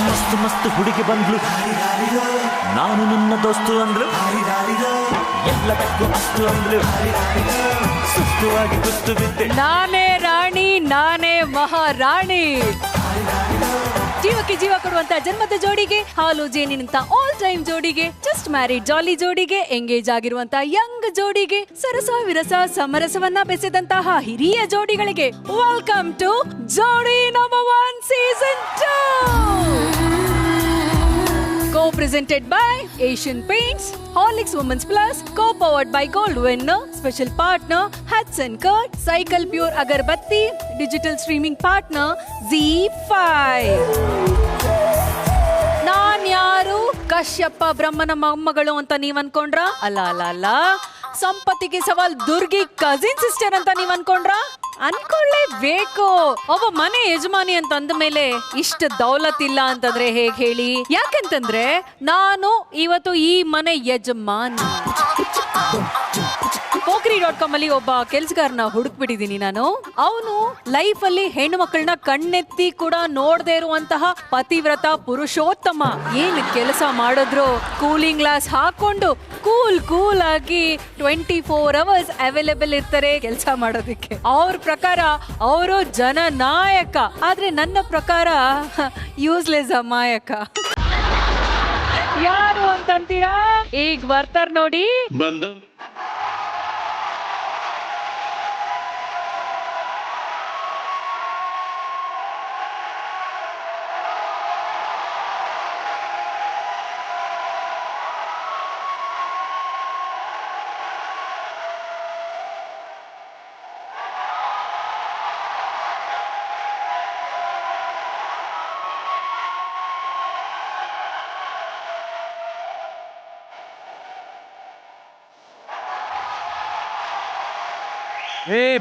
ಮಸ್ತ್ ಮಸ್ತ್ ಹುಡುಗಿ ಬಂದ್ಲು, ನಾನು ನಿನ್ನ ದೋಸ್ತು ಅಂದ್ಲು, ಎಲ್ಲದಕ್ಕೂ ಅಷ್ಟು ಅಂದ್ಲು, ಸುಸ್ತುವಾಗಿ ಕುಸ್ತು ಬಿದ್ದೆ. ನಾನೇ ರಾಣಿ, ನಾನೇ ಮಹಾರಾಣಿ. ಜೀವಕ್ಕೆ ಜೀವ ಕೊಡುವಂತ ಜನ್ಮದ ಜೋಡಿಗೆ, ಹಾಲು ಜೇನಿನಂತ ಆಲ್ ಟೈಮ್ ಜೋಡಿಗೆ, ಜಸ್ಟ್ ಮ್ಯಾರಿಡ್ ಜಾಲಿ ಜೋಡಿಗೆ, ಎಂಗೇಜ್ ಆಗಿರುವಂತ ಯಂಗ್ ಜೋಡಿಗೆ, ಸರಸ ವಿರಸ ಸಮರಸವನ್ನ ಬೆಸೆದಂತಹ ಹಿರಿಯ ಜೋಡಿಗಳಿಗೆ ವೆಲ್ಕಮ್ ಟು ಜೋಡಿ number 1 season 2. Co-presented by Asian Paints, Horlicks Women's Plus, co-powered by Gold Winner, special partner Hudson Kurt, Cycle Pure Agarbatti, digital streaming partner ZEE5. ನಾನ್ ಯಾರು? ಕಶ್ಯಪ ಬ್ರಹ್ಮನ ಮೊಮ್ಮಗಳು ಅಂತ ನೀವ್ ಅನ್ಕೊಂಡ್ರ? ಅಲ್ಲ ಅಲ್ಲ ಅಲ್ಲ, ಸಂಪತ್ತಿಗೆ ಸವಾಲ್ ದುರ್ಗಿ ಕಸಿನ್ ಸಿಸ್ಟರ್ ಅಂತ ನೀವ್ ಅನ್ಕೊಂಡ್ರ? ಅನ್ಕೊಳ್ಳೇಬೇಕು. ಒಬ್ಬ ಮನೆ ಯಜಮಾನಿ ಅಂತ ಅಂದ ಮೇಲೆ ಇಷ್ಟ ದೌಲತ್ ಇಲ್ಲ ಅಂತಂದ್ರೆ ಹೇಗ್ ಹೇಳಿ? ಯಾಕಂತಂದ್ರೆ ನಾನು ಇವತ್ತು ಈ ಮನೆ ಯಜಮಾನಿ. Pokri.com ಅಲ್ಲಿ ಒಬ್ಬ ಕೆಲ್ಸಗಾರನ ಹುಡುಕ್ಬಿಟ್ಟಿದೀನಿ ನಾನು. ಅವನು ಲೈಫ್ ಅಲ್ಲಿ ಹೆಣ್ಣು ಮಕ್ಕಳನ್ನ ಕಣ್ಣೆತ್ತಿ ಕೂಡ ನೋಡದೇ ಇರುವಂತಹ ಪತಿವ್ರತ ಪುರುಷೋತ್ತಮ. ಏನ್ ಕೆಲಸ ಮಾಡಿದ್ರು ಕೂಲಿಂಗ್ ಗ್ಲಾಸ್ ಹಾಕೊಂಡು ಕೂಲ್ ಆಗಿ 24 hours ಅವೈಲೇಬಲ್ ಇರ್ತಾರೆ ಕೆಲಸ ಮಾಡೋದಕ್ಕೆ. ಅವ್ರ ಪ್ರಕಾರ ಅವರು ಜನನಾಯಕ, ಆದ್ರೆ ನನ್ನ ಪ್ರಕಾರ ಯೂಸ್ಲೆಸ್ ಅಮಾಯಕ. ಯಾರು ಅಂತಂತೀರಾ? ಈಗ ಬರ್ತಾರ ನೋಡಿ. ಬಂದು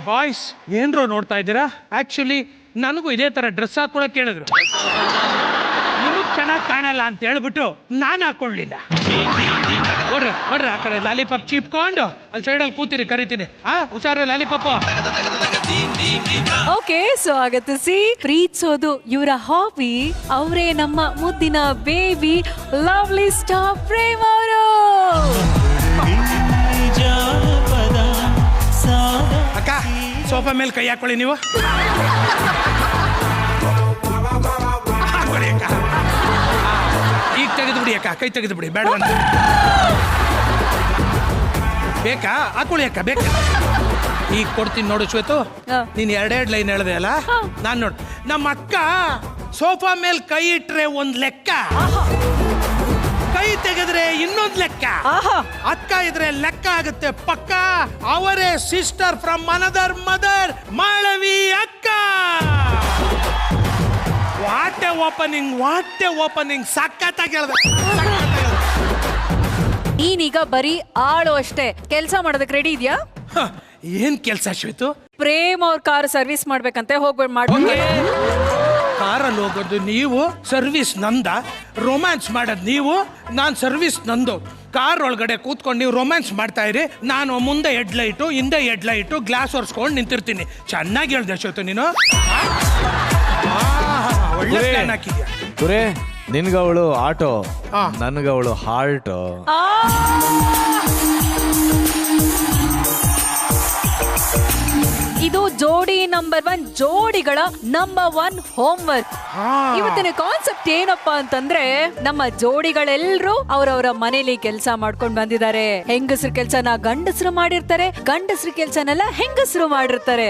ಬಾಯ್ಸ್ ಏನ್ರೋ ನೋಡ್ತಾ ಇದ್ದೀರಾ? ಆಕ್ಚುಲಿ ನನಗೂ ಇದೇ ತರ ಡ್ರೆಸ್ ಹಾಕೊಳಕ್ ಹೇಳಿದ್ರು, ನಿಮಗ್ ಚೆನ್ನಾಗಿ ಕಾಣಲ್ಲ ಅಂತ ಹೇಳ್ಬಿಟ್ಟು ನಾನು ಹಾಕೊಳ್ಳಿಲ್ಲ. ನೋಡ್ರಿ ಆ ಕಡೆ ಲಾಲಿಪಾಪ್ ಚೀಪ್ಕೊಂಡು ಅಲ್ಲಿ ಸೈಡಲ್ಲಿ ಕೂತಿರಿ, ಕರಿತೀನಿ. ಹುಷಾರು ಲಾಲಿಪಾಪ್. ಓಕೆ, ಸ್ವಾಗತಿಸಿ. ಪ್ರೀತಿಸೋದು ಇವರ ಹಾಬಿ. ಅವರೇ ನಮ್ಮ ಮುದ್ದಿನ ಬೇಬಿ ಲವ್ಲಿ ಸ್ಟಾರ್ ಪ್ರೇಮ್ ಅವರು. ಅಕ್ಕ, ಸೋಫಾ ಮೇಲೆ ಕೈ ಹಾಕೊಳ್ಳಿ ನೀವು. ಹಾಕೊಳ್ಳಿ ಅಕ್ಕ. ಈಗ ತೆಗೆದು ಬಿಡಿ ಅಕ್ಕ, ಕೈ ತೆಗೆದು ಬಿಡಿ. ಬೇಡ ಬೇಕಾ? ಹಾಕೊಳ್ಳಿ ಅಕ್ಕ, ಬೇಕಾ? ಈಗ ಕೊಡ್ತೀನಿ ನೋಡು ಶ್ವೇತು. ನೀನ್ 2 ಲೈನ್ ಹೇಳ್ದೆ ಅಲ್ಲ, ನಾನ್ ನೋಡು. ನಮ್ಮ ಅಕ್ಕ ಸೋಫಾ ಮೇಲೆ ಕೈ ಇಟ್ರೆ ಒಂದ್ ಲೆಕ್ಕ, ಕೈ ತೆಗೆದ್ರೆ ಇನ್ನೊಂದ್ ಲೆಕ್ಕ. ಅಕ್ಕ ಇದ್ರೆ ಲೆಕ್ಕ ಆಗುತ್ತೆ ಪಕ್ಕ. ಅವರೇ sister from another mother, Malavi ಅಕ್ಕ. ವಾಟ್ ಎ ಓಪನಿಂಗ್ ಸಖತ್ತಾಗಿ ಹೇಳ್ದೆ. ನೀನೀಗ ಬರೀ ಆಳು ಅಷ್ಟೇ, ಕೆಲಸ ಮಾಡೋದಕ್ಕೆ ರೆಡಿ ಇದೆಯಾ? ಏನ್ ಕೆಲ್ಸ ಶ್ವೇತು? ಪ್ರೇಮ್ ಅವ್ರ ಕಾರ್ ಸರ್ವಿಸ್ ಮಾಡ್ಬೇಕಂತೆ, ಹೋಗ್ಬಿಟ್ಟು ಮಾಡಿ. ಕಾರಲ್ಲಿ ಹೋಗೋದು ನೀವು, ಸರ್ವಿಸ್ ನಂದ. ರೊಮ್ಯಾನ್ಸ್ ಮಾಡೋದು ನೀವು, ನಾನು ಸರ್ವಿಸ್ ನಂದು. ಕಾರ್ ಒಳಗಡೆ ಕೂತ್ಕೊಂಡು ನೀವು ರೊಮ್ಯಾನ್ಸ್ ಮಾಡ್ತಾ ಇರಿ, ನಾನು ಮುಂದೆ ಹೆಡ್ಲೈಟು ಹಿಂದೆ ಹೆಡ್ಲೈಟು ಗ್ಲಾಸ್ ಒರೆಸ್ಕೊಂಡು ನಿಂತಿರ್ತೀನಿ. ಚೆನ್ನಾಗಿ ಹೇಳ್ದೆ ಶ್ವೇತು ನೀನು. ಒಳ್ಳೆ ಪ್ಲಾನ್ ಹಾಕಿದ್ಯಾ. ನಿನ್ಗವಳು ಆಟೋ, ನನ್ಗವಳು ಹಾರ್ಟು. ಇದು ಜೋಡಿ ನಂಬರ್ 1 ಜೋಡಿಗಳ ನಂಬರ್ 1 ಹೋಮ್ವರ್ಕ್. ಇವತ್ತಿನ ಕಾನ್ಸೆಪ್ಟ್ ಏನಪ್ಪಾ ಅಂತಂದ್ರೆ, ನಮ್ಮ ಜೋಡಿಗಳೆಲ್ಲರೂ ಅವರವರ ಮನೇಲಿ ಕೆಲಸ ಮಾಡ್ಕೊಂಡು ಬಂದಿದ್ದಾರೆ. ಹೆಂಗಸರ ಕೆಲಸನ ಗಂಡಸರು ಮಾಡಿರ್ತಾರೆ, ಗಂಡಸರ ಕೆಲಸನೆಲ್ಲ ಹೆಂಗಸರು ಮಾಡಿರ್ತಾರೆ.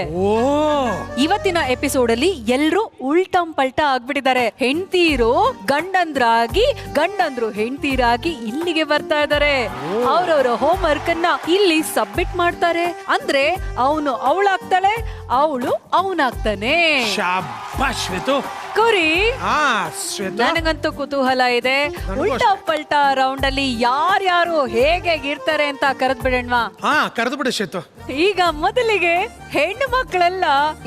ಇವತ್ತಿನ ಎಪಿಸೋಡ್ ಅಲ್ಲಿ ಎಲ್ರು ಉಲ್ಟಂ ಪಲ್ಟಾ ಆಗ್ಬಿಟ್ಟಿದ್ದಾರೆ. ಹೆಂಡತೀರು ಗಂಡಂದ್ರಾಗಿ, ಗಂಡಂದ್ರು ಹೆಂಡತೀರಾಗಿ ಇಲ್ಲಿಗೆ ಬರ್ತಾ ಇದ್ದಾರೆ. ಅವ್ರವ್ರ ಹೋಮ್ ವರ್ಕ್ ಅನ್ನ ಇಲ್ಲಿ ಸಬ್ಮಿಟ್ ಮಾಡ್ತಾರೆ. ಅಂದ್ರೆ ಅವನು ಅವಳಾಗ್ತಾಳೆ, ಅವಳು ಅವನಾಗ್ತಾನೆ. ಶಾಬಾಷ್ ಶ್ವೇತು. ಕುರಿ, ಶ್ವೇತು, ನನಗಂತೂ ಕುತೂಹಲ ಇದೆ. ಉಲ್ಟಾ ಪಲ್ಟಾ ರೌಂಡ್ ಅಲ್ಲಿ ಯಾರ್ಯಾರು ಹೇಗೆ ಇರ್ತಾರೆ ಅಂತ ಕರೆದ್ ಬಿಡೋಣವಾ? ಕರೆದು ಬಿಡು ಶ್ವೇತು. ಈಗ ಮೊದಲಿಗೆ ಹೆಣ್ಣು ಮಕ್ಕಳೆಲ್ಲ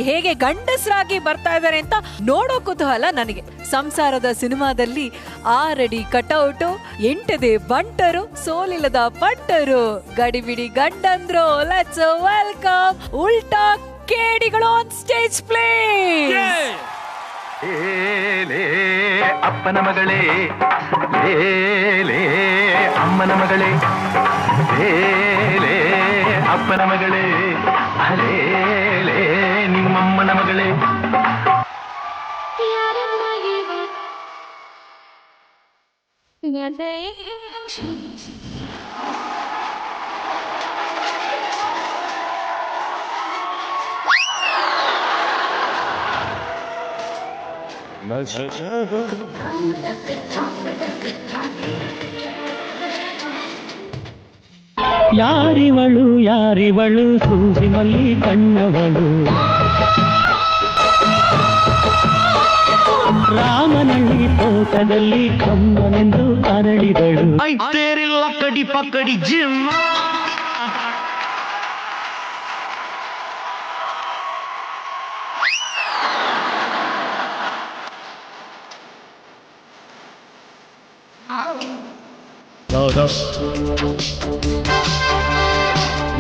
ಹೇಗೆ ಗಂಡಸರಾಗಿ ಬರ್ತಾ ಇದಾರೆ ಅಂತ ನೋಡೋ ಕುತೂಹಲ ನನಗೆ. ಸಂಸಾರದ ಸಿನಿಮಾದಲ್ಲಿ 6 ಅಡಿ ಕಟೌಟು, 8 ದೆ ಬಂಟರು, ಸೋಲಿಲ್ಲದ ಪಟ್ಟರು, ಗಡಿಬಿಡಿ ಗಂಡಂದ್ರು. ಲೆಟ್ಸ್ ವೆಲ್ಕಮ್ ಉಲ್ಟಾ ಕೇಡಿಗಳು ಆನ್ ಸ್ಟೇಜ್ ಪ್ಲೀಸ್. ಲೇ ಅಪ್ಪನ ಮಗಳೇ, ಲೇ ಅಮ್ಮನ ಮಗಳೇ, ಲೇ ಅಪ್ಪನ ಮಗಳೇ, ಲೇ ನಿಮ್ಮಮ್ಮನ ಮಗಳೇ. ಯಾರಿವಳು ಸೂಜಿ ಮಲ್ಲಿ ಕಣ್ಣವಳು, ರಾಮನಳ್ಳಿ ತೋಟದಲ್ಲಿ ಕಮ್ಮನೆಂದು ಅರಳಿದಳು. ಐತೇರಿಲ್ಲ ಕಡಿ ಪಕ್ಕಡಿ ಜಿಮ್ಮ.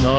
No.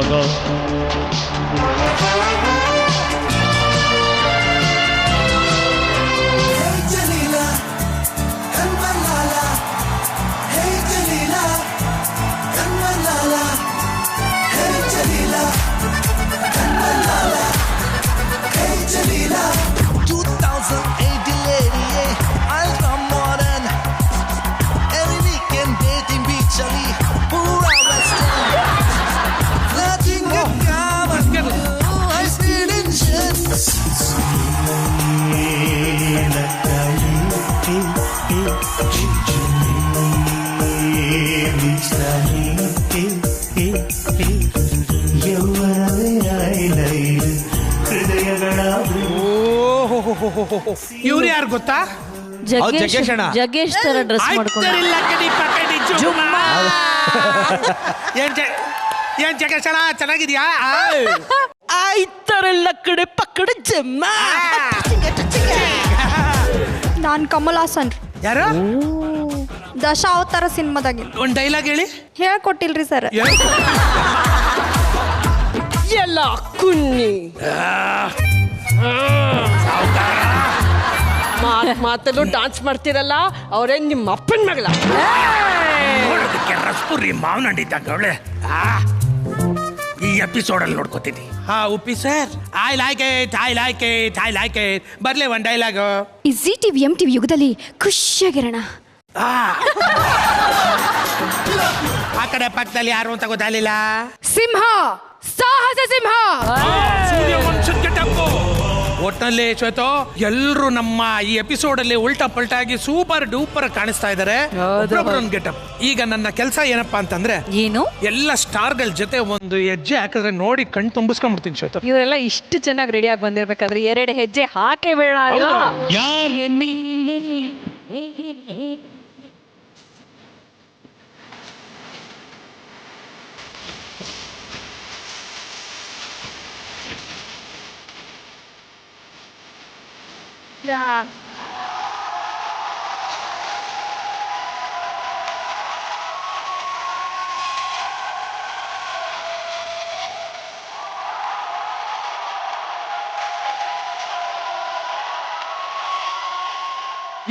ಇವ್ರು ಯಾರು ಗೊತ್ತಾ? ಜಗ್ಗೇಶ್ ತರ ಡ್ರೆಸ್ ಮಾಡ್ಕೊಂಡು ಏನ್ ಜಗ್ಗೇಶ್ ಚೆನ್ನಾಗಿದ್ಯಾ? ಆಯ್ತಾರಲ್ಲ ಕಡೆ ಪಕ್ಕಡೆ ಜಮ್ಮ. ನಾನ್ ಕಮಲ್ ಹಾಸನ್. ಯಾರು? ದಶಾವತಾರ ಸಿನಿಮಾದಾಗಿ ಒಂದ್ ಡೈಲಾಗ್ ಹೇಳಿ. ಹೇಳ್ಕೊಟ್ಟಿಲ್ರಿ ಸರ್. ಎಲ್ಲ ಕುನ್ನಿ ಮಾತಲ್ಲೂ ಡಾನ್ಸ್ ಮಾಡ್ತಿರಲ್ಲ, ಅವ್ರೇನ್ ನಿಮ್ಮ ಅಪ್ಪನ ಮಗಳ? ನೋಡೋದಕ್ಕೆ ರಸ್ಪುರಿ ಮಾವನಂಡಿದ್ದಂಗ ಅವಳೆ. ಈ ಎಪಿಸೋಡ್ ಅಲ್ಲಿ ನೋಡ್ಕೋತೀನಿ. Uppi sir, I like it. ಬರ್ಲಿ ಒಂದ್ ಡೈಲಾಗ್. ಈ ಜಿ ಟಿವಿ MTV ಯುಗದಲ್ಲಿ ಖುಷಿಯಾಗಿರೋಣ. ಆ ಕಡೆ ಪಕ್ಕದಲ್ಲಿ ಯಾರು ಅಂತ ಗೊತ್ತಾಗಲಿಲ್ಲ. ಸಿಂಹ, ಸಾಹಸ ಸಿಂಹ. ಒಟ್ಟಲ್ಲಿ ಶ್ವೇತೋ, ಎಲ್ರು ನಮ್ಮ ಈ ಎಪಿಸೋಡ್ ಅಲ್ಲಿ ಉಲ್ಟಾ ಪಲ್ಟಾಗಿ ಸೂಪರ್ ಡೂಪರ್ ಕಾಣಿಸ್ತಾ ಇದಾರೆ. ಗೆಟಪ್. ಈಗ ನನ್ನ ಕೆಲಸ ಏನಪ್ಪಾ ಅಂತಂದ್ರೆ, ಏನು ಎಲ್ಲ ಸ್ಟಾರ್ಗಳ ಜೊತೆ ಒಂದು ಹೆಜ್ಜೆ ಹಾಕಿದ್ರೆ ನೋಡಿ ಕಣ್ ತುಂಬಿಸ್ಕೊಂಡ್ಬಿಡ್ತೀನಿ ಶ್ವೇತ. ಇವರೆಲ್ಲ ಇಷ್ಟು ಚೆನ್ನಾಗಿ ರೆಡಿಯಾಗಿ ಬಂದಿರ್ಬೇಕಾದ್ರೆ 2 ಹೆಜ್ಜೆ ಹಾಕೇ ಬೇಡ.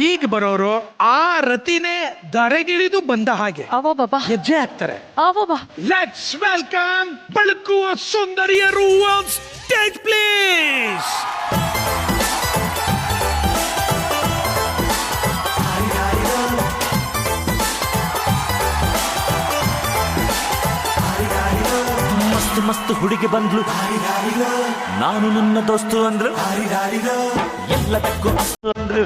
ಈಗ ಬರೋರು ಆ ರತಿನೇ ದರೆಗಿಳಿದು ಬಂದ ಹಾಗೆ ಹೆಜ್ಜೆ ಹಾಕ್ತಾರೆ. ಲೆಟ್ಸ್ ವೆಲ್ಕಮ್ ಬೆಳಕುವ ಸುಂದರಿಯರು ಆನ್ ಸ್ಟೇಜ್ ಪ್ಲೀಸ್. ಮಸ್ತ್ ಮಸ್ತ್ ಹುಡುಗಿ ಬಂದ್ಲು, ನಾನು ನನ್ನ ದೋಸ್ತು ಅಂದ್ರು, ಎಲ್ಲದಕ್ಕೂ ಅಸ್ತು ಅಂದ್ರು,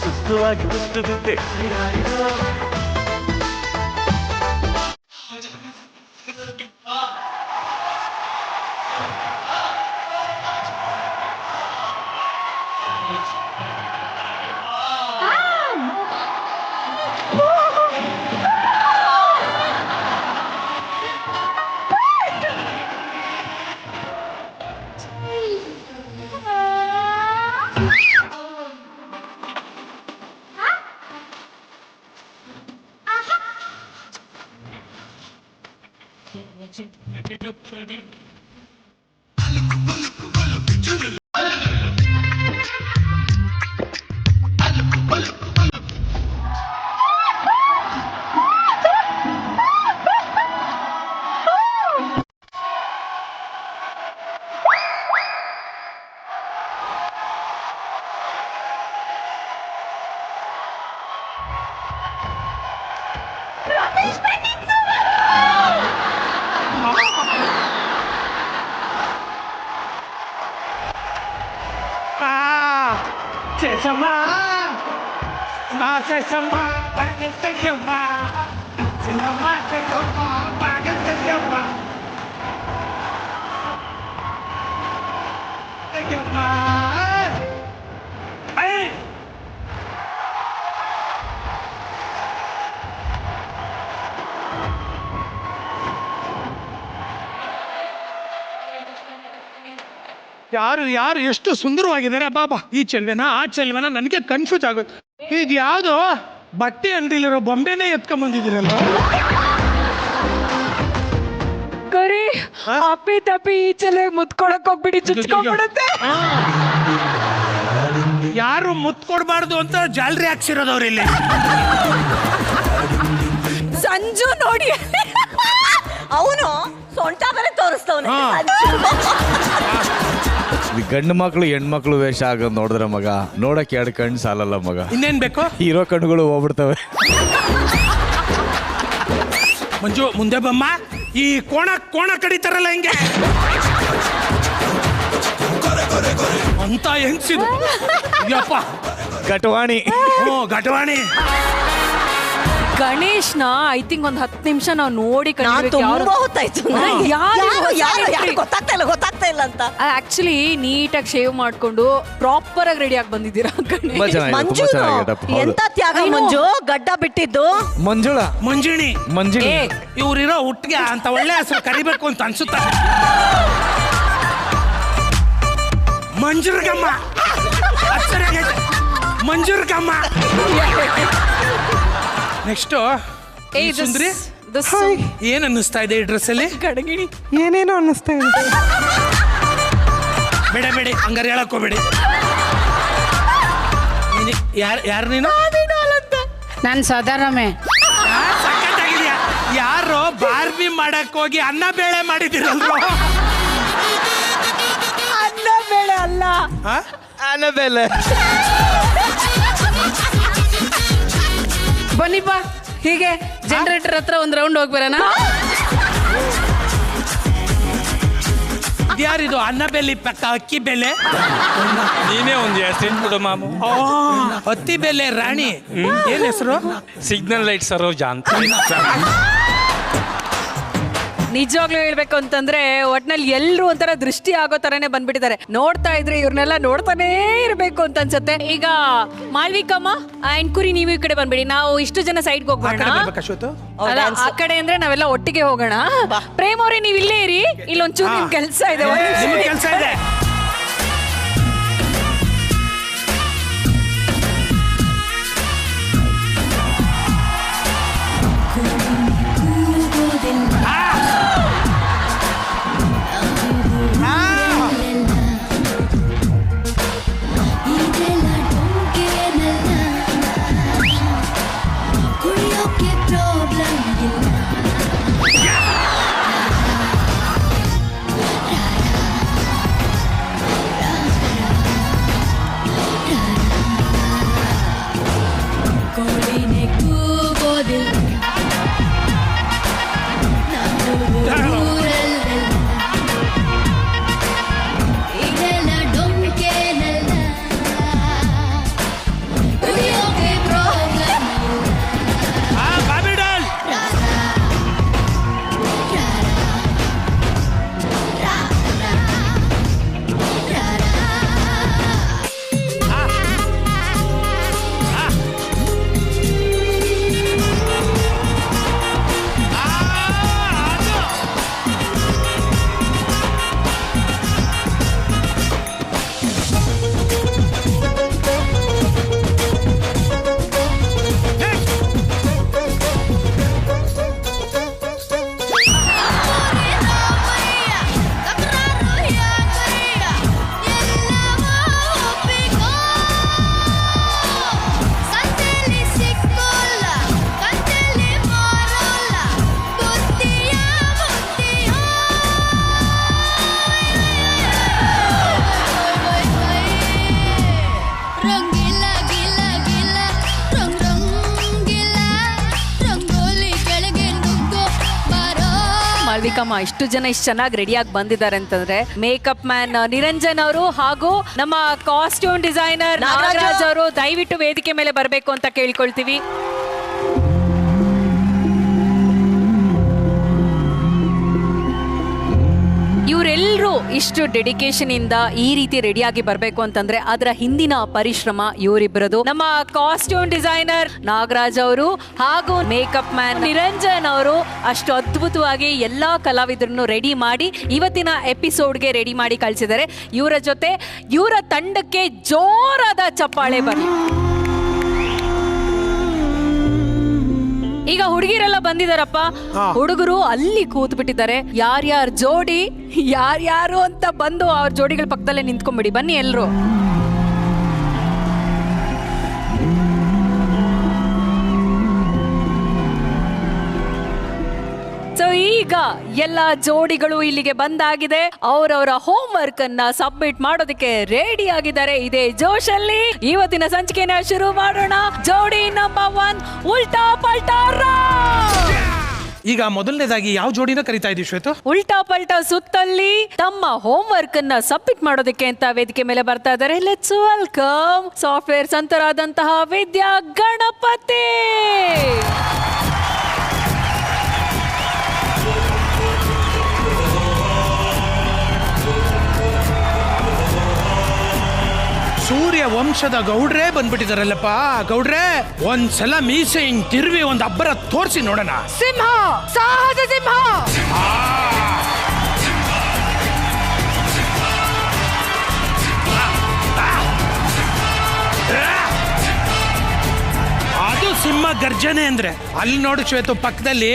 ಸುಸ್ತುವಾಗಿ ಕುಸ್ತು ಬಿದ್ದೆ. ಯಾರು ಯಾರು ಎಷ್ಟು ಸುಂದರವಾಗಿದ್ದಾರೆ ಬಾಬಾ. ಈ ಚೆಲ್ವೆನಾ ಆ ಚೆಲ್ವೆನಾ ನನಗೆ ಕನ್ಫ್ಯೂಸ್ ಆಗುತ್ತೆ. ಇದು ಯಾವುದು ಬಟ್ಟೆ ಅಂಗಡಿಲಿರೋ ಬೊಂಬೆನೇ ಎತ್ಕೊಂಡ್ ಕರಿ ಅಪ್ಪಿ ತಪ್ಪಿ ಈಚೆಲೆ ಮುತ್ಕೊಳಕ್ ಹೋಗ್ಬಿಡಿ, ಚುಚ್ಕೊಂಡ್ಬಿಡುತ್ತೆ. ಯಾರು ಮುತ್ ಕೊಡ್ಬಾರ್ದು ಅಂತ ಜಾಲ್ರಿ ಹಾಕ್ಸಿರೋದವ್ರು ಇಲ್ಲಿ. ಸಂಜು ನೋಡಿ ಅವನು ಸೊಂಟ ಬೇರೆ ತೋರಿಸ್ತವನೆ. ಈ ಗಂಡು ಮಕ್ಳು ಹೆಣ್ಮಕ್ಳು ವೇಷ ಆಗೋದು ನೋಡಿದ್ರೆ ಮಗ ನೋಡಕ್ಕೆ 2 ಕಣ್ಣು ಸಾಲಲ್ಲ ಮಗ. ಇನ್ನೇನ್ ಬೇಕು? ಹೀರೋ ಕಣ್ಣುಗಳು ಹೋಗ್ಬಿಡ್ತವೆ. ಮಂಜು ಮುಂದೆ ಬಮ್ಮ. ಈ ಕೋಣ ಕಡಿತಾರಲ್ಲ ಹಿಂಗೆ ಅಂತ ಹೆಂಗ್ಸಿದು. ಯಪ್ಪ ಕಟವಾಣಿ. ಘಟವಾಣಿ. ಗಣೇಶ್ನ ಐ ಥಿಂಕ್ ಒಂದ್ 10 ನಿಮಿಷ ನಾವು ನೋಡಿ ತುಂಬಾ ಹೊತ್ತಾಯ್ತು. ಗೊತ್ತಾಗ್ತಾ ಇಲ್ಲ ಅಂತ. ಆಕ್ಚುಲಿ ನೀಟಾಗಿ ಶೇವ್ ಮಾಡ್ಕೊಂಡು ಪ್ರಾಪರ್ ಆಗಿ ರೆಡಿ ಆಗಿ ಬಂದಿದ್ದೀರಾ ತುಂಬಾ ಚೆನ್ನಾಗಿದೆ, ತುಂಬಾ ಮಂಜು ಚೆನ್ನಾಗಿದೆಪ್ಪ. ಹೌದು. ಎಂತ ತ್ಯಾಗ ಮಂಜು, ಗಡ್ಡ ಬಿಟ್ಟಿದ್ದು. ಮಂಜುಳ ಮಂಜಿಣಿ. ಮಂಜಿನಿ. ಇವ್ರಿರೋ ಹುಟ್ಟಿಗೆ ಅಂತ ಒಳ್ಳೆ ಹೆಸರು ಕರಿಬೇಕು ಅಂತ ಅನ್ಸುತ್ತ. ಮಂಜುರ್ಗಮ್ಮ. ಮಂಜುರ್ಗಮ್ಮ. ನೆಕ್ಸ್ಟ್ ಸುಂದ್ರಿ ಏನ್ ಅನ್ನಿಸ್ತಾ ಇದೆ ಈ ಡ್ರೆಸ್ ಅಲ್ಲಿ? ಗಡಗಿಣಿ ಏನೇನೋ ಅನ್ನಿಸ್ತಾ ಇದೆ. ಬೇಡಿ ಹಂಗಾರೆ ಹೇಳಕ್ಕೋಬೇಡಿ. ಯಾರು ನೀನು? ನಾನು ಸದಾರಮೆ. ಸಖತ್ತಾಗಿದ್ಯಾ. ಯಾರೋ ಬಾರ್ಬಿ ಮಾಡಕ್ ಹೋಗಿ ಅನ್ನ ಬೇಳೆ ಮಾಡಿದಿರಲ್ರು? ಅನ್ನ ಬೇಳೆ ಅಲ್ಲ, ಅನ್ನಬೇಲೆ. ಬನ್ನಿಪ್ಪ ಹೀಗೆ ಜನರೇಟರ್ ಹತ್ರ ಒಂದ್ ರೌಂಡ್ ಹೋಗ್ಬರೋಣ. ಯಾರಿದು ಅನ್ನ ಬೆಲೆ ಪಕ್ಕ ಅಕ್ಕಿ ಬೆಲೆ? ನೀನೇ ಒಂದು ಹೆಸರು ಕೊಡು ಮಾಮು. ಹತ್ತಿ ಬೆಲೆ ರಾಣಿ. ಏನ್ ಹೆಸರು? ಸಿಗ್ನಲ್ ಲೈಟ್ ಸರೋಜ ಅಂತ. ನಿಜವಾಗ್ಲೂ ಹೇಳ್ಬೇಕು ಅಂತಂದ್ರೆ ಒಟ್ನಲ್ಲಿ ಎಲ್ರು ಒಂಥರ ದೃಷ್ಟಿ ಆಗೋ ತರನೇ ಬಂದ್ಬಿಟ್ಟಿದ್ದಾರೆ. ನೋಡ್ತಾ ಇದ್ರೆ ಇವ್ರನ್ನೆಲ್ಲ ನೋಡ್ತಾನೇ ಇರ್ಬೇಕು ಅಂತ ಅನ್ಸುತ್ತೆ. ಈಗ ಮಾಳ್ವಿಕಮ್ಮ ಅಂಡ್ ಕುರಿ ನೀವು ಈ ಕಡೆ ಬಂದ್ಬಿಡಿ. ನಾವು ಇಷ್ಟು ಜನ ಸೈಡ್ಗೆ ಹೋಗೋಣ. ಅಲ್ಲ ಆ ಕಡೆ ಅಂದ್ರೆ ನಾವೆಲ್ಲ ಒಟ್ಟಿಗೆ ಹೋಗೋಣ. ಪ್ರೇಮ್ ಅವ್ರೆ ನೀವ್ ಇಲ್ಲೇ ಇರಿ, ಇಲ್ಲೊಂಚೂರು ನಿಮ್ ಕೆಲ್ಸ ಇದೆ. ಕೆಲಸ ಇದೆ. ಮಾಲ್ವಿಕಮ್ಮ, ಇಷ್ಟು ಜನ ಇಷ್ಟು ಚೆನ್ನಾಗಿ ರೆಡಿಯಾಗಿ ಬಂದಿದ್ದಾರೆ ಅಂತಂದ್ರೆ ಮೇಕಪ್ ಮ್ಯಾನ್ ನಿರಂಜನ್ ಅವರು ಹಾಗೂ ನಮ್ಮ ಕಾಸ್ಟ್ಯೂಮ್ ಡಿಸೈನರ್ ನಾಗರಾಜ್ ಅವರು ದಯವಿಟ್ಟು ವೇದಿಕೆ ಮೇಲೆ ಬರಬೇಕು ಅಂತ ಕೇಳ್ಕೊಳ್ತೀವಿ. ಇವರೆಲ್ಲರೂ ಇಷ್ಟು ಡೆಡಿಕೇಶನ್ ಇಂದ ಈ ರೀತಿ ರೆಡಿಯಾಗಿ ಬರ್ಬೇಕು ಅಂತಂದ್ರೆ ಅದರ ಹಿಂದಿನ ಪರಿಶ್ರಮ ಇವರಿಬ್ಬರದು. ನಮ್ಮ ಕಾಸ್ಟ್ಯೂಮ್ ಡಿಸೈನರ್ ನಾಗರಾಜ್ ಅವರು ಹಾಗೂ ಮೇಕಪ್ ಮ್ಯಾನ್ ನಿರಂಜನ್ ಅವರು ಅಷ್ಟು ಅದ್ಭುತವಾಗಿ ಎಲ್ಲಾ ಕಲಾವಿದರನ್ನು ರೆಡಿ ಮಾಡಿ ಇವತ್ತಿನ ಎಪಿಸೋಡ್ಗೆ ರೆಡಿ ಮಾಡಿ ಕಳಿಸಿದ್ದಾರೆ. ಇವರ ಜೊತೆ ಇವರ ತಂಡಕ್ಕೆ ಜೋರಾದ ಚಪ್ಪಾಳೆ ಬರಲಿ. ಈಗ ಹುಡುಗಿರೆಲ್ಲ ಬಂದಿದಾರಪ್ಪ, ಹುಡುಗರು ಅಲ್ಲಿ ಕೂತ್ ಬಿಟ್ಟಿದ್ದಾರೆ. ಯಾರ್ಯಾರ ಜೋಡಿ ಯಾರ್ಯಾರು ಅಂತ ಬಂದು ಅವ್ರ ಜೋಡಿಗಳ ಪಕ್ಕದಲ್ಲೇ ನಿಂತ್ಕೊಂಡ್ಬಿಡಿ. ಬನ್ನಿ ಎಲ್ರು. ಸೊ ಈಗ ಎಲ್ಲ ಜೋಡಿಗಳು ಇಲ್ಲಿಗೆ ಬಂದಾಗಿದೆ. ಅವರವರ ಹೋಮ್ ವರ್ಕ್ ಅನ್ನ ಸಬ್ಮಿಟ್ ಮಾಡೋದಕ್ಕೆ ರೆಡಿ ಆಗಿದ್ದಾರೆ. ಇದೇ ಜೋಶಲ್ಲಿ ಇವತ್ತಿನ ಸಂಚಿಕೆನ ಶುರು ಮಾಡೋಣ. ಜೋಡಿ ನಂಬರ್ 1 ಉಲ್ಟಾ ಪಲ್ಟಾ ರೌಂಡ್. ಈಗ ಮೊದಲನೇದಾಗಿ ಯಾವ ಜೋಡಿನ ಕರಿತಾ ಇದೀವಿ ಶ್ವೇತು? ಉಲ್ಟಾ ಪಲ್ಟಾ ಸುತ್ತಲ್ಲಿ ತಮ್ಮ ಹೋಮ್ ವರ್ಕ್ ಅನ್ನ ಸಬ್ಮಿಟ್ ಮಾಡೋದಕ್ಕೆ ಅಂತ ವೇದಿಕೆ ಮೇಲೆ ಬರ್ತಾ ಇದ್ದಾರೆ. ಲೆಟ್ಸ್ ವೆಲ್ಕಮ್ ಸಾಫ್ಟ್ವೇರ್ ಸಂತರಾದಂತಹ ವಿದ್ಯಾ ಗಣಪತಿ. ಸೂರ್ಯ ವಂಶದ ಗೌಡ್ರೆ ಬಂದ್ಬಿಟ್ಟಿದಾರಲ್ಲಪ್ಪ. ಗೌಡ್ರೆ, ಒಂದ್ಸಲ ಮೀಸೆ ಹಿಂಗ್ ತಿರುವಿ ಒಂದ್ ಅಬ್ಬರ ತೋರಿಸಿ ನೋಡೋಣ. ಸಿಂಹ, ಸಾಹಸ ಸಿಂಹ. ಅದು ಸಿಂಹ ಗರ್ಜನೆ ಅಂದ್ರೆ. ಅಲ್ಲಿ ನೋಡು ಶ್ವೇತು, ಪಕ್ಕದಲ್ಲಿ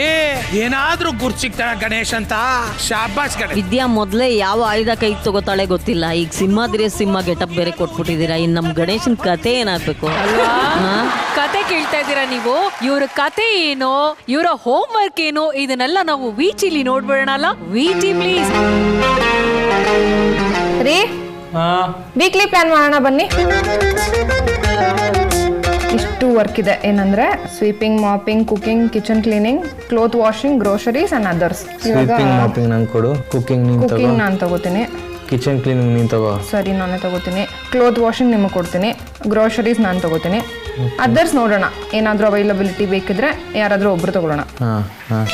ಏನಾದ್ರೂ ಗುರ್ತು ಸಿಗ್ತಾರ ಗಣೇಶ್ ಅಂತ. ಶಾಬಾಸ್ ಗಣೇಶ್. ವಿದ್ಯಾ ಮೊದ್ಲೇ ಯಾವ ಆಯುಧ ಕೈ ತಗೋತಾಳೆ ಗೊತ್ತಿಲ್ಲ. ಈಗ ಸಿಂಹಾದ್ರಿ ಸಿಂಹ ಗೆಟಪ್ ಬೇರೆ ಕೊಟ್ಬಿಟ್ಟಿದ್ದೀರಾ. ಇನ್ ನಮ್ ಗಣೇಶನ್ ಕತೆ ಏನಾಗ್ಬೇಕು? ಕತೆ ಕೇಳ್ತಾ ಇದ್ದೀರಾ ನೀವು? ಇವ್ರ ಕತೆ ಏನು, ಇವರ ಹೋಮ್ ವರ್ಕ್ ಏನು, ಇದನ್ನೆಲ್ಲ ನಾವು ವಿಚಿಲಿ ನೋಡ್ಬಿಡೋಣಲ್ಲ. ವಿಚಿ ಪ್ಲೀಸ್. ರೀ, ವೀಕ್ಲಿ ಪ್ಲಾನ್ ಮಾಡೋಣ ಬನ್ನಿ. ಇಷ್ಟು ವರ್ಕ್ ಇದೆ. ಏನಂದ್ರೆ sweeping, mopping, cooking, kitchen cleaning, cloth washing, groceries and others. Sweeping mopping ನಾನು ಕೊಡು, ಕುಕಿಂಗ್ ನಾನು ತಗೋತೀನಿ, ಕಿಚನ್ ಕ್ಲೀನಿಂಗ್ ನೀನು ತಗೋ. ಸರಿ, ನಾನೇ ತಗೋತೀನಿ. ಕ್ಲೋತ್ ವಾಷಿಂಗ್ ನಿಮಗೆ ಕೊಡ್ತೀನಿ, ಗ್ರೋಸರೀಸ್ ನಾನು ತಗೋತೀನಿ. ಅದರ್ಸ್ ನೋಡೋಣ, ಏನಾದರೂ ಅವೈಲಬಿಲಿಟಿ ಬೇಕಿದ್ರೆ ಯಾರಾದರೂ ಒಬ್ರು ತಗೊಳ್ಳೋಣ. ಹಾಂ ಹಾಂ.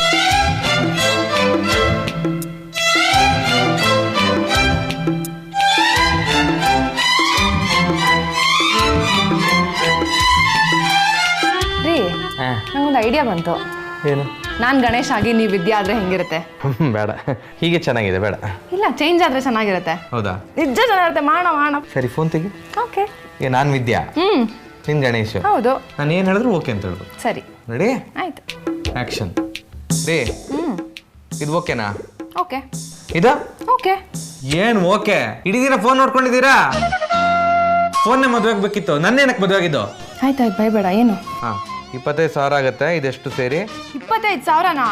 ರೀ, ನಂಗೊಂದು ಐಡಿಯಾ ಬಂತು. ಏನು? ನಾನು ಗಣೇಶ್ ಆಗಿ ನೀವು ವಿದ್ಯಾ ಆದ್ರೆ ಹೆಂಗಿರುತ್ತೆ? ಬೇಡ, ಹೀಗೆ ಚೆನ್ನಾಗಿದೆ, ಬೇಡ. ಇಲ್ಲ, ಚೇಂಜ್ ಆದ್ರೆ ಚೆನ್ನಾಗಿರುತ್ತೆ. ಹೌದಾ? ನಿಜ ಚೆನ್ನಾಗಿರುತ್ತೆ. ಮಾಡೋಣ. ಸರಿ, ಫೋನ್ ತೆಗಿ. ಓಕೆ. ಈಗ ನಾನು ವಿದ್ಯಾ, ನಿನ್ ಗಣೇಶ್. ಹೌದು. ನಾನು ಏನು ಹೇಳಿದ್ರು ಓಕೆ ಅಂತ ಹೇಳುದು. ಸರಿ, ರೆಡಿ? ಆಯ್ತು. ಆಕ್ಷನ್. ರೇ, ಇದು ಓಕೆನಾ? ಓಕೆ. ಇದು ಓಕೆ. ಏನು ಓಕೆ? ಇಡೀ ದಿನ ಫೋನ್ ನೋಡ್ಕೊಂಡಿದ್ದೀರಾ? ಫೋನ್ನೇ ಮದುವೆ ಆಗ್ಬೇಕಿತ್ತು, ನನ್ನೇನಕ್ಕೆ ಮದುವೆ ಆಗಿದ್ದು? ಆಯ್ತಾಯ್ತು, ಭಯಬೇಡ. ಏನು? ಹಾಂ, 25,000 ಆಗುತ್ತೆ. ಇದೆಷ್ಟು ಸೇರಿ? 25,000ನಾ?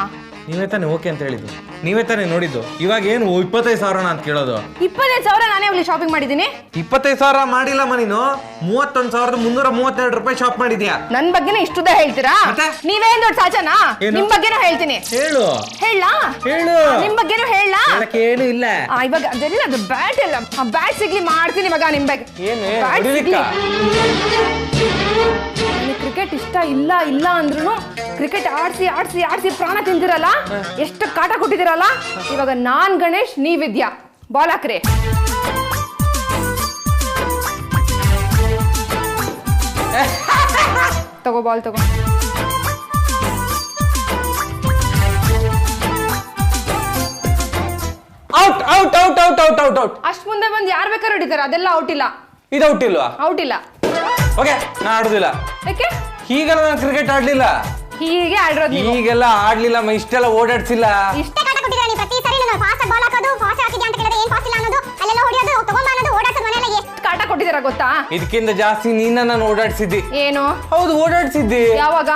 ನೀವೇ ತಾನೇ ಓಕೆ ಅಂತ ಹೇಳಿದ್ದು, ನೀವೇ ತಾನೇ ನೋಡಿದ್ದು. ಇವಾಗ ಏನು 25,000 ಅಂತ ಕೇಳೋದು? 25,000 ನಾನೇ ಅಲ್ಲಿ ಶಾಪಿಂಗ್ ಮಾಡಿದ್ದೀನಿ. 25,000 ಮಾಡಿಲ್ಲಮ್ಮ ನೀನು. 31,332 ರೂಪಾಯಿ ಶಾಪ್ ಮಾಡಿದ್ಯಾ. ನನ್ ಬಗ್ಗೆನೇ ಇಷ್ಟುದ ಹೇಳ್ತೀರಾ? ನೀವೇನ್ ದೊಡ್ಡ ಸಾಚನಾ? ನಿಮ್ ಬಗ್ಗೆನೂ ಹೇಳ್ತೀನಿ. ಹೇಳು. ಹೇಳಾ? ಹೇಳು. ನಿಮ್ ಬಗ್ಗೆನೂ ಹೇಳಾ? ಏನು ಇಲ್ಲ. ಇವಾಗ ಅದೆಲ್ಲ ಅದು ಬ್ಯಾಟ್ ಇಲ್ಲ. ಆ ಬ್ಯಾಟ್ ಸಿಗ್ಲಿ ಮಾಡ್ತೀನಿ ಮಗ ನಿಮ್ ಬಗ್ಗೆ. ಕ್ರಿಕೆಟ್ ಇಷ್ಟ ಇಲ್ಲ ಅಂದ್ರೂ ಕ್ರಿಕೆಟ್ ಆಡ್ಸಿ ಪ್ರಾಣ ತಿಂದಿರಲ್ಲ. ಎಷ್ಟು ಕಾಟ ಕೊಟ್ಟಿದಿರಲ್ಲ. ಇವಾಗ ನಾನ್ ಗಣೇಶ್, ನೀವ್ ವಿದ್ಯಾ. ಬಾಲ್ ಹಾಕ್ರಿ. ತಗೋ ಬಾಲ್ ತಗೋ. Out out out out out out out. ಅಷ್ಟ್ ಮುಂದೆ ಬಂದು ಯಾರು ಬೇಕಾದ್ರೂ ಹೊಡಿತಾರೆ. ಅದೆಲ್ಲ ಔಟ್ ಇಲ್ಲ. ಇದು ಔಟ್ ಇಲ್ವಾ? ಔಟ್ ಇಲ್ಲ. ಓಕೆ, ನಾನು ಆಡುದಿಲ್ಲ. ಯಾಕೆ? ಹೀಗೆಲ್ಲ ನಾನು ಕ್ರಿಕೆಟ್ ಆಡ್ಲಿಲ್ಲ. ಹೀಗೆ ಆಡಿರೋದು ನೀವು. ಹೀಗೆಲ್ಲ ಆಡ್ಲಿಲ್ಲ, ಇಷ್ಟೆಲ್ಲ ಓಡಾಡ್ಸಿಲ್ಲ. ಇಷ್ಟೇ ಕಾಟ ಕೊಟ್ಟಿದ್ದೀರಾ ನೀವು. ಪ್ರತಿ ಸರಿ ನಾನು ಫಾಸ್ಟ್ ಬಾಲ್ ಹಾಕೋದು, ಫಾಸ್ಟ್ ಹಾಕಿದ್ಯಾ ಅಂತ ಕೇಳಿದ್ರೆ ಏನ್ ಫಾಸ್ಟ್ ಇಲ್ಲ ಅನ್ನೋದು, ಅಲ್ಲೆಲ್ಲ ಹೊಡಿಯೋದು, ತಗೊಂಬ ಅನ್ನೋದು, ಓಡಾಡ್ಸೋದು, ಮನೆಯಲ್ಲ ಎಷ್ಟು ಕಾಟ ಕೊಟ್ಟಿದ್ದೀರಾ ಗೊತ್ತಾ? ಇದಕ್ಕಿಂತ ಜಾಸ್ತಿ ನಾನು ಓಡಾಡ್ಸಿದ್ದಿ. ಏನು? ಹೌದು, ಓಡಾಡ್ಸಿದ್ದಿ. ಯಾವಾಗ?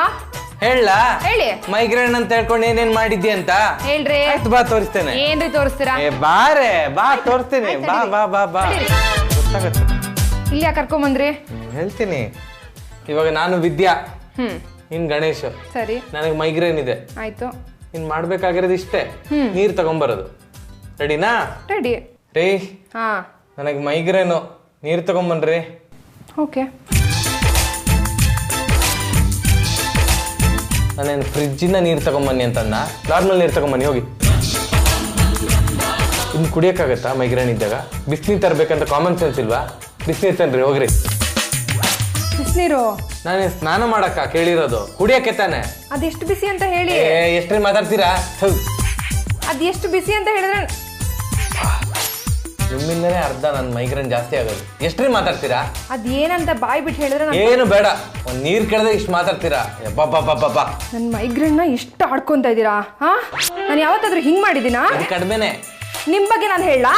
ಹೇಳ? ಹೇಳಿ. ಮೈಗ್ರೇನ್ ಅಂತ ಹೇಳ್ಕೊಂಡು ಏನೇನ್ ಮಾಡಿದ್ದಿ ಅಂತ ಹೇಳ್ರಿ. ಬಾ ತೋರಿಸ್ತೇನೆ. ಏನ್ರಿ ತೋರಿಸ್ತೀರಾ? ಬಾರೆ, ಬಾ ತೋರಿಸ್ತೇನೆ. ಬಾ ಬಾ ಬಾ ಬಾ. ಗೊತ್ತಾಗತ್ತೆ. ಇಲ್ಲಿ ಯಾಕೆ ಕರ್ಕೊಂಡ್ ಬಂದ್ರಿ? ಹೇಳ್ತೀನಿ. ಇವಾಗ ನಾನು ವಿದ್ಯಾ, ಇನ್ ಗಣೇಶ್. ಸರಿ. ನನಗೆ ಮೈಗ್ರೇನ್ ಇದೆ. ಆಯ್ತು. ಇನ್ ಮಾಡ್ಬೇಕಾಗಿರೋದು ಇಷ್ಟೇ, ನೀರ್ ತಗೊಂಬರೋದು. ರೆಡಿನಾ? ರೆಡಿ. ರೀ ಹಾ, ನನಗೆ ಮೈಗ್ರೇನು, ನೀರ್ ತಗೊಂಬನ್ರಿ. ಓಕೆ. ನಾನೇನು ಫ್ರಿಜ್ಜಿಂದ ನೀರು ತಗೊಂಬನ್ನಿ ಅಂತಂದ? ನಾರ್ಮಲ್ ನೀರು ತಗೊಂಬನ್ನಿ ಹೋಗಿ. ಇನ್ನು ಕುಡಿಯೋಕ್ಕಾಗತ್ತಾ ಮೈಗ್ರೇನ್ ಇದ್ದಾಗ? ಬಿಸಿನೀರು ತರಬೇಕಂತ ಕಾಮನ್ ಸೆನ್ಸ್ ಇಲ್ವಾ? ಬಿಸಿನೀರು ತನ್ರಿ ಹೋಗ್ರಿ. ಬಿಸಿನೀರು ನಾನೇ ಸ್ನಾನ ಮಾಡಕ್ಕ ಕೇಳಿರೋದು, ಕುಡಿಯಕ್ಕೆ ತಾನೆ. ಅದೆಷ್ಟು ಬಿಸಿ ಅಂತ ಹೇಳಿ. ಎಷ್ಟ್ರಿ ಮಾತಾಡ್ತೀರಾ? ಅದೆಷ್ಟು ಬಿಸಿ ಅಂತ ಹೇಳಿದ್ರೆ ನಿಮ್ಮಿಂದನೇ ಅರ್ಧ ನನ್ನ ಮೈಗ್ರೇನ್ ಜಾಸ್ತಿ ಆಗೋದು. ಎಷ್ಟ್ರಿ ಮಾತಾಡ್ತೀರಾ? ಅದೇನಂತ ಬಾಯ್ ಬಿಟ್ಟು ಹೇಳಿದ್ರೆ ಏನು ಬೇಡ, ಒಂದ್ ನೀರ್ ಕೇಳಿದ್ರೆ ಇಷ್ಟು ಮಾತಾಡ್ತೀರಾ? ಬಾಬಾ ನನ್ನ ಮೈಗ್ರೇನ್ ನ ಇಷ್ಟು ಆಡ್ಕೊಂತ ಇದ್ದೀರಾ? ಹಾ, ನಾನು ಯಾವತ್ತಾದ್ರೂ ಹಿಂಗ್ ಮಾಡಿದ್ದೀನಾ? ಅದು ಕಡಿಮೆನೆ. ನಿಮ್ ಬಗ್ಗೆ ನಾನು ಹೇಳಾ?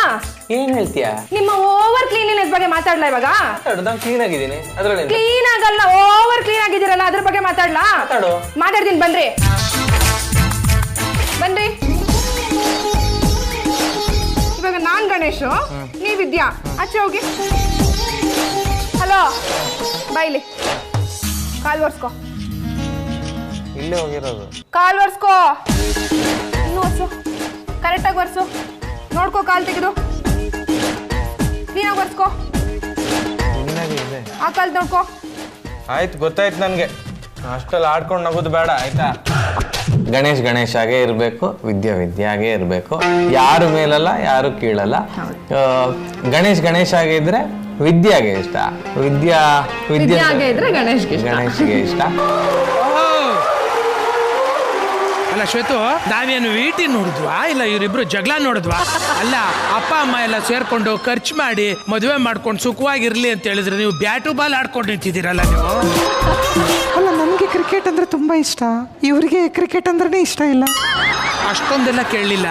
ಏನ್ ಹೇಳ್ತೀಯಾ? ನಿಮ್ಮ ಓವರ್ ಕ್ಲೀನಿನೆಸ್ ಬಗ್ಗೆ ಮಾತಾಡ್ಲಾ ಇವಾಗ? ನಾನು ಕ್ಲೀನ್ ಆಗಿದ್ದೀನಿ. ಅದ್ರಲ್ಲಿ ಕ್ಲೀನ್ ಆಗಲ್ಲ, ಓವರ್ ಕ್ಲೀನ್ ಆಗಿದ್ದೀರಲ್ಲ, ಅದ್ರ ಬಗ್ಗೆ ಮಾತಾಡ್ಲಾ? ಮಾತಾಡ್ತೀನಿ, ಬನ್ರಿ ಬನ್ರಿ. ಇವಾಗ ನಾನ್ ಗಣೇಶ್, ನೀ ವಿದ್ಯಾ. ಆಚೆ ಹೋಗಿ. ಹಲೋ, ಬಾಯ್ಲಿ. ಕಾಲ್ ಒರ್ಸ್ಕೋ. ಇಲ್ಲೇ ಹೋಗಿರೋದು. ಕಾಲ್ ಒರ್ಸ್ಕೋ. ಇನ್ನು ಒರ್ಸು, ಕರೆಕ್ಟಾಗಿ ಒರ್ಸು. ನೋಡ್ಕೋ, ಕಾಲ್ ತೆಗೆದು ಕ್ಲೀನಾಗಿ ಒರ್ಸ್ಕೋ. ಆ ಕಾಲ್ ನೋಡ್ಕೋ. ಆಯ್ತು, ಗೊತ್ತಾಯ್ತು ನನ್ಗೆ. ಅಷ್ಟಲ್ಲಿ ಆಡ್ಕೊಂಡು ನಗೋದು ಬೇಡ ಆಯ್ತಾ? ಗಣೇಶ್ ಗಣೇಶ್ ಆಗೇ ಇರಬೇಕು, ವಿದ್ಯಾ ವಿದ್ಯಾಗೇ ಇರಬೇಕು. ಯಾರು ಮೇಲಲ್ಲ, ಯಾರು ಕೀಳಲ್ಲ. ಗಣೇಶ್ ಗಣೇಶ್ ಆಗೇ ಇದ್ರೆ ವಿದ್ಯಾಗೆ ಇಷ್ಟ, ವಿದ್ಯಾಗೆ ಇದ್ರೆ ಗಣೇಶ್ಗೆ ಇಷ್ಟ. ಅಲ್ಲ ಶ್ವೇತು, ನಾವೇನು ವಿಟಿ ನೋಡಿದ್ವಾ ಇಲ್ಲ ಇವರಿಬ್ರು ಜಗಳ ನೋಡಿದ್ವಾ? ಅಲ್ಲ, ಅಪ್ಪ ಅಮ್ಮ ಎಲ್ಲ ಸೇರ್ಕೊಂಡು ಖರ್ಚು ಮಾಡಿ ಮದುವೆ ಮಾಡ್ಕೊಂಡು ಸುಖವಾಗಿರ್ಲಿ ಅಂತ ಹೇಳಿದ್ರೆ ನೀವು ಬ್ಯಾಟು ಬಾಲ್ ಆಡ್ಕೊಂಡು ನಿಂತಿದ್ದೀರಲ್ಲ ನೀವು. ಅಲ್ಲ, ನಮಗೆ ಕ್ರಿಕೆಟ್ ಅಂದ್ರೆ ತುಂಬಾ ಇಷ್ಟ, ಇವರಿಗೆ ಕ್ರಿಕೆಟ್ ಅಂದ್ರೆ ಇಷ್ಟ ಇಲ್ಲ. ಅಷ್ಟೊಂದೆಲ್ಲ ಕೇಳಲಿಲ್ಲ.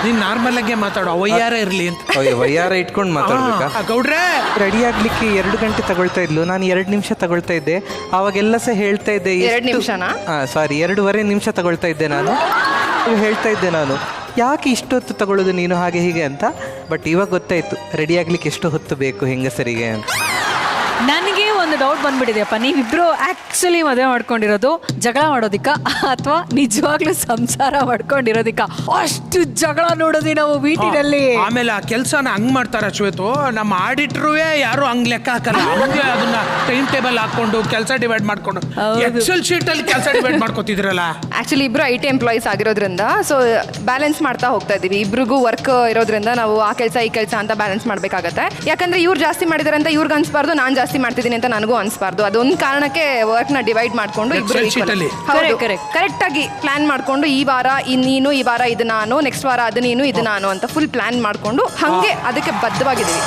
ನೀನ್ ನಾರ್ಮಲ್ ಆಗಿ ಮಾತಾಡೋ, ವಯ್ಯಾರ ಇರ್ಲಿ ಅಂತ. ವಯ್ಯಾರ ಇಟ್ಕೊಂಡು ಮಾತಾಡ್ಬೇಕಾ? ಗೌಡ್ರೆ, ರೆಡಿ ಆಗ್ಲಿಕ್ಕೆ 2 ಗಂಟೆ ತಗೊಳ್ತಾ ಇದ್ಲು, ನಾನು 2 ನಿಮಿಷ ತಗೊಳ್ತಾ ಇದ್ದೆ. ಅವಾಗೆಲ್ಲ ಸಹ ಹೇಳ್ತಾ ಇದ್ದೆ. 2 ನಿಮಿಷನಾ? ಸಾರಿ, 2.5 ನಿಮಿಷ ತಗೊಳ್ತಾ ಇದ್ದೆ ನಾನು. ಹೇಳ್ತಾ ಇದ್ದೆ ನಾನು, ಯಾಕೆ ಇಷ್ಟೊತ್ತು ತಗೊಳ್ಳೋದು ನೀನು ಹಾಗೆ ಹೀಗೆ ಅಂತ. ಬಟ್ ಇವಾಗ ಗೊತ್ತಾಯ್ತು ರೆಡಿ ಆಗ್ಲಿಕ್ಕೆ ಎಷ್ಟು ಹೊತ್ತು ಬೇಕು ಹೆಂಗಸರಿಗೆ ಅಂತ. ನನಗೆ ಒಂದು ಡೌಟ್ ಬಂದ್ಬಿಟ್ಟಿದೆಯಪ್ಪ, ನೀವಿಬ್ರು ಆಕ್ಚುಲಿ ಮದುವೆ ಮಾಡ್ಕೊಂಡಿರೋದು ಜಗಳ ಮಾಡೋದಿಕ್ಕ ಅಥವಾ ನಿಜವಾಗ್ಲೂ ಸಂಸಾರ ಮಾಡ್ಕೊಂಡಿರೋದಿಕ್ಕ? ಅಷ್ಟು ಜಗಳ ನೋಡೋದಿ ನಾವು ವೀಟಿನಲ್ಲಿ. ಆಮೇಲೆ ಆ ಕೆಲಸನ ಹಂಗ್ ಮಾಡ್ತಾರ ಶ್ವೇತು, ನಮ್ಮ ಆಡಿಟ್ರುವೇ ಯಾರು ಹಂಗ್ ಲೆಕ್ಕ ಹಾಕಲ್ಲ. ಹಂಗೆ ಅದನ್ನ ಟೈಮ್ ಟೇಬಲ್ ಹಾಕೊಂಡು ಕೆಲಸ ಡಿವೈಡ್ ಮಾಡ್ಕೊಂಡು ಎಕ್ಸೆಲ್ ಶೀಟ್ ಅಲ್ಲಿ ಕೆಲಸ ಡಿವೈಡ್ ಮಾಡ್ಕೊತಿದ್ರಲ್ಲ. ಆಕ್ಚುಲಿ ಇಬ್ರು IT ಎಂಪ್ಲಾಯೀಸ್ ಆಗಿರೋದ್ರಿಂದ ಸೊ ಬ್ಯಾಲೆನ್ಸ್ ಮಾಡ್ತಾ ಹೋಗ್ತಾ ಇದೀವಿ. ಇಬ್ರಿಗೂ ವರ್ಕ್ ಇರೋದ್ರಿಂದ ನಾವು ಆ ಕೆಲಸ ಈ ಕೆಲಸ ಅಂತ ಬ್ಯಾಲೆನ್ಸ್ ಮಾಡ್ಬೇಕಾಗತ್ತೆ. ಯಾಕಂದ್ರೆ ಇವ್ರು ಜಾಸ್ತಿ ಮಾಡಿದಾರೆ ಅಂತ ಇವ್ರಿಗೆ ಅನ್ಸ್ಬಾರ್ದು, ನಾನ್ ಜಾಸ್ತಿ ಮಾಡ್ತಿದ್ದೀನಿ ಅಂತ ನನಗೂ ಅನ್ಸ್ಬಾರ್ದು. ಅದೊಂದು ಕಾರಣಕ್ಕೆ ವರ್ಕ್ ನ ಡಿವೈಡ್ ಮಾಡ್ಕೊಂಡು ಕರೆಕ್ಟ್ ಆಗಿ ಪ್ಲಾನ್ ಮಾಡ್ಕೊಂಡು, ಈ ವಾರ ನೀನು, ಈ ವಾರ ಇದು ನಾನು, ನೆಕ್ಸ್ಟ್ ವಾರ ಅದು ನೀನು, ಇದು ನಾನು ಅಂತ ಫುಲ್ ಪ್ಲಾನ್ ಮಾಡ್ಕೊಂಡು ಹಂಗೆ ಅದಕ್ಕೆ ಬದ್ಧವಾಗಿದ್ದೀವಿ.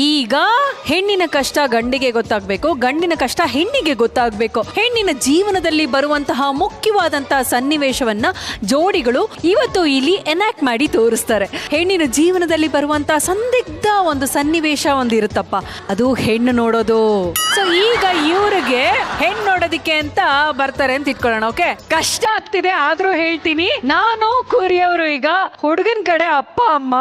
ಈಗ ಹೆಣ್ಣಿನ ಕಷ್ಟ ಗಂಡಿಗೆ ಗೊತ್ತಾಗ್ಬೇಕು, ಗಂಡಿನ ಕಷ್ಟ ಹೆಣ್ಣಿಗೆ ಗೊತ್ತಾಗ್ಬೇಕು. ಹೆಣ್ಣಿನ ಜೀವನದಲ್ಲಿ ಬರುವಂತಹ ಮುಖ್ಯವಾದಂತಹ ಸನ್ನಿವೇಶವನ್ನ ಜೋಡಿಗಳು ಇವತ್ತು ಇಲ್ಲಿ ಎನಾಕ್ಟ್ ಮಾಡಿ ತೋರಿಸ್ತಾರೆ. ಹೆಣ್ಣಿನ ಜೀವನದಲ್ಲಿ ಬರುವಂತಹ ಸಂದಿಗ್ಧ ಒಂದು ಸನ್ನಿವೇಶ ಒಂದಿರುತ್ತಪ್ಪ, ಅದು ಹೆಣ್ಣು ನೋಡೋದು. ಸೊ ಈಗ ಇವ್ರಿಗೆ ಹೆಣ್ಣು ನೋಡೋದಿಕ್ಕೆ ಅಂತ ಬರ್ತಾರೆ ಅಂತ ಇಟ್ಕೊಳ್ಳೋಣ. ಓಕೆ, ಕಷ್ಟ ಆಗ್ತಿದೆ ಆದ್ರೂ ಹೇಳ್ತೀನಿ, ನಾನು ಕೂರಿಯವರು ಈಗ ಹುಡುಗನ ಕಡೆ ಅಪ್ಪ ಅಮ್ಮ.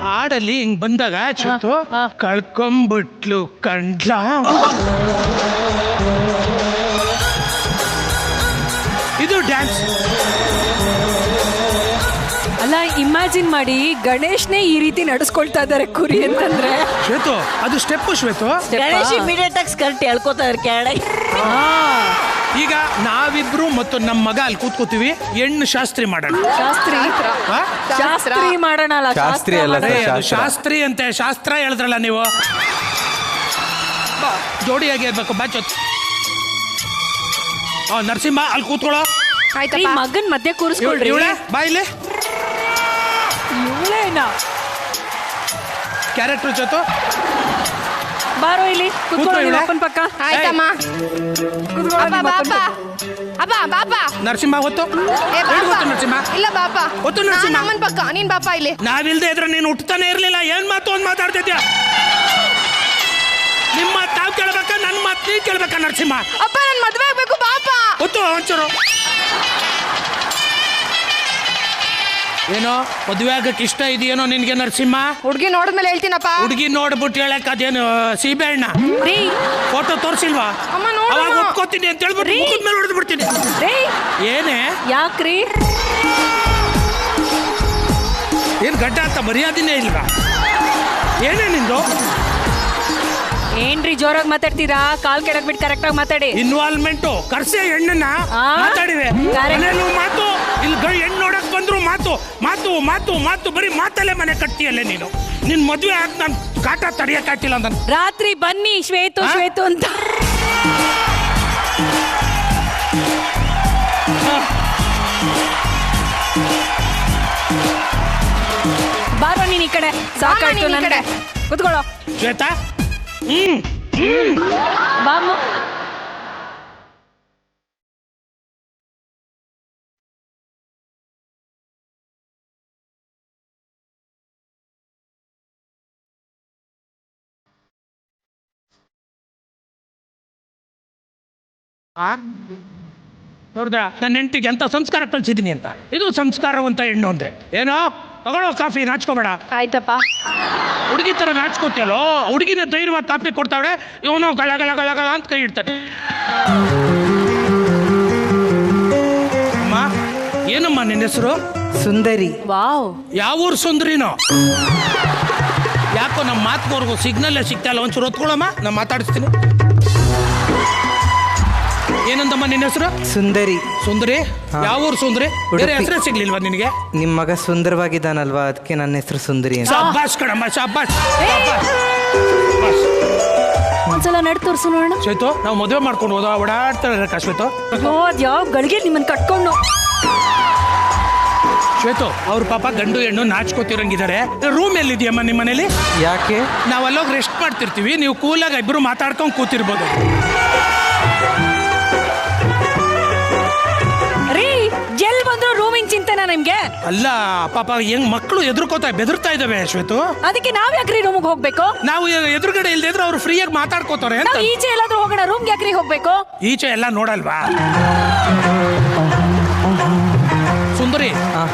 ಹಾಡಲ್ಲಿ ಹಿಂಗ್ ಬಂದಾಗ ಚ್ಯುತು ಕಳ್ಕೊಂಬಿಟ್ಲು ಕಂಡ್ಲ. ಇದು ಡ್ಯಾನ್ಸ್ ಅಲ್ಲ, ಇಮ್ಯಾಜಿನ್ ಮಾಡಿ ಗಣೇಶ್ನೇ ಈ ರೀತಿ ನಡೆಸ್ಕೊಳ್ತಾ ಇದ್ದಾರೆ ಕುರಿ ಅಂತಂದ್ರೆ. ಶ್ವೇತು, ಅದು ಸ್ಟೆಪ್ ಶ್ವೇತು. ಗಣೇಶ್ ಇಮಿಡಿಯೇಟ್ ಆಗಿ ಸ್ಕರ್ಟ್ ಹೇಳ್ಕೊತಾರೆ ಕೆಳಗಡೆ. ಈಗ ನಾವಿಬ್ರು ಮತ್ತು ನಮ್ಮ ಮಗ ಅಲ್ಲಿ ಕೂತ್ಕೋತೀವಿ, ಹೆಣ್ಣು ಶಾಸ್ತ್ರಿ ಮಾಡೋಣ. ಶಾಸ್ತ್ರಿ ಮಾಡೋಣ ಅಲ್ಲ, ಶಾಸ್ತ್ರಿ ಅಲ್ಲ, ಶಾಸ್ತ್ರಿ ಅಂತೆ. ಶಾಸ್ತ್ರ ಹೇಳಿದ್ರಲ್ಲ ನೀವು. ಜೋಡಿಯಾಗಿ ಇರ್ಬೇಕು. ಬಾಚೋತ್ ನರಸಿಂಹ ಅಲ್ಲಿ ಕೂತ್ಕೊಳ್ಳೋ. ಮಗನ್ ಮಧ್ಯೆ ಕೂರಿಸ್ಕೊಳ್ರಿ. ಬಾಯಿಲೆ ಕ್ಯಾರೆಕ್ಟರ್ ಜೊತೆ ಬಾರೋ ಇಲ್ಲಿ ಕುತ್ಕೊಳ್ಳೋ ನಿಮ್ಮ ಅಪ್ಪನ ಪಕ್ಕ. ಆಯ್ತಮ್ಮ. ಅಪ್ಪ ಬಾಪ. ಅಪ್ಪ ಬಾಪ. ನರಸಿಂಹ ಹೊತ್ತು ನರಸಿಂಹ. ಇಲ್ಲ ಬಾಪ. ಹೊತ್ತು ನರಸಿಂಹ. ಅಮ್ಮನ ಪಕ್ಕ ನೀನ್ ಬಾಪ ಇಲ್ಲಿ. ನಾವಿಲ್ದೇ ಇದ್ರೆ ನೀನು ಹುಟ್ಟತಾನೆ ಇರ್ಲಿಲ್ಲ. ಏನ್ ಮಾತು ಒಂದ್ ಮಾತಾಡ್ತಿದ್ಯಾ? ನಿಮ್ಮ ಮಾತು ತಾವ್ ಕೇಳ್ಬೇಕಾ ನನ್ನ ಮಾತು ನೀ ಕೇಳ್ಬೇಕಾ ನರಸಿಂಹ? ಅಪ್ಪ ನನ್ ಮದ್ವೆ ಆಗ್ಬೇಕು ಬಾಪ. ಹೊತ್ತು ಒಂಚೂರು. ಏನೋ ಮದುವೆ ಆಗಕ್ಕೆ ಇಷ್ಟ ಇದೆಯೇನೋ ನಿನ್ಗೆ ನರಸಿಂಹ? ಹುಡುಗಿ ನೋಡಿದ್ಮೇಲೆ ಹೇಳ್ತೀನಪ್ಪ. ಹುಡುಗಿ ನೋಡ್ಬಿಟ್ಟು ಹೇಳಕ್ ಅದೇನು ಸೀಬೆ ಹಣ್ಣ? ಫೋಟೋ ತೋರಿಸಿಲ್ವಾ? ಅವಾಗ ಒಪ್ಕೋತೀನಿ ಅಂತ ಹೇಳ್ಬಿಟ್ಟು ಮುಖದ ಮೇಲೆ ಹೊಡೆದು ಬಿಡ್ತೀನಿ. ಏನೇ ಯಾಕ್ರಿ? ಏನ್ ಗಡ್ಡ ಅಂತ ಮರ್ಯಾದಿನೇ ಇಲ್ವಾ? ಏನೇ ನಿಂದು? ಏನ್ರಿ ಜೋರಾಗಿ ಮಾತಾಡ್ತೀರಾ? ಕಾಲ್ ಕೆಳಗ್ ಬಿಟ್ಟು ಕರೆಕ್ಟ್ ಆಗಿ ಮಾತಾಡಿ. ಇನ್ವಾಲ್ವ್ಮೆಂಟು ಕರ್ಸೆ ಹೆಣ್ಣನ್ನ ಮಾತಾಡಿವೆ. ಮಾತು ಇಲ್ಲಿ ಹೆಣ್ಣು ನೋಡಕ್ ಬಂದ್ರು ಮಾತು ಮಾತು ಮಾತು ಮಾತು ಬರೀ ಮಾತಲ್ಲೇ ಮನೆ ಕಟ್ತೀಯಲ್ಲೇ ನೀನು. ನಿನ್ ಮದ್ವೆ ಆಗ ನಾನು ಕಾಟ ತಡಿಯಕ್ಕಾಗ್ತಿಲ್ಲ ಅಂತ. ರಾತ್ರಿ ಬನ್ನಿ ಶ್ವೇತು ಶ್ವೇತು ಅಂತ. ಬಾರೋ ನೀನ್ ಈ ಕಡೆ. ಸಾಕಾಯ್ತು ನನ್ನ ಕಡೆ. ಕುತ್ಕೊಳ್ಳೋ ಶ್ವೇತಾ. ಬಾಮ್ಮ. ನೋಡ್ದ ನನ್ನ ಹೆಂಡತಿಗೆ ಎಂತ ಸಂಸ್ಕಾರ ಕಲ್ಸಿದೀನಿ ಅಂತ. ಇದು ಸಂಸ್ಕಾರವಂತ ಹೆಣ್ಣು ಅಂದೆ. ಏನೋ ತಗೊಳ್ಳೋ ಕಾಫಿ, ನಾಚ್ಕೋಬೇಡ. ಆಯ್ತಪ್ಪ. ಹುಡುಗಿ ತರ ನಾಚ್ಕೋತಿಯಲ್ಲೋ. ಹುಡುಗಿನ ಧೈರ್ಯವಾದ ಕಾಫಿ ಕೊಡ್ತಾವಳೆ, ಇವನು ಗಳ ಗಳ ಗಳ ಗಳ ಅಂತ ಕೈ ಇಡ್ತಾನೆ. ಅಮ್ಮ ಏನಮ್ಮ ನಿನ್ನ ಹೆಸರು? ಸುಂದರಿ. ವಾವ್. ಯಾವ ಊರು ಸುಂದರಿನೋ? ಯಾಕೋ ನಮ್ಮ ಮಾತುಗೋರ್ಗು ಸಿಗ್ನಲ್ಲೇ ಸಿಗ್ತಾ ಇಲ್ಲ. ಒಂಚೂರು ಹೊತ್ಕೊಳ್ಳಮ್ಮ, ನಾನು ಮಾತಾಡಿಸ್ತೀನಿ. ಏನಂದಮ್ಮ ನಿನ್ನ ಹೆಸರು? ಸುಂದರಿ. ಸುಂದರಿ? ಯಾವ ಊರು ಸುಂದರಿ? ಬೇರೆ ಹೆಸರೇ ಸಿಗ್ಲಿಲ್ವಾ ನಿನಗೆ? ನಿಮ್ಮ ಮಗ ಸುಂದರವಾಗಿದ್ದಾನಲ್ವಾ, ಅದಕ್ಕೆ ನನ್ನ ಹೆಸರು ಸುಂದರಿ ಅಂತ. ಶಾಬಾಷ್ ಕಣಮ್ಮ, ಶಾಬಾಷ್. ಒಂದ್ಸಲ ನಡ್ ತೋರ್ಸು ನೋಡೋಣ. ಶ್ವೇತು, ನಾವು ಮದುವೆ ಮಾಡ್ಕೊಂಡು ಹೋದ ಓಡಾಡ್ತಾರೆ ಶ್ವೇತು. ಯಾವ ಗಳಿಗೆ ನಿಮ್ಮನ್ ಕಟ್ಕೊಂಡು. ಶ್ವೇತು, ಅವ್ರ ಪಾಪ ಗಂಡು ಹೆಣ್ಣು ನಾಚ್ಕೋತಿರಂಗಿದ್ದಾರೆ. ರೂಮ್ ಎಲ್ಲಿದೆಯಮ್ಮ ನಿಮ್ಮ ಮನೇಲಿ? ಯಾಕೆ? ನಾವಲ್ಲೋಗಿ ರೆಸ್ಟ್ ಮಾಡ್ತಿರ್ತೀವಿ, ನೀವು ಕೂಲಾಗಿ ಇಬ್ರು ಮಾತಾಡ್ಕೊಂಡು ಕೂತಿರ್ಬೋದು. ರೀ ಎಲ್ ಬಂದ್ರು ರೂಮಿನ ಚಿಂತೆನಾ ನಿಮ್ಗೆ? ಅಲ್ಲ ಪಾಪ ಹೆಂಗ್ ಮಕ್ಕಳು ಬೆದರ್ತಾ ಇದಾವೆ ಶ್ವೇತು. ಅದಕ್ಕೆ ನಾವ್ ಯಾಕ್ರಿ ರೂಮ್ಗೆ ಹೋಗ್ಬೇಕು? ನಾವು ಎದುರುಗಡೆ ಇಲ್ದೇ ಇದ್ರೆ ಅವ್ರು ಫ್ರೀಯಾಗಿ ಮಾತಾಡ್ಕೋತಾರೆ ಅಂತ. ಈಚೆ ಎಲ್ಲಾದ್ರೂ ಹೋಗೋಣ, ರೂಮ್ಗೆ ಯಾಕ್ರಿ ಹೋಗ್ಬೇಕು? ಈಚೆ ಎಲ್ಲ ನೋಡಲ್ವಾ? ಸುಂದರಿ,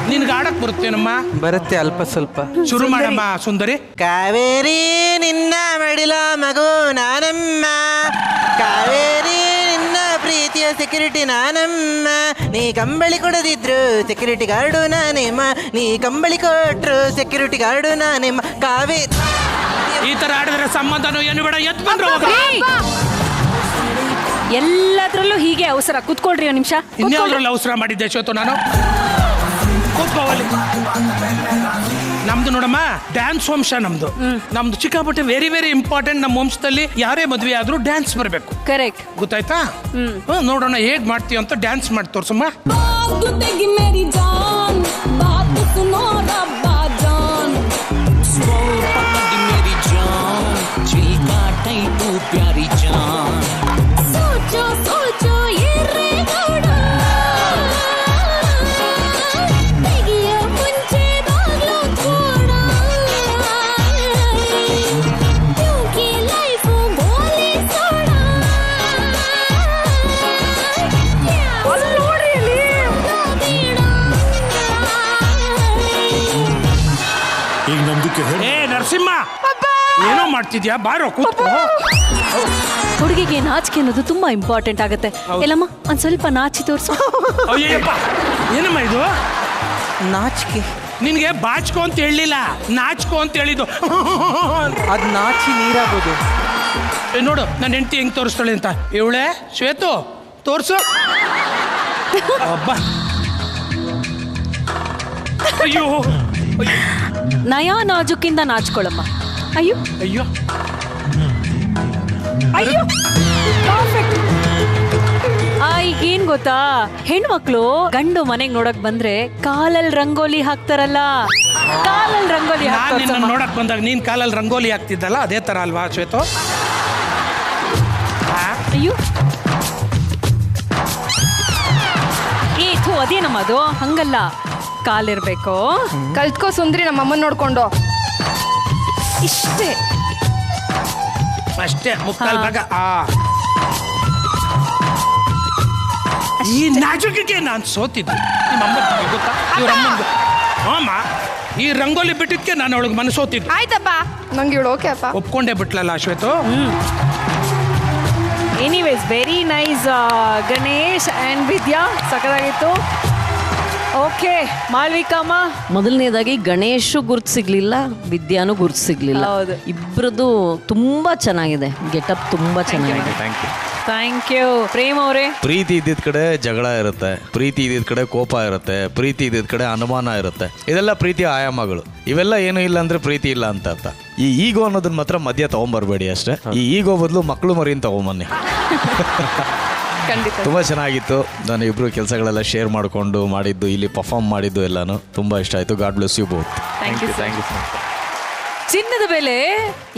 ನಿನ್ಗೆ ಆಡಕ್ ಬರುತ್ತೇನಮ್ಮ? ಬರುತ್ತೆ, ಅಲ್ಪ ಸ್ವಲ್ಪ. ಶುರು ಮಾಡಮ್ಮ ಸುಂದರಿ. ಕಾವೇರಿ ನಿನ್ನ ಮಡಿಲ ಮಗು ನಾನಮ್ಮ, ಕಾವೇರಿ ನಿನ್ನ ಪ್ರೀತಿಯ ಸೆಕ್ಯೂರಿಟಿ ನಾನಮ್ಮ, ನೀ ಕಂಬಳಿ ಕೊಡದಿದ್ರು ಸೆಕ್ಯೂರಿಟಿ ಗಾರ್ಡು ನಾನೇಮ್ಮ, ನೀ ಕಂಬಳಿ ಕೊಟ್ರು ಸೆಕ್ಯೂರಿಟಿ ಗಾರ್ಡು ನಾನೇಮ್ಮ. ಕಾವೇರಿ ಈ ತರ ಆಡಿದ್ರೆ ಸಂಬಂಧನೂ ಏನು ಬೇಡ, ಎತ್ ಬಂದ್ರು. ಎಲ್ಲದ್ರಲ್ಲೂ ಹೀಗೆ ಅವಸರ. ಕುತ್ಕೊಳ್ರಿ ಒಂದು ನಿಮಿಷ. ಇನ್ಯಾವ್ದ್ರಲ್ಲಿ ಅವಸರ ಮಾಡಿದ್ದೆ ಶ್ವೇತು ನಾನು? ಕೂತ್ಕೋವಲ್ಲಿ. ನಮ್ದು ನೋಡಮ್ಮ ಡ್ಯಾನ್ಸ್ ವಂಶ ನಮ್ದು. ನಮ್ದು ಚಿಕ್ಕಾಪಟ್ಟೆ ವೆರಿ ವೆರಿ ಇಂಪಾರ್ಟೆಂಟ್. ನಮ್ಮ ವಂಶದಲ್ಲಿ ಯಾರೇ ಮದುವೆ ಆದ್ರೂ ಡ್ಯಾನ್ಸ್ ಬರಬೇಕು. ಕರೆಕ್ಟ್. ಗೊತ್ತಾಯ್ತಾ? ನೋಡೋಣ ಹೇಗ್ ಮಾಡ್ತೀವಿ ಅಂತ ಡ್ಯಾನ್ಸ್ ಮಾಡಿ ತೋರ್ಸಮ್ಮ. प्यारी जान सोचो सोचो ये रे गौड़ा तेगिया मुंचे बागलो छोड़ा क्योंकि लाइफ बोले सोड़ा ನೋಡಿ ಅಲ್ಲಿ ಈಗ ನಮ್ದಕ್ಕೆ ನರಸಿಂಹ ಏನೋ ಮಾಡ್ತಿದ್ಯಾ? ಬಾರೋ ಕೂತ್ಕೋ. ಹುಡುಗಿಗೆ ನಾಚಿಕೆ ಅನ್ನೋದು ತುಂಬಾ ಇಂಪಾರ್ಟೆಂಟ್ ಆಗುತ್ತೆ. ಎಲ್ಲಮ್ಮ ಒಂದ್ ಸ್ವಲ್ಪ ನಾಚಿ ತೋರ್ಸು. ಅಯ್ಯಪ್ಪ, ಏನಮ್ಮ ಇದು? ನಾಚಿಕೆ. ನಿನ್ಗೆ ಬಾಚ್ಕೋ ಅಂತ ಹೇಳಿಲ್ಲ, ನಾಚ್ಕೋ ಅಂತ ಹೇಳಿದ್ದು. ಅದು ನಾಚಿ ನೀರಾಗೋದು. ನೋಡು ನನ್ನ ಹೆಂಡತಿ ಹೆಂಗ್ ತೋರಿಸ್ತಾಳೆ ಅಂತ. ಇವಳೆ ಶ್ವೇತು ತೋರ್ಸು. ಅಬ್ಬ, ಅಯ್ಯೋ ನಯಾ ನಾಜುಕಿಂದ ನಾಚ್ಕೊಳಮ್ಮ. ಅಯ್ಯೋ ಅಯ್ಯೋ ಅಯ್ಯೋ. ಈಗೇನ್ ಗೊತ್ತಾ, ಹೆಣ್ಮಕ್ಳು ಗಂಡು ಮನೆಗ್ ನೋಡಕ್ ಬಂದ್ರೆ ಕಾಲಲ್ಲಿ ರಂಗೋಲಿ ಹಾಕ್ತಾರಲ್ಲ, ಕಾಲಲ್ಲಿ ರಂಗೋಲಿ ನೋಡಕ್ ಬಂದಾಗ ನೀನ್ ಕಾಲಲ್ಲಿ ರಂಗೋಲಿ ಹಾಕ್ತಿದ್ದಲ್ಲ, ಅದೇ ತರ ಅಲ್ವಾ ಶ್ವೇತು? ಅಯ್ಯೋ ಅದೇನಮ್ಮ ಅದು ಹಂಗಲ್ಲ ಕಾಲಿರ್ಬೇಕು. ಕಲ್ತ್ಕೋ ಸುಂದ್ರಿ ನಮ್ಮ ಅಮ್ಮನ್ ನೋಡ್ಕೊಂಡು. ಇಷ್ಟೇ ಅಷ್ಟೇ ಮುಕ್ಕಾಲ್ ಭಾಗ. ಈ ನಾಜುಕಿಗೆ ನಾನು ಸೋತಿದ್ದೆ. ನಿಮ್ಮ ಅಮ್ಮ ಗೊತ್ತಾ? ಇವ್ರ ಅಮ್ಮನಿಗೆ ಅಮ್ಮ ಈ ರಂಗೋಲಿ ಬಿಟ್ಟಿದ್ಕೆ ನಾನು ಅವಳಿಗೆ ಮನಸ್ಸೋತಿದ್ದೆ. ಆಯ್ತಪ್ಪ ನಂಗೆ ಇವಳು ಓಕೆ ಅಪ್ಪ. ಒಪ್ಕೊಂಡೇ ಬಿಟ್ಲಲ್ಲ Shwetu. Anyways very nice Ganesh and Vidya, ಸಖತ್ತಾಗಿತ್ತು. ಓಕೆ ಮಾಳ್ವಿಕಮ್ಮ. ಮೊದಲನೇದಾಗಿ ಗಣೇಶು ಗುರ್ತು ಸಿಗ್ಲಿಲ್ಲ, ವಿದ್ಯಾನು ಗುರ್ತು ಸಿಗ್ಲಿಲ್ಲ. ಇಬ್ರದ್ದು ತುಂಬಾ ಚೆನ್ನಾಗಿದೆ, ಗೆಟಪ್ ತುಂಬಾ ಚೆನ್ನಾಗಿದೆ. Thank you. ಪ್ರೇಮ್ ಅವರೇ, ಪ್ರೀತಿ ಇದ್ದಿದ್ ಕಡೆ ಜಗಳ ಇರುತ್ತೆ, ಪ್ರೀತಿ ಇದ್ದಿದ್ ಕಡೆ ಕೋಪ ಇರುತ್ತೆ, ಪ್ರೀತಿ ಇದ್ದಿದ್ ಕಡೆ ಅನುಮಾನ ಇರುತ್ತೆ. ಇದೆಲ್ಲ ಪ್ರೀತಿಯ ಆಯಾಮಗಳು. ಇವೆಲ್ಲ ಏನು ಇಲ್ಲ ಅಂದ್ರೆ ಪ್ರೀತಿ ಇಲ್ಲ ಅಂತ ಅರ್ಥ. ಈ ಈಗೋ ಅನ್ನೋದನ್ನ ಮಾತ್ರ ಮಧ್ಯ ತಗೊಂಡ್ಬರ್ಬೇಡಿ ಅಷ್ಟೇ. ಈ ಈಗೋ ಬದಲು ಮಕ್ಕಳು ಮರಿನ್ ತಗೊಂಬನ್ನಿ. ತುಂಬಾ ಚೆನ್ನಾಗಿತ್ತು. ನಾನು ಇಬ್ರು ಕೆಲಸಗಳೆಲ್ಲ ಶೇರ್ ಮಾಡಿಕೊಂಡು ಮಾಡಿದ್ದು, ಇಲ್ಲಿ ಪರ್ಫಾರ್ಮ್ ಮಾಡಿದ್ದು ಎಲ್ಲಾನು ತುಂಬಾ ಇಷ್ಟ ಆಯ್ತು. God bless you both. Thank you. ಚಿನ್ನದ ಬೆಲೆ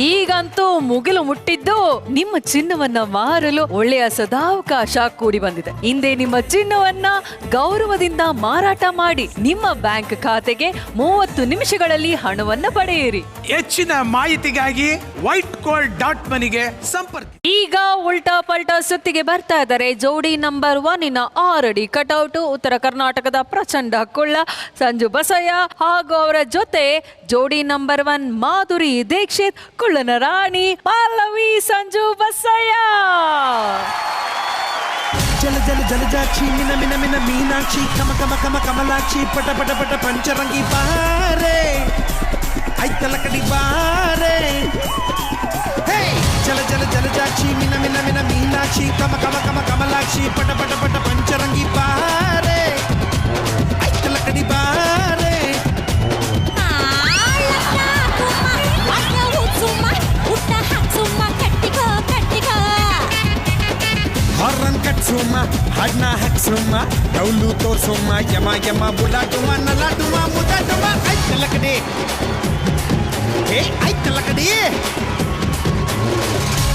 ಈಗಂತೂ ಮುಗಿಲು ಮುಟ್ಟಿದ್ದು. ನಿಮ್ಮ ಚಿನ್ನವನ್ನ ಮಾರಲು ಒಳ್ಳೆಯ ಸದಾವಕಾಶ ಕೂಡಿ ಬಂದಿದೆ. ಹಿಂದೆ ನಿಮ್ಮ ಚಿನ್ನವನ್ನ ಗೌರವದಿಂದ ಮಾರಾಟ ಮಾಡಿ ನಿಮ್ಮ ಬ್ಯಾಂಕ್ ಖಾತೆಗೆ 30 ನಿಮಿಷಗಳಲ್ಲಿ ಹಣವನ್ನ ಪಡೆಯಿರಿ. ಹೆಚ್ಚಿನ ಮಾಹಿತಿಗಾಗಿ whitegold.money ಸಂಪರ್ಕ. ಈಗ ಉಲ್ಟಾ ಪಲ್ಟಾ ಸುತ್ತಿಗೆ ಬರ್ತಾ ಇದ್ದಾರೆ. ಜೋಡಿ ನಂಬರ್ 1 6 ಅಡಿ ಕಟೌಟ್, ಉತ್ತರ ಕರ್ನಾಟಕದ ಪ್ರಚಂಡ ಕುಳ್ಳ ಸಂಜು ಬಸಯ್ಯ ಹಾಗೂ ಅವರ ಜೊತೆ ಜೋಡಿ ನಂಬರ್ 1 ಮಾಧುರಿ ದೀಕ್ಷಿತ್, ಕುಳ್ಳನ ರಾಣಿ ಪಲ್ಲವಿ ಸಂಜು ಬಸಯ್ಯ. ಜಲ ಜಲ ಜಲಜಾಕ್ಷಿ ಮಿನ ಮಿನ ಮಿನ ಮೀನಾಕ್ಷಿ ಕಮ ಕಮ ಕಮ ಕಮಲಾಕ್ಷಿ ಪಟ ಪಟ ಪಟ ಪಂಚರಂಗಿ ಬಾರೆ ಐತಲ ಕಡಿ ಬಾರೆ. ಜಲ ಜಲ ಜಲಜಾಕ್ಷಿ ಮಿನ ಮಿನ ಮಿನ ಮೀನಾಕ್ಷಿ ಕಮ ಕಮ ಕಮ ಕಮಲಾಕ್ಷಿ ಪಟ ಪಟ ಪಟ ಪಂಚರಂಗಿ ಬಾರೆ ಐತಲ ಕಡಿ ಬಾರೆ. ಹಾರ್ನ್ ಕಟ್ಸುಮ್ಮ, ಹಾಡ್ನ ಹಾಕ್ಸುಮ್ಮ, ಡೌಲು ತೋರ್ಸುಮ್ಮ, ಯಮ ಯಮ ಬುಲಾಟುಮ ನಲಾಟುಮ ಮುದಾಟುಮ ಐತಲ ಕಡೆ ಐತಲ ಕಡೆ.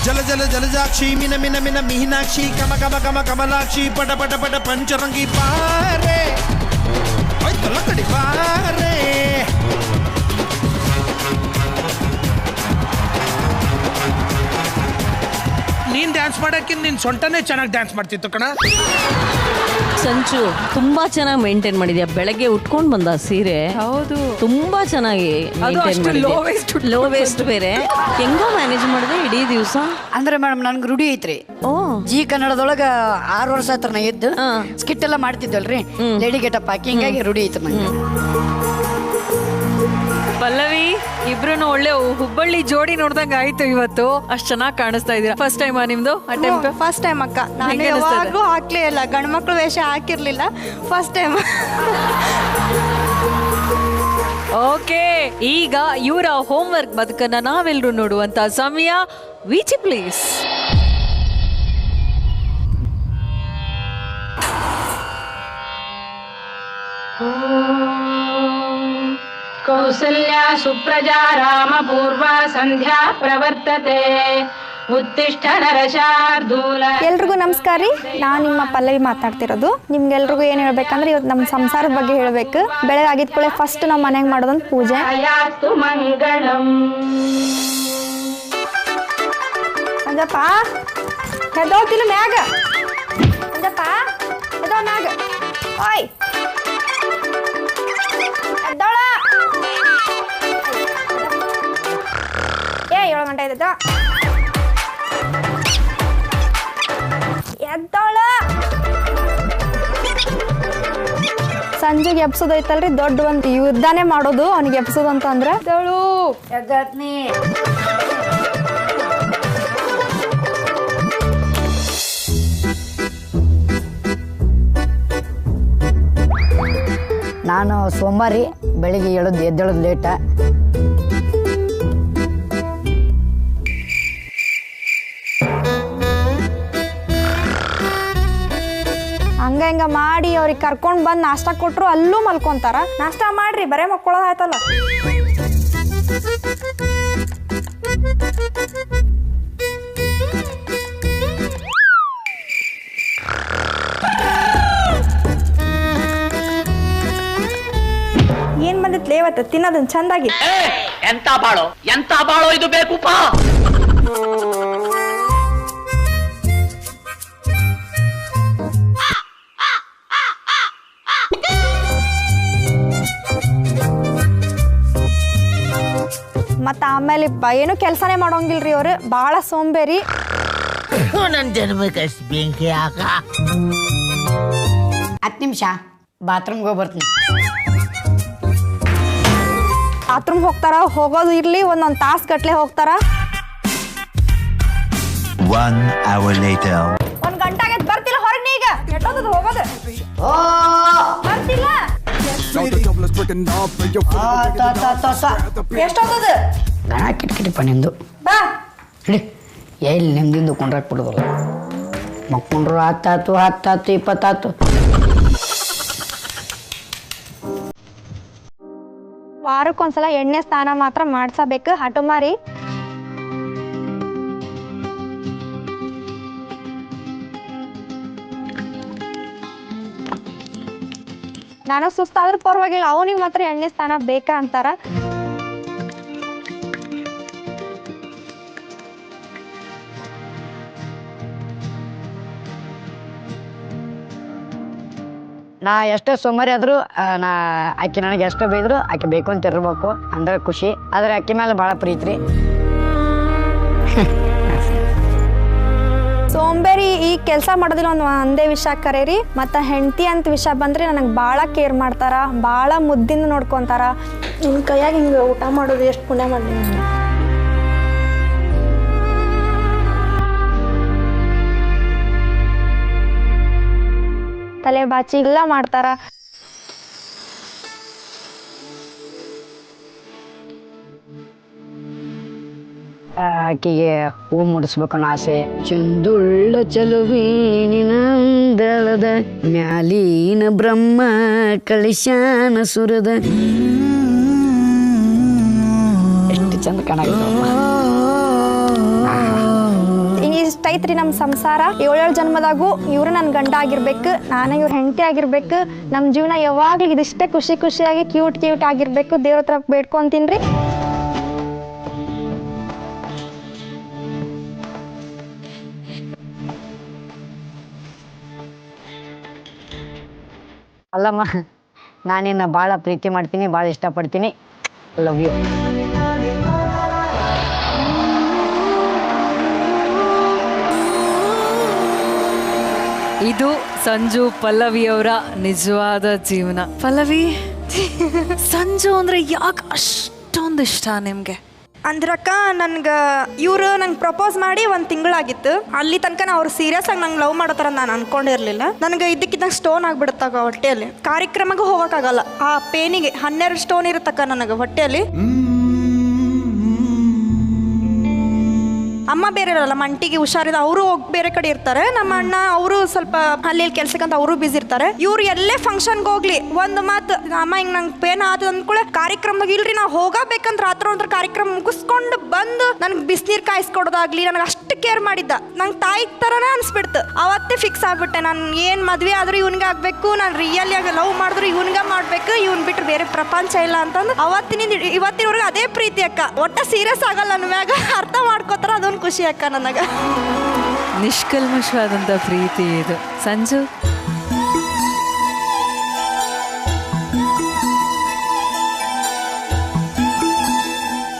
ಜಲ ಜಲ ಜಲಜಾಕ್ಷಿ ಮಿನ ಮಿನ ಮಿನ ಮೀನಾಕ್ಷಿ ಕಮ ಕಮ ಕಮ ಕಮಲಾಕ್ಷಿ ಪಟ ಪಟ ಪಟ ಪಂಚರಂಗಿ ಬಾರೆ ಐತಲ ಕಡೆ ಬಾರೆ. ನೀನ್ ಡ್ಯಾನ್ಸ್ ಮಾಡಕ್ಕಿಂತ ನಿನ್ ಸೊಂಟನೇ ಚೆನ್ನಾಗಿ ಡ್ಯಾನ್ಸ್ ಮಾಡ್ತಿತ್ತು ಕಣ. ಸಂಚು ತುಂಬಾ ಚೆನ್ನಾಗಿ ಮೇಂಟೈನ್ ಮಾಡಿದ್ಯಾ. ಬೆಳಗ್ಗೆ ಉಟ್ಕೊಂಡ್ ಬಂದ ಸೀರೆ ಹೌದು ತುಂಬಾ ಚೆನ್ನಾಗಿ ಲೋ ವೇಸ್ಟ್ ಬೇರೆ. ಹೆಂಗೋ ಮ್ಯಾನೇಜ್ ಮಾಡಿದೆ ಇಡೀ ದಿವಸ? ಅಂದ್ರೆ ಮೇಡಮ್ ನನ್ಗೆ ರೂಢಿ ಐತ್ರಿ. ಜಿ ಕನ್ನಡದೊಳಗ 6 ವರ್ಷ ಆಯ್ತು ನಾ ಎದ್ದು ಸ್ಕಿಟ್ ಎಲ್ಲ ಮಾಡ್ತಿದ್ದಲ್ರಿ, ಲೇಡಿ ಗೆಟಪ್ ಹಾಕಿ, ಹಿಂಗಾಗಿ ರೂಢಿ ಐತ್ರಿ ನಂಗೆ. ಪಲ್ಲವಿ, ಇಬ್ರು ಒಳ್ಳೆ ಹುಬ್ಬಳ್ಳಿ ಜೋಡಿ ನೋಡ್ದಂಗ ಆಯ್ತು ಇವತ್ತು. ಅಷ್ಟ್ ಚೆನ್ನಾಗಿ ಕಾಣಿಸ್ತಾ ಇದೀರಾ. ಫಸ್ಟ್ ಟೈಮ್ ನಿಮ್ದು ಅಟೆಂಪ್ಟ್? ಫಸ್ಟ್ ಟೈಮ್ ಅಕ್ಕ. ನಾನು ಯಾವಾಗ್ಲೂ ಹಾಕ್ಲೇ ಇಲ್ಲ, ಗಂಡು ಮಕ್ಳು ವೇಷ ಹಾಕಿರ್ಲಿಲ್ಲ, ಫಸ್ಟ್ ಟೈಮ್. ಓಕೆ, ಈಗ ಇವರ ಹೋಮ್ವರ್ಕ್ ಬದುಕನ್ನ ನಾವೆಲ್ಲರೂ ನೋಡುವಂತ ಸಮಯ. ವಿಚಿ ಪ್ಲೀಸ್. ಕೌಸಲ್ಯ ಸುಪ್ರಜಾ ರಾಮ ಪೂರ್ವ ಸಂಧ್ಯಾ ಪ್ರವರ್ತತೆ ಉತ್ತಿಷ್ಠ ನರಶಾರ್ದೂಲ. ಎಲ್ರಿಗೂ ನಮಸ್ಕಾರ ರೀ. ನಾನು ನಿಮ್ಮ ಪಲ್ಲವಿ ಮಾತಾಡ್ತಿರೋದು. ನಿಮ್ಗೆಲ್ರಿಗೂ ಏನು ಹೇಳ್ಬೇಕಂದ್ರೆ ಇವತ್ತು ನಮ್ಮ ಸಂಸಾರದ ಬಗ್ಗೆ ಹೇಳ್ಬೇಕು. ಬೆಳಗ್ಗೆ ಆಗಿದ ಕೂಡಲೇ ಫಸ್ಟ್ ನಾವು ಮನೆಗೆ ಮಾಡೋದೊಂದು ಪೂಜೆ. ಅಯಾಸ್ತು ಮಂಗಳಂ. ಸಂಜಪ್ಪ ಹೆದೋತಿಲ್ಲ ಮ್ಯಾಗ. ಸಂಜಪ್ಪ ಹೆದೋ ಮ್ಯಾಗ. ಓಯ್ ಎದ್ದೋಳ. 7 ಗಂಟೆ ಆಯ್ತದ. ಎದ್ದೋಳ. ಸಂಜೆಗೆ ಎಬ್ಸೋದೈತಲ್ರಿ ದೊಡ್ಡ ಒಂದು ಯುದ್ಧನೇ ಮಾಡೋದು ಅವನಿಗೆ ಎಬ್ಸೋದು ಅಂತ ಅಂದ್ರೆ. ಎದ್ದೋಳು. ಎದ್ದತ್ನಿ. ನಾನು ಸೋಮವಾರಿ ಬೆಳಿಗ್ಗೆ ಎದ್ದೇಳೋದು ಲೇಟ. ಹಂಗ ಮಾಡಿ ಅವ್ರಿಗೆ ಕರ್ಕೊಂಡ್ ಬಂದ್ ನಾಷ್ಟಾ ಕೊಟ್ರು ಅಲ್ಲೂ ಮಲ್ಕೊಂತಾರ. ನಾಷ್ಟಾ ಮಾಡ್ರಿ, ಬರೇ ಮಕ್ಕಳೋದು ಆಯ್ತಲ್ಲ. ಆಕೈತ್ಲೆ ಇವತ್ತು ತಿನ್ನೋದನ್ ಚಂದಾಗಿ. ಎಂತ ಬಾಳೋ ಇದು ಬೇಕುಪಾ. ಮತ್ತ ಆಮೇಲೆ ಏನು ಕೆಲಸನೇ ಮಾಡೋಂಗಿಲ್ರಿ ಅವ್ರು, ಬಾಳ ಸೋಂಬೇರಿ. ನನ್ನ ಜನ್ಮಕ್ಕೆ ಅಷ್ಟು ಬೆಂಕಿ ಹಾಕ. 10 ನಿಮಿಷ ಬಾತ್ರೂಮ್ಗೆ ಹೋಗಿ ಬರ್ತೀನಿ. ಬಾತ್ರೂಮ್ ಹೋಗ್ತಾರ, ಹೋಗೋದು ಇರ್ಲಿ ಒಂದೊಂದು ತಾಸು ಗಟ್ಲೆ ಹೋಗ್ತಾರ. 1 hour later. 1 ಗಂಟೆ ಆಗೈತೆ ಬರ್ತಿಲ್ಲ ಹೊರಗೆ ನೀ ಈಗ ಎಷ್ಟೊತ್ತದ ಹೋಗೋದು ಬರ್ತಿಲ್ಲ ಎಷ್ಟೊತ್ತದ ದನ ಕಿಟಕಿಟಪ್ಪ ನಿಂದು ಬಾ ಹಿಡಿ ಎಲ್ಲಿ ನಿಮ್ದಿಂದ ಕೊಂಡ್ರಾಕ್ ಬಿಡೋದಲ್ಲ ಮಕ್ಕೊಂಡ್ರು 10 10 20 ವಾರಕ್ಕೊಂದ್ಸಲ ಎಣ್ಣೆ ಸ್ನಾನ ಮಾತ್ರ ಮಾಡ್ಸಬೇಕು ಹಟುಮಾರಿ. ನಾನು ಸುಸ್ತಾದ್ರೂ ಪರವಾಗಿಲ್ಲ, ಅವನಿಗೆ ಮಾತ್ರ ಎಣ್ಣೆ ಸ್ನಾನ ಬೇಕಾ ಅಂತಾರ. ನಾ ಎಷ್ಟೋ ಸೋಮಾರಿ ಆದರೂ ಆಕೆ ನನಗೆ ಎಷ್ಟೋ ಬೈದ್ರು ಆಕೆ ಬೇಕು ಅಂತ ಇರ್ಬೇಕು ಅಂದ್ರೆ ಖುಷಿ. ಆದರೆ ಆಕೆ ಮೇಲೆ ಭಾಳ ಪ್ರೀತಿ ರೀ. ಸೋಂಬೇರಿ ಈ ಕೆಲಸ ಮಾಡೋದಿಲ್ಲ ಒಂದೇ ವಿಷಯ ಕರೇರಿ. ಮತ್ತು ಹೆಂಡತಿ ಅಂತ ವಿಷಯ ಬಂದರೆ ನನಗೆ ಭಾಳ ಕೇರ್ ಮಾಡ್ತಾರ, ಭಾಳ ಮುದ್ದಿಂದ ನೋಡ್ಕೊತಾರ. ನಿನ್ನ ಕೈಯಾಗ ಹಿಂಗೆ ಊಟ ಮಾಡೋದು ಎಷ್ಟು ಪುಣ್ಯ ಮಾಡಿ. ತಲೆ ಬಾಚಿ ಎಲ್ಲ ಮಾಡ್ತಾರ. ಆಕೆಗೆ ಹೂ ಮುಡಿಸ್ಬೇಕನ್ನೋ ಆಸೆ. ಚಂದುಳ್ಳ ಚಲುವೀನಿನಂದಳದ ಮ್ಯಾಲಿನ ಬ್ರಹ್ಮ ಕಳಿಶಾನ ಸುರದ ಎಷ್ಟು ಚಂದ ಕಾಣಾಗತ್ತಪ್ಪ. ಇಷ್ಟ ಐತ್ರಿ ನಮ್ಮ ಸಂಸಾರ. 7 ಜನ್ಮದಾಗೂ ಇವ್ರು ನನ್ನ ಗಂಡ ಆಗಿರ್ಬೇಕು, ನಾನು ಇವ್ರ ಹೆಂಡತಿ ಆಗಿರ್ಬೇಕು. ನಮ್ಮ ಜೀವನ ಯಾವಾಗ್ಲೂ ಇದಿಷ್ಟೇ ಖುಷಿ ಖುಷಿಯಾಗಿ ಕ್ಯೂಟ್ ಆಗಿರ್ಬೇಕು. ದೇವ್ರ ಹತ್ರ ಬೇಡ್ಕೊಂತೀನಿ. ಅಲ್ಲಮ್ಮ, ನಾನಿನ್ನ ಭಾಳ ಪ್ರೀತಿ ಮಾಡ್ತೀನಿ, ಭಾಳ ಇಷ್ಟಪಡ್ತೀನಿ. Love you. ಇದು ಸಂಜು ಪಲ್ಲವಿಯವರ ನಿಜವಾದ ಜೀವನ. ಪಲ್ಲವಿ, ಸಂಜು ಅಂದ್ರೆ ಯಾಕೆ ಅಷ್ಟೊಂದು ಇಷ್ಟ ನಿಮ್ಗೆ? ಅಂದ್ರಕ್ಕ ನನ್ಗೆ ಇವರು ನಂಗೆ ಪ್ರಪೋಸ್ ಮಾಡಿ 1 ತಿಂಗಳಾಗಿತ್ತು. ಅಲ್ಲಿ ತನಕ ಅವ್ರು ಸೀರಿಯಸ್ ಆಗಿ ನಂಗೆ ಲವ್ ಮಾಡೋತರ ನಾನು ಅನ್ಕೊಂಡಿರ್ಲಿಲ್ಲ. ನನಗೆ ಇದ್ದಕ್ಕಿದ್ದಂಗೆ ಸ್ಟೋನ್ ಆಗ್ಬಿಡುತ್ತಾಗ ಹೊಟ್ಟೆಯಲ್ಲಿ. ಕಾರ್ಯಕ್ರಮಕ್ಕೂ ಹೋಗೋಕ್ಕಾಗಲ್ಲ ಆ ಪೇನಿಗೆ. 12 ಸ್ಟೋನ್ ಇರುತ್ತಕ್ಕ ನನಗೆ ಹೊಟ್ಟೆಯಲ್ಲಿ. ಅಮ್ಮ ಬೇರೆ ಇರಲ್ಲ, ಮಂಟಿಗೆ ಹುಷಾರಿದ, ಅವರು ಬೇರೆ ಕಡೆ ಇರ್ತಾರೆ. ನಮ್ಮ ಅಣ್ಣ ಅವರು ಸ್ವಲ್ಪ ಅಲ್ಲಿ ಕೆಲ್ಸಕ್ಕಂತ ಅವರು ಬಿಸಿ ಇರ್ತಾರೆ. ಇವ್ರು ಎಲ್ಲೇ ಫಂಕ್ಷನ್ಗೆ ಹೋಗ್ಲಿ ಒಂದು ಮಾತು, ಅಮ್ಮ ಹಿಂಗೆ ನಂಗೆ ಪೇನ್ ಆದ ಅಂದ್ಕೂಳೆ ಕಾರ್ಯಕ್ರಮದಾಗ ಇಲ್ರಿ ನಾವು ಹೋಗಬೇಕಂತ ರಾತ್ರಿ ಕಾರ್ಯಕ್ರಮ ಮುಗಿಸ್ಕೊಂಡು ಬಂದು ನನಗೆ ಬಿಸಿನೀರು ಕಾಯಿಸ್ಕೊಡೋದಾಗ್ಲಿ ನನಗೆ ಅಷ್ಟು ಕೇರ್ ಮಾಡಿದ್ದ. ನಂಗೆ ತಾಯಿ ಥರನೇ ಅನ್ಸ್ಬಿಡ್ತು. ಅವತ್ತೇ ಫಿಕ್ಸ್ ಆಗ್ಬಿಟ್ಟೆ, ನಾನು ಏನು ಮದುವೆ ಆದ್ರೂ ಇವನಿಗೆ ಆಗಬೇಕು, ನಾನು ರಿಯಲಿ ಆಗಿ ಲವ್ ಮಾಡಿದ್ರು ಇವನಿಗೆ ಮಾಡಬೇಕು, ಇವ್ನು ಬಿಟ್ಟರೆ ಬೇರೆ ಪ್ರಪಂಚ ಇಲ್ಲ ಅಂತಂದು ಅವತ್ತಿನಿಂದ ಇವತ್ತಿನವರೆಗೂ ಅದೇ ಪ್ರೀತಿ ಅಕ್ಕ. ಒಟ್ಟ ಸೀರಿಯಸ್ ಆಗಲ್ಲ ನಮ್ಯಾಗ, ಅರ್ಥ ಮಾಡ್ಕೋತಾರ, ಅದೊಂದು ಖುಷಿ ಅಕ್ಕ ನನಗೆ. ನಿಷ್ಕಲ್ಮಶವಾದಂಥ ಪ್ರೀತಿ ಇದು. ಸಂಜು,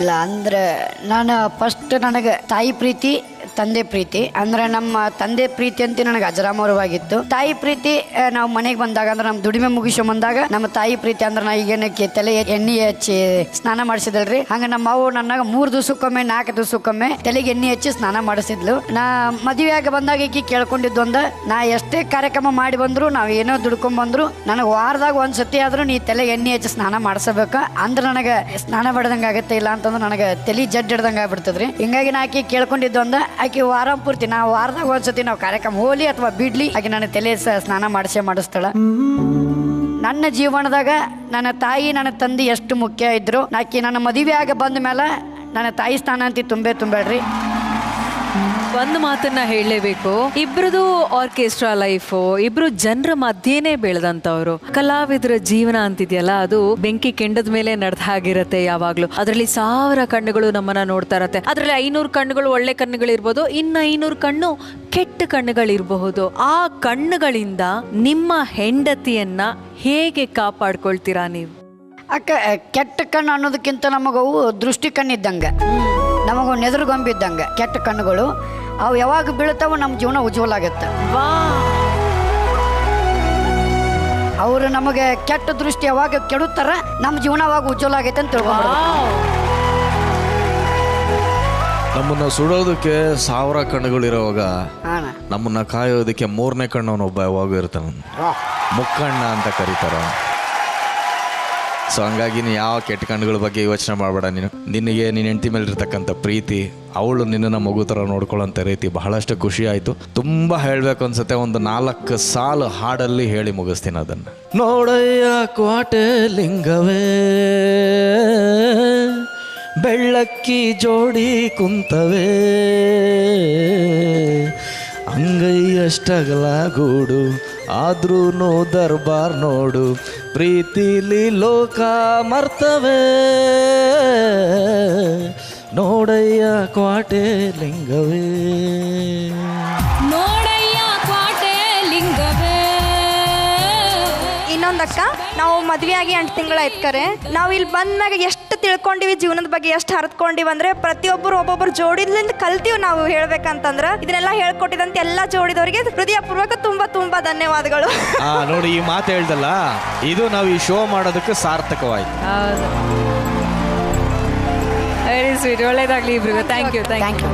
ಇಲ್ಲ ಅಂದ್ರೆ ನಾನು ಫಸ್ಟ್ ನನಗೆ ತಾಯಿ ಪ್ರೀತಿ, ತಂದೆ ಪ್ರೀತಿ. ಅಂದ್ರೆ ನಮ್ಮ ತಂದೆ ಪ್ರೀತಿ ಅಂತ ನನಗೆ ಅಜರಾಮರವಾಗಿತ್ತು. ತಾಯಿ ಪ್ರೀತಿ ನಾವು ಮನೆಗೆ ಬಂದಾಗ ಅಂದ್ರೆ ನಮ್ಮ ದುಡಿಮೆ ಮುಗಿಸೋ ಬಂದಾಗ ನಮ್ಮ ತಾಯಿ ಪ್ರೀತಿ ಅಂದ್ರೆ ನಾ ಈಗೇನಕ್ಕೆ ತಲೆ ಎಣ್ಣೆ ಹಚ್ಚಿ ಸ್ನಾನ ಮಾಡಿಸಿದಲ್ರಿ. ಹಂಗ ನಮ್ಮ ಅವ್ವ ನನಗೆ 3 ದಿವಸಕ್ಕೊಮ್ಮೆ 4 ದಿವಸಕ್ಕೊಮ್ಮೆ ತಲೆಗೆ ಎಣ್ಣೆ ಹಚ್ಚಿ ಸ್ನಾನ ಮಾಡಿಸಿದ್ಲು. ನಾ ಮದುವೆಯಾಗ ಬಂದಾಗ ಈಕಿ ಕೇಳ್ಕೊಂಡಿದ್ದು ಒಂದ, ನಾ ಎಷ್ಟೇ ಕಾರ್ಯಕ್ರಮ ಮಾಡಿ ಬಂದ್ರು, ನಾವು ಏನೋ ದುಡ್ಕೊಂಡ್ ಬಂದ್ರು ನನಗೆ ವಾರದಾಗ 1 ಸತಿ ಆದ್ರೂ ನೀ ತಲೆಗೆ ಎಣ್ಣೆ ಹಚ್ಚಿ ಸ್ನಾನ ಮಾಡಿಸಬೇಕ. ಅಂದ್ರೆ ನನಗೆ ಸ್ನಾನ ಬಡ್ದಂಗೆ ಆಗತ್ತೆ, ಇಲ್ಲ ಅಂತಂದ್ರೆ ನನಗೆ ತಲೆ ಜಡ್ ಹಿಡ್ದಂಗೆ ಆಗ್ಬಿಡ್ತದ್ರಿ. ಹಿಂಗಾಗಿ ನಾ ಆಕಿ ಕೇಳ್ಕೊಂಡಿದ್ದು ಒಂದ, ಆಕೆ ವಾರ ಪೂರ್ತಿ ನಾವು ವಾರದಾಗ 1 ಸತಿ ನಾವು ಕಾರ್ಯಕ್ರಮ ಹೋಗ್ಲಿ ಅಥವಾ ಬಿಡ್ಲಿ ಆಕೆ ನನ್ನ ತಲೆ ಸ್ನಾನ ಮಾಡಿಸ್ತಾಳ. ನನ್ನ ಜೀವನದಾಗ ನನ್ನ ತಾಯಿ ನನ್ನ ತಂದೆ ಎಷ್ಟು ಮುಖ್ಯ ಇದ್ರು, ಆಕೆ ನನ್ನ ಮದುವೆ ಆಗ ಬಂದ ಮೇಲೆ ನನ್ನ ತಾಯಿ ಸ್ಥಾನ ಅಂತ ತುಂಬಬೇಡ್ರಿ. ಒಂದು ಮಾತನ್ನ ಹೇಳಲೇಬೇಕು, ಇಬ್ರದು ಆರ್ಕೆಸ್ಟ್ರಾ ಲೈಫು, ಇಬ್ರು ಜನರ ಮಧ್ಯೆನೇ ಬೆಳೆದಂತವ್ರು. ಕಲಾವಿದರ ಜೀವನ ಅಂತಿದೆಯಲ್ಲ, ಅದು ಬೆಂಕಿ ಕೆಂಡದ ಮೇಲೆ ನಡೆದ ಹಾಗಿರತ್ತೆ ಯಾವಾಗ್ಲೂ. ಅದರಲ್ಲಿ 1000 ಕಣ್ಣುಗಳು ನಮ್ಮನ್ನ ನೋಡ್ತಾ ಇರತ್ತೆ. ಅದ್ರಲ್ಲಿ 500 ಕಣ್ಣುಗಳು ಒಳ್ಳೆ ಕಣ್ಣುಗಳಿರ್ಬೋದು, ಇನ್ನು 500 ಕಣ್ಣು ಕೆಟ್ಟ ಕಣ್ಣುಗಳಿರಬಹುದು. ಆ ಕಣ್ಣುಗಳಿಂದ ನಿಮ್ಮ ಹೆಂಡತಿಯನ್ನ ಹೇಗೆ ಕಾಪಾಡ್ಕೊಳ್ತೀರಾ ನೀವು? ಅಕ್ಕ, ಕೆಟ್ಟ ಕಣ್ಣು ಅನ್ನೋದಕ್ಕಿಂತ ನಮಗವು ದೃಷ್ಟಿ ಕಣ್ಣಿದ್ದಂಗೆ, ನಮಗವು ನೆದರುಗೊಂಬಿದ್ದಂಗೆ ಕೆಟ್ಟ ಕಣ್ಣುಗಳು. ಅವು ಯಾವಾಗ ಬೀಳ್ತಾವ ನಮ್ಮ ಜೀವನ ಉಜ್ವಲ ಆಗುತ್ತೆ. ಅವರು ನಮಗೆ ಕೆಟ್ಟ ದೃಷ್ಟಿ ಯಾವಾಗ ಕೆಡುತ್ತಾರ ನಮ್ಮ ಜೀವನ ಅವಾಗ ಉಜ್ವಲ ಆಗೈತೆ ಅಂತ ತಿಳ್ಕೊಂಡ್ಬಿಡ್ಬೇಕು. ನಮ್ಮನ್ನ ಸುಡೋದಕ್ಕೆ 1000 ಕಣ್ಣುಗಳಿರೋವಾಗ ನಮ್ಮನ್ನ ಕಾಯೋದಕ್ಕೆ 3ನೇ ಕಣ್ಣವನೊಬ್ಬ ಯಾವಾಗೂ ಇರ್ತಾನ, ಮುಕ್ಕಣ್ಣ ಅಂತ ಕರೀತಾರ. ಸೊ ಹಂಗಾಗಿ ನೀನು ಯಾವ ಕೆಟ್ಟ ಕಣ್ಣುಗಳ ಬಗ್ಗೆ ಯೋಚನೆ ಮಾಡಬೇಡ. ನಿನಗೆ ನಿನ್ನ ಹೆಂಡತಿ ಮೇಲೆ ಇರ್ತಕ್ಕಂಥ ಪ್ರೀತಿ, ಅವಳು ನಿನ್ನನ್ನು ಮಗು ಥರ ನೋಡ್ಕೊಳ್ಳೋಂಥ ರೀತಿ ಬಹಳಷ್ಟು ಖುಷಿ ಆಯಿತು. ತುಂಬ ಹೇಳಬೇಕು ಅನ್ಸುತ್ತೆ. ಒಂದು 4 ಸಾಲು ಹಾಡಲ್ಲಿ ಹೇಳಿ ಮುಗಿಸ್ತೀನಿ ಅದನ್ನು. ನೋಡಯ್ಯ ಕ್ವಾಟೆ ಲಿಂಗವೇ, ಬೆಳ್ಳಕ್ಕಿ ಜೋಡಿ ಕುಂತವೇ, ಅಂಗೈಯಷ್ಟಗಲ ಗೂಡು ಆದ್ರೂ ದರ್ಬಾರ್ ನೋಡು, ಪ್ರೀತಿಲಿ ಲೋಕ ಮರ್ತವೇ, ನೋಡಯ್ಯ ಕ್ವಾಟೆ ಲಿಂಗವೇ, ನೋಡಯ್ಯ ಕ್ವಾಟೆ ಲಿಂಗವೇ. ಇನ್ನೊಂದಕ್ಕ, ನಾವು ಮದ್ವೆ ಆಗಿ 8 ತಿಂಗಳಾಯ್ತು ಕರೆ. ನಾವು ಇಲ್ಲಿ ಬಂದ್ಮ್ಯಾಗ ಎಷ್ಟು ತಿಳ್ಕೊಂಡಿವಿ, ಜೀವನದ ಬಗ್ಗೆ ಎಷ್ಟು ಹರಿದ್ಕೊಂಡಿವಿ ಅಂದ್ರೆ ಪ್ರತಿಯೊಬ್ಬರು ಒಬ್ಬೊಬ್ಬರು ಜೋಡಿಲಿಂದ ಕಲ್ತೀವಿ ನಾವು. ಹೇಳ್ಬೇಕಂತಂದ್ರ ಇದನ್ನೆಲ್ಲ ಹೇಳ್ಕೊಟ್ಟಿದಂತ ಎಲ್ಲ ಜೋಡಿದವರಿಗೆ ಹೃದಯಪೂರ್ವಕ ತುಂಬಾ ತುಂಬಾ ಧನ್ಯವಾದಗಳು. ನೋಡಿ, ಈ ಮಾತು ಹೇಳ್ದಲ್ಲ, ಇದು ನಾವು ಈ ಶೋ ಮಾಡೋದಕ್ಕೆ ಸಾರ್ಥಕವಾಯ್ತು. ವೆರಿ ಸ್ವೀಟ್, ಒಳ್ಳೇದಾಗ್ಲಿ ಇಬ್ರಿಗೂ. Thank you.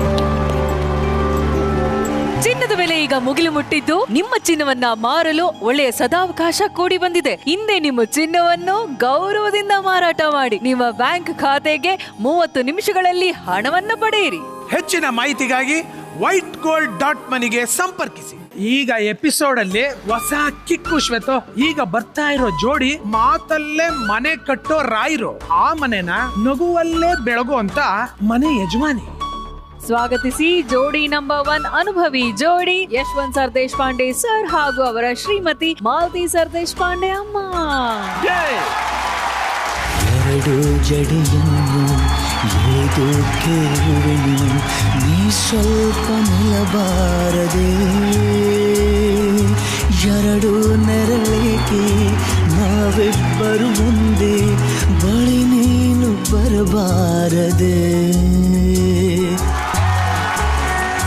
ಚಿನ್ನದ ಬೆಲೆ ಈಗ ಮುಗಿಲು ಮುಟ್ಟಿದ್ದು, ನಿಮ್ಮ ಚಿನ್ನವನ್ನ ಮಾರಲು ಒಳ್ಳೆಯ ಸದಾವಕಾಶ ಕೂಡಿ ಬಂದಿದೆ. ಹಿಂದೆ ನಿಮ್ಮ ಚಿನ್ನವನ್ನು ಗೌರವದಿಂದ ಮಾರಾಟ ಮಾಡಿ ನಿಮ್ಮ ಬ್ಯಾಂಕ್ ಖಾತೆಗೆ 30 ನಿಮಿಷಗಳಲ್ಲಿ ಹಣವನ್ನ ಪಡೆಯಿರಿ. ಹೆಚ್ಚಿನ ಮಾಹಿತಿಗಾಗಿ whitegold.money ಸಂಪರ್ಕಿಸಿ. ಈಗ ಎಪಿಸೋಡ್ ಅಲ್ಲಿ ಹೊಸ ಕಿಕ್ಕು ಶ್ವೇತು. ಈಗ ಬರ್ತಾ ಇರೋ ಜೋಡಿ ಮಾತಲ್ಲೇ ಮನೆ ಕಟ್ಟೋ ರಾಯರು, ಆ ಮನೆನ ನಗುವಲ್ಲೇ ಬೆಳಗು ಅಂತ ಮನೆ ಯಜಮಾನಿ. ಸ್ವಾಗತಿಸಿ ಜೋಡಿ ನಂಬರ್ 1 ಅನುಭವಿ ಜೋಡಿ ಯಶವಂತ್ ಸರ್ ದೇಶಪಾಂಡೆ ಸರ್ ಹಾಗೂ ಅವರ ಶ್ರೀಮತಿ ಮಾಲತಿ ಸರ್ ದೇಶಪಾಂಡೆ ಅಮ್ಮ. 2 ಜಡಿಯನ್ನು ಏದು ಕೇಳುವೆನು, ನೀ ಸ್ವಲ್ಪ ನಿಲ್ಲಬಾರದೆ, 2 ನೆರಳಿಗೆ ನಾವಿಬ್ಬರು ಮುಂದೆ, ಬಳಿ ನೀನು ಬರಬಾರದೆ.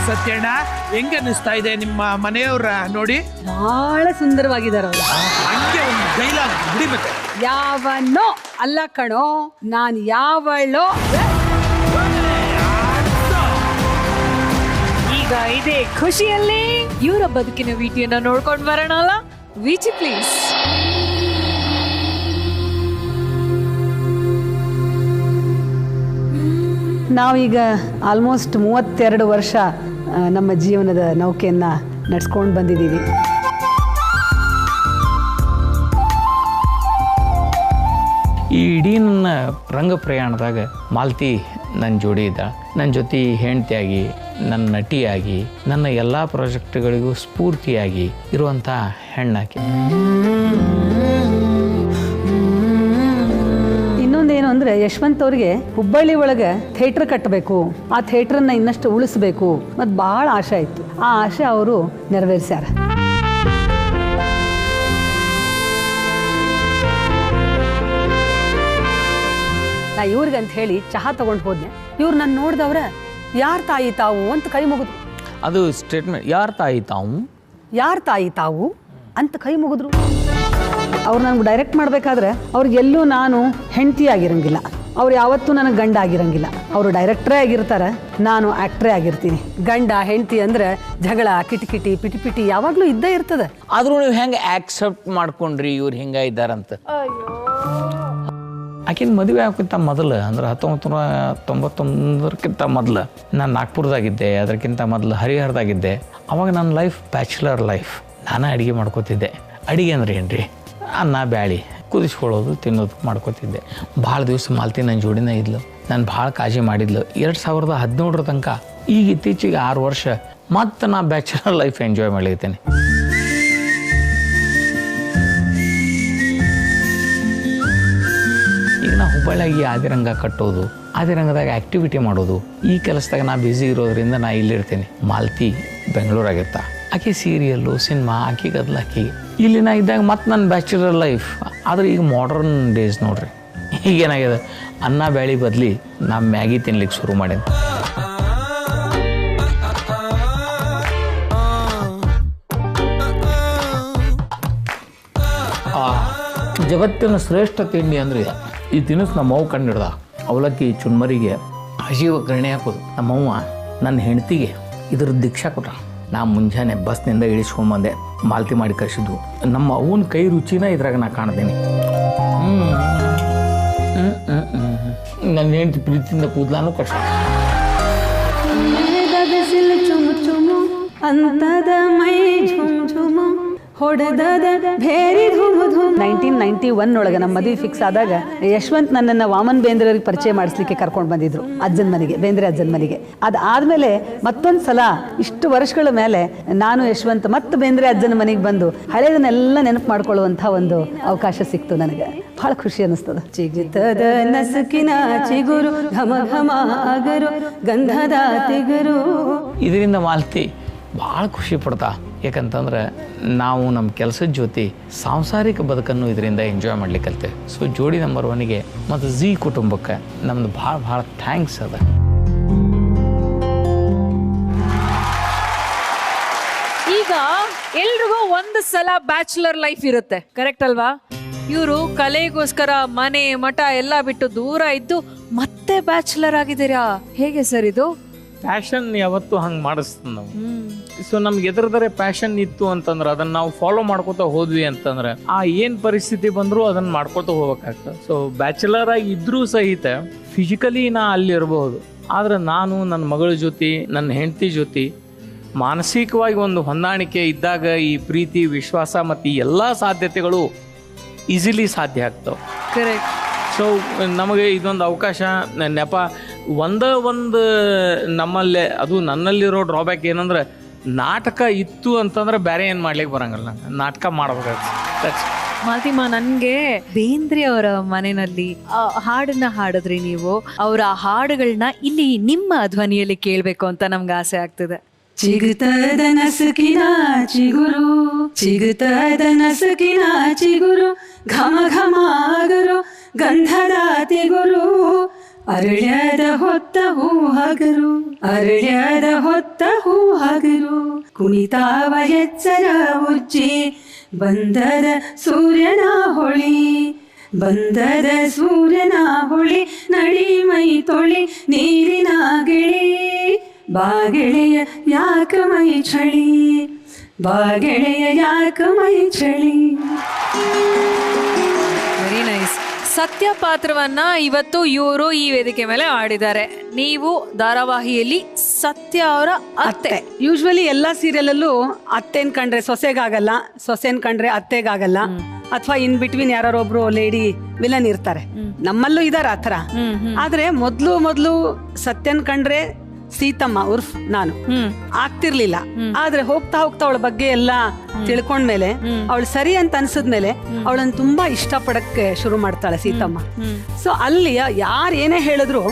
ಸತ್ಯಣ್ಣ, ಹೆಂಗ ಅನಿಸ್ತಾ ಇದೆ ನಿಮ್ಮ ಮನೆಯವರ ನೋಡಿ? ಬಹಳ ಸುಂದರವಾಗಿದ್ದಾರೆ ಅವರು. ಹಂಗೆ ಒಂದು ಡೈಲಾಗ್ ಬಿಡಿಬೇಕು. ಯಾವನೋ ಅಲ್ಲ ಕಣೋ, ನಾನು ಯಾವಳೋ. ಈಗ ಇದೇ ಖುಷಿಯಲ್ಲಿ ಇವರ ಬದುಕಿನ ವಿಟಿಯನ್ನ ನೋಡ್ಕೊಂಡು ಬರೋಣ ಅಲ್ಲ? ವಿಚಿ ಪ್ಲೀಸ್. ನಾವೀಗ ಆಲ್ಮೋಸ್ಟ್ 32 ವರ್ಷ ನಮ್ಮ ಜೀವನದ ನೌಕೆಯನ್ನ ನಡೆಸ್ಕೊಂಡು ಬಂದಿದ್ದೀವಿ. ಈ ಇಡೀ ನನ್ನ ರಂಗ ಪ್ರಯಾಣದಾಗ ಮಾಲತಿ ನನ್ನ ಜೋಡಿ ಇದ್ದ. ನನ್ನ ಜೊತೆ ಹೆಂಡತಿಯಾಗಿ, ನನ್ನ ನಟಿಯಾಗಿ, ನನ್ನ ಎಲ್ಲ ಪ್ರಾಜೆಕ್ಟ್ಗಳಿಗೂ ಸ್ಫೂರ್ತಿಯಾಗಿ ಇರುವಂಥ ಹೆಣ್ಣಾಕಿ. ಇನ್ನೊಂದೇನು ಅಂದರೆ, ಯಶವಂತ್ ಅವ್ರಿಗೆ ಹುಬ್ಬಳ್ಳಿ ಒಳಗೆ ಥಿಯೇಟ್ರ್ ಕಟ್ಟಬೇಕು, ಆ ಥಿಯೇಟ್ರನ್ನ ಇನ್ನಷ್ಟು ಉಳಿಸ್ಬೇಕು ಮತ್ತು ಭಾಳ ಆಸೆ ಇತ್ತು. ಆ ಆಸೆ ಅವರು ನೆರವೇರಿಸ್ಯಾರ. ನಾ ಇವ್ರಿಗಂತ ಹೇಳಿ ಚಹಾ ತಗೊಂಡು ಹೋದ್ನೆ. ಇವ್ರು ನಾನು ನೋಡಿದವ್ರೆ, ಯಾರ ತಾಯಿ ತಾವು ಅಂತ ಕೈ ಮುಗಿದ್ರು. ಅದು ಸ್ಟೇಟ್ಮೆಂಟ್, ಯಾರ ತಾಯಿ ತಾವು, ಯಾರ ತಾಯಿ ತಾವು ಅಂತ ಕೈ ಮುಗಿದ್ರು. ಅವ್ರು ನನಗೆ ಡೈರೆಕ್ಟ್ ಮಾಡಬೇಕಾದ್ರೆ ಅವ್ರಿಗೆಲ್ಲೂ ನಾನು ಹೆಂಡತಿ ಆಗಿರಂಗಿಲ್ಲ, ಅವ್ರು ಯಾವತ್ತೂ ನನಗೆ ಗಂಡ ಆಗಿರಂಗಿಲ್ಲ. ಅವರು ಡೈರೆಕ್ಟ್ರೇ ಆಗಿರ್ತಾರೆ, ನಾನು ಆ್ಯಕ್ಟ್ರೇ ಆಗಿರ್ತೀನಿ. ಗಂಡ ಹೆಂಡತಿ ಅಂದರೆ ಜಗಳ, ಕಿಟಿಕಿಟಿ, ಪಿಟಿ ಯಾವಾಗಲೂ ಇದ್ದೇ ಇರ್ತದೆ. ಆದರೂ ನೀವು ಹೆಂಗೆ ಆಕ್ಸೆಪ್ಟ್ ಮಾಡ್ಕೊಂಡ್ರಿ ಇವ್ರು ಹಿಂಗೆ ಇದ್ದಾರಂತ? ಆಕಿನ ಮದುವೆ ಆಗೋಕ್ಕಿಂತ ಮೊದಲು ಅಂದ್ರೆ 1999ಕ್ಕಿಂತ ಮೊದಲು ನಾನು ನಾಗ್ಪುರದಾಗಿದ್ದೆ, ಅದಕ್ಕಿಂತ ಮೊದಲು ಹರಿಹರದಾಗಿದ್ದೆ. ಅವಾಗ ನನ್ನ ಲೈಫ್ ಬ್ಯಾಚುಲರ್ ಲೈಫ್. ನಾನು ಅಡುಗೆ ಮಾಡ್ಕೋತಿದ್ದೆ. ಅಡುಗೆ ಅಂದ್ರೆ ಏನು ರೀ, ಅನ್ನ ಬ್ಯಾಳಿ ಕುದಿಸ್ಕೊಳ್ಳೋದು, ತಿನ್ನೋದು ಮಾಡ್ಕೋತಿದ್ದೆ. ಭಾಳ ದಿವಸ ಮಾಲತಿ ನನ್ನ ಜೋಡಿನೇ ಇದ್ಲು. ನಾನು ಭಾಳ ಕಾಳಜಿ ಮಾಡಿದ್ಲು. 2017 ತನಕ ಈಗ ಇತ್ತೀಚೆಗೆ 6 ವರ್ಷ ಮತ್ತೆ ನಾ ಬ್ಯಾಚುಲರ್ ಲೈಫ್ ಎಂಜಾಯ್ ಮಾಡ್ಲಿರ್ತೇನೆ. ಈಗ ನಾ ಹುಬ್ಬಳ್ಳಿಯಾಗಿ ಆದಿರಂಗ ಕಟ್ಟೋದು, ಆದಿರಂಗದಾಗ ಆ್ಯಕ್ಟಿವಿಟಿ ಮಾಡೋದು, ಈ ಕೆಲಸದಾಗ ನಾ ಬ್ಯುಸಿ ಇರೋದ್ರಿಂದ ನಾ ಇಲ್ಲಿರ್ತೀನಿ. ಮಾಲ್ತಿ ಬೆಂಗಳೂರಾಗಿರ್ತ, ಆಕೆ ಸೀರಿಯಲ್ಲು ಸಿನಿಮಾ ಆಕೆ ಗದ್ಲ ಆಕೆಗೆ. ಇಲ್ಲಿ ನಾ ಇದ್ದಾಗ ಮತ್ತೆ ನನ್ನ ಬ್ಯಾಚುಲರ್ ಲೈಫ್. ಆದರೆ ಈಗ ಮಾಡರ್ನ್ ಡೇಸ್ ನೋಡ್ರಿ, ಈಗೇನಾಗಿದೆ, ಅನ್ನ ಬ್ಯಾಳಿ ಬದಲಿ ನಾ ಮ್ಯಾಗಿ ತಿನ್ಲಿಕ್ಕೆ ಶುರು ಮಾಡೇನಿ. ಜಗತ್ತಿನ ಶ್ರೇಷ್ಠ ತಿಂಡಿ ಅಂದ್ರೆ ಈ ತಿನಿಸು ನಮ್ಮವ್ವ ಕಂಡಿಡ್ದ. ಅವಲಕ್ಕಿ ಚುನ್ಮರಿಗೆ ಹಸಿ ಒಗ್ಗರಣೆ ಹಾಕೋದು. ನಮ್ಮವ್ವ ನನ್ನ ಹೆಂಡತಿಗೆ ಇದ್ರ ದೀಕ್ಷಾ ಕೊಟ್ಟ. ನಾ ಮುಂಜಾನೆ ಬಸ್ನಿಂದ ಇಳಿಸ್ಕೊಂಬಂದೆ, ಮಾಲ್ತಿ ಮಾಡಿ ಕಳಿಸಿದ್ದು. ನಮ್ಮ ಅವ್ವನ ಕೈ ರುಚಿನ ಇದ್ರಾಗ ನಾ ಕಾಣ್ತೀನಿ. ನನ್ನ ಹೆಂಡತಿ ಪ್ರೀತಿಯಿಂದ ಕೂದಲಾನು ಕಷ್ಟ. ಅಂತದ ಮೈ ಝುಮ್ ಝುಮ್ ಹೊಡೆದ ಭೇರಿ ಧೂಮ್ ಧೂಮ್. 1991 ಒಳಗೆ ನಮ್ಮ ಮದುವೆ ಫಿಕ್ಸ್ ಆದಾಗ ಯಶವಂತ್ ನನ್ನನ್ನು ವಾಮನ್ ಬೇಂದ್ರೆಯವ್ರಿಗೆ ಪರಿಚಯ ಮಾಡಿಸ್ಲಿಕ್ಕೆ ಕರ್ಕೊಂಡು ಬಂದಿದ್ರು ಅಜ್ಜನ ಮನೆಗೆ, ಬೇಂದ್ರೆ ಅಜ್ಜನ ಮನೆಗೆ. ಅದಾದಮೇಲೆ ಮತ್ತೊಂದು ಸಲ ಇಷ್ಟು ವರ್ಷಗಳ ಮೇಲೆ ನಾನು ಯಶವಂತ್ ಮತ್ತು ಬೇಂದ್ರೆ ಅಜ್ಜನ ಮನೆಗೆ ಬಂದು ಹಳೆಯದನ್ನೆಲ್ಲ ನೆನಪು ಮಾಡ್ಕೊಳ್ಳುವಂಥ ಒಂದು ಅವಕಾಶ ಸಿಕ್ತು ನನಗೆ. ಭಾಳ ಖುಷಿ ಅನ್ನಿಸ್ತದೆ. ಚಿಗಿತದ ನಸುಕಿನ ಚಿಗುರು ಘಮ ಘಮ ಆಗರು ಗಂಧದ ತಿಗುರು. ಇದರಿಂದ ಮಾಲ್ತಿ ಭಾಳ ಖುಷಿ ಪಡ್ತಾ. ಯಾಕಂತಂದ್ರೆ ನಾವು ನಮ್ಮ ಕೆಲಸದ ಜೊತೆ ಸಾಂಸಾರಿಕ ಬದುಕನ್ನು ಇದರಿಂದ ಎಂಜಾಯ್ ಮಾಡ್ಲಿಕ್ಕೆ ಕಲ್ತೇವೆ. ಸೊ ಜೋಡಿ ನಂಬರ್ 1ಗೆ ಮತ್ತು ಝೀ ಕುಟುಂಬಕ್ಕೆ ನಮ್ದು ಭಾಳ ಥ್ಯಾಂಕ್ಸ್ ಅದ. ಈಗ ಎಲ್ರಿಗೂ ಒಂದು ಸಲ ಬ್ಯಾಚುಲರ್ ಲೈಫ್ ಇರುತ್ತೆ, ಕರೆಕ್ಟ್ ಅಲ್ವಾ? ಇವರು ಕಲೆಗೋಸ್ಕರ ಮನೆ ಮಠ ಎಲ್ಲ ಬಿಟ್ಟು ದೂರ ಇದ್ದು ಮತ್ತೆ ಬ್ಯಾಚುಲರ್ ಆಗಿದ್ದೀರಾ, ಹೇಗೆ ಸರ್ ಇದು? ಪ್ಯಾಷನ್ ಯಾವತ್ತೂ ಹಂಗೆ ಮಾಡಿಸ್ತದೆ ನಾವು. ಸೊ ನಮ್ಗೆ ಎದುರದರೆ ಪ್ಯಾಷನ್ ಇತ್ತು ಅಂತಂದ್ರೆ ಅದನ್ನ ನಾವು ಫಾಲೋ ಮಾಡ್ಕೋತಾ ಹೋದ್ವಿ ಅಂತಂದ್ರೆ ಆ ಏನು ಪರಿಸ್ಥಿತಿ ಬಂದರೂ ಅದನ್ನ ಮಾಡ್ಕೋತಾ ಹೋಗ್ಬೇಕಾಗ್ತದೆ. ಸೊ ಬ್ಯಾಚುಲರ್ ಆಗಿ ಇದ್ರೂ ಸಹಿತ ಫಿಸಿಕಲಿ ನಾ ಅಲ್ಲಿ ಇರಬಹುದು, ಆದ್ರೆ ನಾನು ನನ್ನ ಮಗಳ ಜೊತೆ ನನ್ನ ಹೆಂಡತಿ ಜೊತೆ ಮಾನಸಿಕವಾಗಿ ಒಂದು ಹೊಂದಾಣಿಕೆ ಇದ್ದಾಗ ಈ ಪ್ರೀತಿ ವಿಶ್ವಾಸ ಮತ್ತು ಈ ಎಲ್ಲ ಸಾಧ್ಯತೆಗಳು ಈಸಿಲಿ ಸಾಧ್ಯ ಆಗ್ತವೆ. ಕರೆಕ್ಟ್. ಸೊ ನಮಗೆ ಇದೊಂದು ಅವಕಾಶ ನೆಪ. ಒಂದು ನಮ್ಮಲ್ಲೇ ಅದು ನನ್ನಲ್ಲಿರೋ ಡ್ರಾಬ್ಯಾಕ್ ಏನಂದ್ರೆ ನಾಟಕ ಇತ್ತು ಅಂತಂದ್ರೆ ಬೇರೆ ಏನು ಮಾಡ್ಲಿಕ್ಕೆ ಬರಂಗಿಲ್ಲ, ನಾಟಕ ಮಾಡ್ಬೇಕಾಗ್ತದೆ. ಮಾಲ್ತಿಮಾ, ನನ್ಗೆ ಬೇಂದ್ರೆ ಅವರ ಮನೆಯಲ್ಲಿ ಹಾಡನ್ನ ಹಾಡಿದ್ರಿ ನೀವು, ಅವರ ಹಾಡುಗಳನ್ನ ಇಲ್ಲಿ ನಿಮ್ಮ ಧ್ವನಿಯಲ್ಲಿ ಕೇಳ್ಬೇಕು ಅಂತ ನಮ್ಗೆ ಆಸೆ ಆಗ್ತದೆ. ಚಿಗುತ್ತದ ನಸುಕಿನ ಚಿಗುರು ಚಿಗುತ್ತದ ನಸುಕಿನ ಚಿಗುರು ಘಮ ಘಮ ಆಗರು ಗಂಧದ ತಿಗುರು ಅರಳ್ಯದ ಹೊತ್ತ ಹೂ ಹಗರು ಅರಳ್ಯದ ಹೊತ್ತ ಹೂ ಹಗರು ಕುಣಿತಾವ ಎಚ್ಚರ ಉಜ್ಜಿ ಬಂದದ ಸೂರ್ಯನ ಹೊಳಿ ಬಂದದ ಸೂರ್ಯನ ಹೊಳಿ ನಡಿ ಮೈ ತೊಳಿ ನೀರಿನ ಗಿಳಿ ಬಾಗೆಳೆಯ ಯಾಕ ಮೈ ಚಳಿ ಬಾಗೆಳೆಯ ಯಾಕ ಮೈ ಚಳಿ. Very nice. ಸತ್ಯ ಪಾತ್ರವನ್ನ ಇವತ್ತು ಇವರು ಈ ವೇದಿಕೆ ಮೇಲೆ ಆಡಿದ್ದಾರೆ. ನೀವು ಧಾರಾವಾಹಿಯಲ್ಲಿ ಸತ್ಯ ಅವರ ಅತ್ತೆ. ಯೂಶ್ವಲಿ ಎಲ್ಲ ಸೀರಿಯಲಲ್ಲೂ ಅತ್ತೆನ್ ಕಂಡ್ರೆ ಸೊಸೆಗಾಗಲ್ಲ, ಸೊಸೆನ್ ಕಂಡ್ರೆ ಅತ್ತೆಗಾಗಲ್ಲ, ಅಥವಾ ಇನ್ ಬಿಟ್ವೀನ್ ಯಾರೊಬ್ರು ಲೇಡಿ ವಿಲನ್ ಇರ್ತಾರೆ. ನಮ್ಮಲ್ಲೂ ಇದಾರೆ ಆ ಥರ. ಆದ್ರೆ ಮೊದ್ಲು ಸತ್ಯನ್ ಕಂಡ್ರೆ ಸೀತಮ್ಮ ಉರ್ಫ್ ನಾನು ಆಗ್ತಿರ್ಲಿಲ್ಲ. ಆದ್ರೆ ಹೋಗ್ತಾ ಅವಳ ಬಗ್ಗೆ ಎಲ್ಲ ತಿಳ್ಕೊಂಡ್ಮೇಲೆ ಅವಳು ಸರಿ ಅಂತ ಅನ್ಸದ್ಮೇಲೆ ಅವಳನ್ನ ತುಂಬಾ ಇಷ್ಟಪಡಕ್ಕೆ ಶುರು ಮಾಡ್ತಾಳೆ ಸೀತಮ್ಮ. ಸೊ ಅಲ್ಲಿ ಯಾರು ಏನೇ ಹೇಳಿದ್ರು